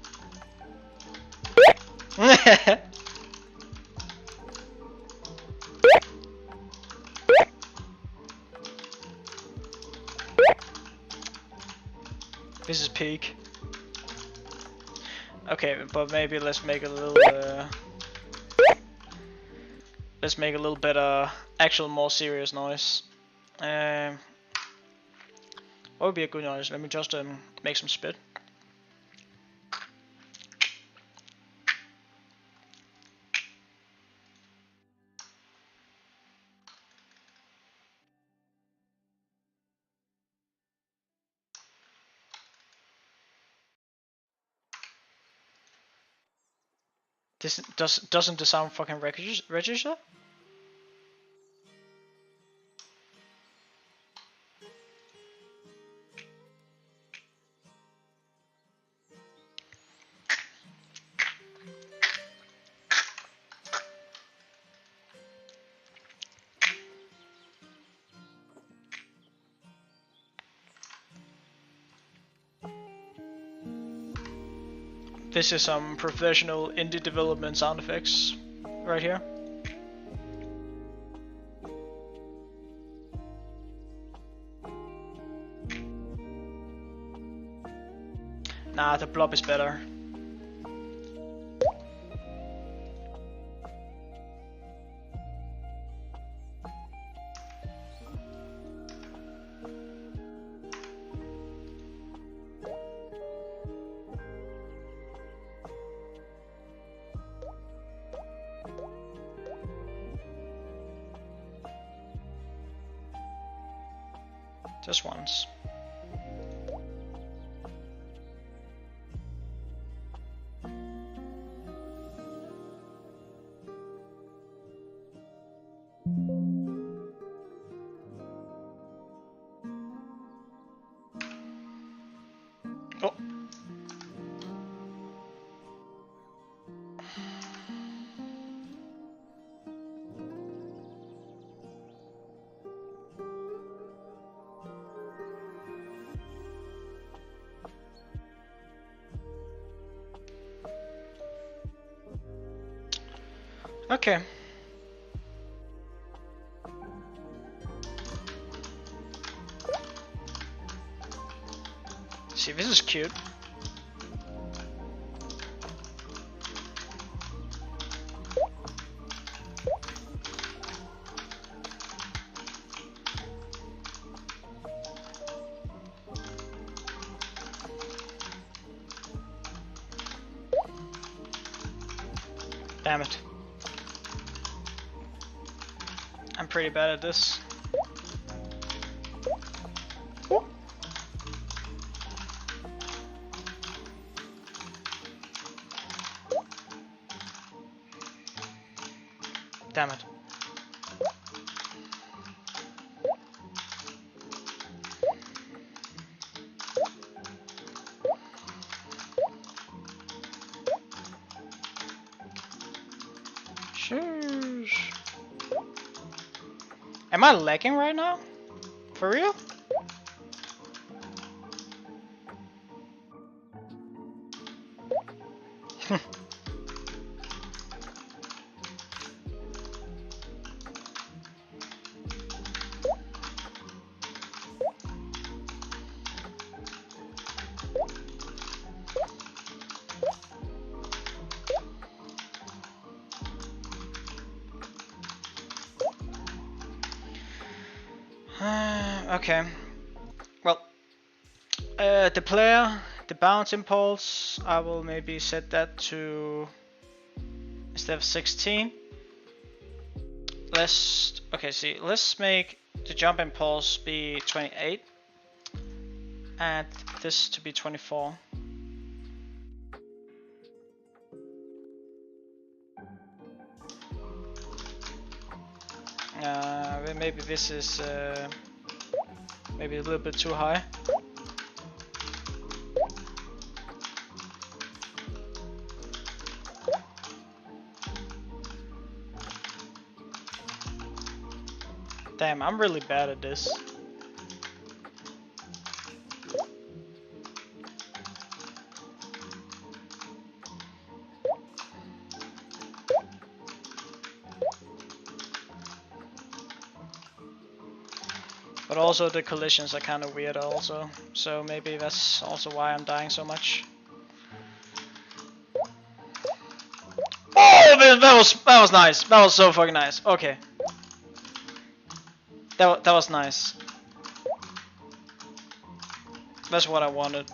This is peak. Okay, but maybe let's make a little let's make a little bit actual more serious noise. What would be a good noise? Let me just make some spit. This doesn't the sound fucking register? This is some professional indie development sound effects right here. Nah, the blob is better. Just once. Oh. Okay. See, this is cute. Damn it. I'm pretty bad at this. Damn it. Sheesh. Am I lagging right now? For real? Okay. Well, the player, the bounce impulse, I will maybe set that to, instead of 16. Let's make the jump impulse be 28 and this to be 24. Maybe this is maybe a little bit too high. Damn, I'm really bad at this. But also the collisions are kind of weird also, so maybe that's also why I'm dying so much. Oh, that was nice. That was so fucking nice. Okay, that was nice. That's what I wanted.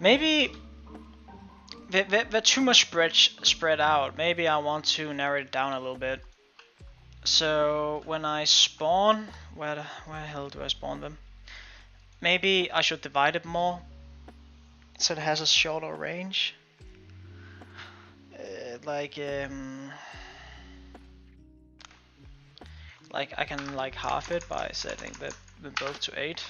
Maybe they're too much spread out. Maybe I want to narrow it down a little bit. So when I spawn, where the hell do I spawn them? Maybe I should divide it more, so it has a shorter range. Like I can like half it by setting them both to 8.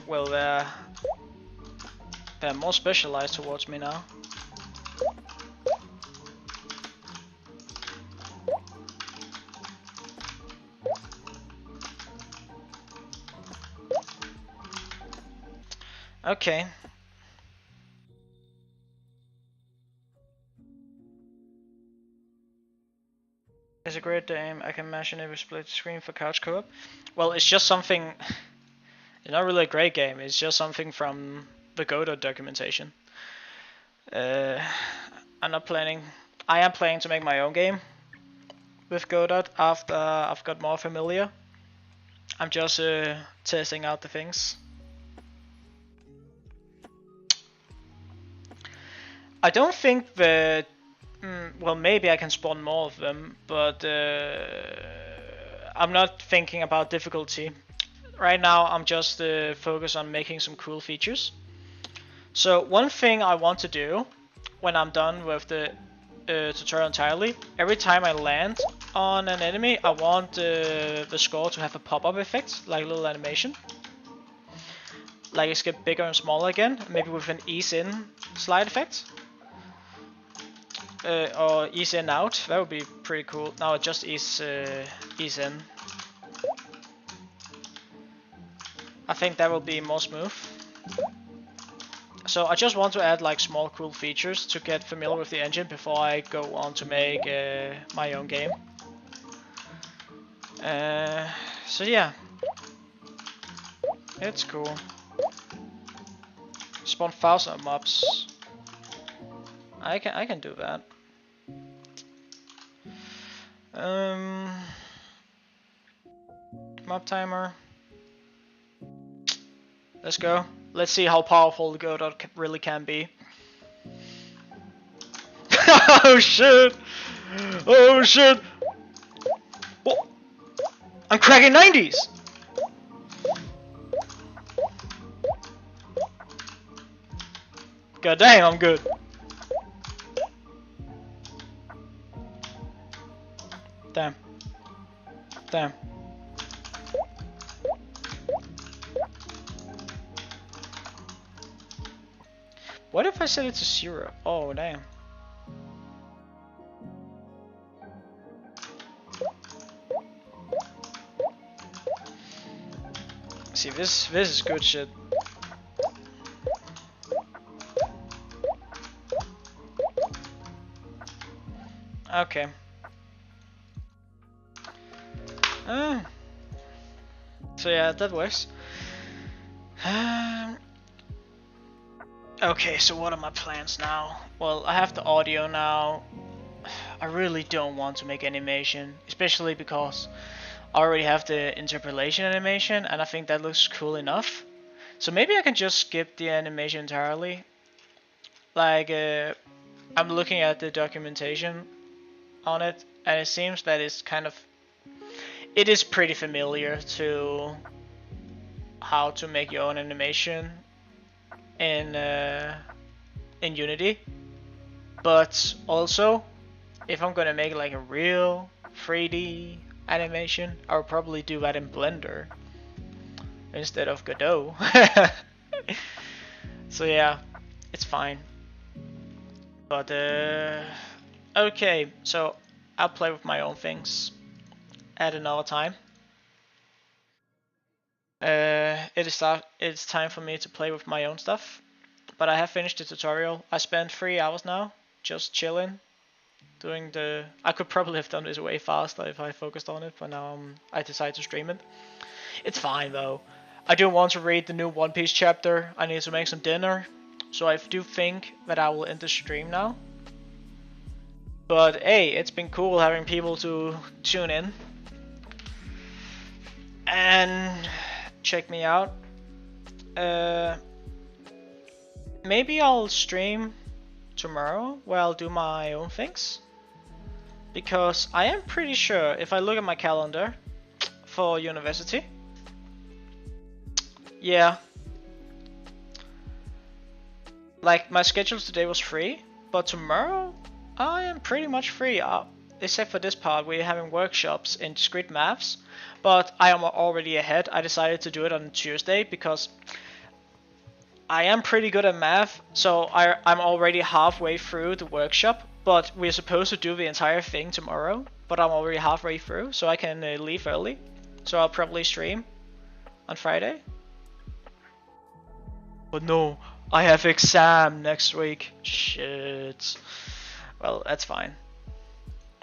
Well, they're more specialized towards me now. Okay. It's a great game. I can imagine it was split screen for couch co-op. Well, it's just something. It's not really a great game. It's just something from the Godot documentation. I'm not planning. I am planning to make my own game with Godot after I've got more familiar. I'm just testing out the things. I don't think that. Well, maybe I can spawn more of them, but I'm not thinking about difficulty. Right now, I'm just focused on making some cool features. So one thing I want to do when I'm done with the tutorial entirely, every time I land on an enemy, I want the score to have a pop-up effect, like a little animation. Like it's get bigger and smaller again, maybe with an ease in slide effect. Or ease in out, that would be pretty cool. Now it just ease in. I think that will be more smooth. So I just want to add like small cool features to get familiar with the engine before I go on to make my own game. So yeah, it's cool. Spawn 1,000 mobs. I can do that. Mob timer. Let's go. Let's see how powerful Godot really can be. Oh shit! Oh shit! Oh. I'm cracking 90s! God damn, I'm good. Damn. Damn. What if I set it to 0? Oh, damn. See, this is good shit. Okay. So yeah, that works. Okay, so what are my plans now? Well, I have the audio now. I really don't want to make animation, especially because I already have the interpolation animation and I think that looks cool enough. So maybe I can just skip the animation entirely Like, I'm looking at the documentation on it, and it seems that it's kind of, it is pretty familiar to how to make your own animation in Unity. But also, if I'm gonna make like a real 3D animation, I'll probably do that in Blender instead of Godot. So yeah, it's fine. But okay, so I'll play with my own things at another time. It's time for me to play with my own stuff. But I have finished the tutorial. I spent 3 hours now just chilling, doing the. I could probably have done this way faster if I focused on it, but now I decided to stream it. It's fine though. I do want to read the new One Piece chapter. I need to make some dinner, so I do think that I will end the stream now. But hey, it's been cool having people to tune in and check me out. Maybe I'll stream tomorrow where I'll do my own things, because I am pretty sure if I look at my calendar for university, yeah, like my schedule today was free, but tomorrow I am pretty much free, except for this part. We're having workshops in discrete maths, but I am already ahead. I decided to do it on Tuesday because I am pretty good at math, so I'm already halfway through the workshop, but we're supposed to do the entire thing tomorrow, but I'm already halfway through, so I can leave early. So I'll probably stream on Friday. But no, I have exam next week. Shit. Well, that's fine.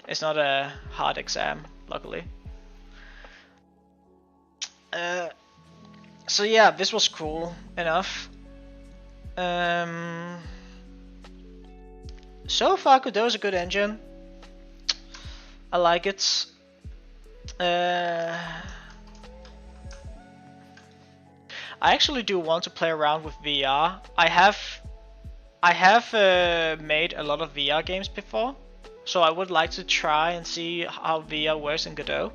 It's not a hard exam, luckily. So yeah, this was cool enough. So far, Godot is a good engine. I like it. I actually do want to play around with VR. I have made a lot of VR games before, so I would like to try and see how VR works in Godot,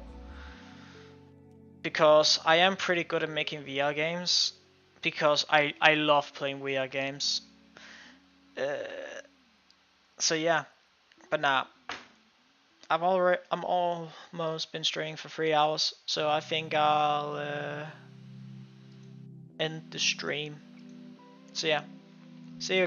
because I am pretty good at making VR games, because I love playing VR games. So yeah, but now I'm almost been streaming for 3 hours, so I think I'll end the stream. So yeah, see you.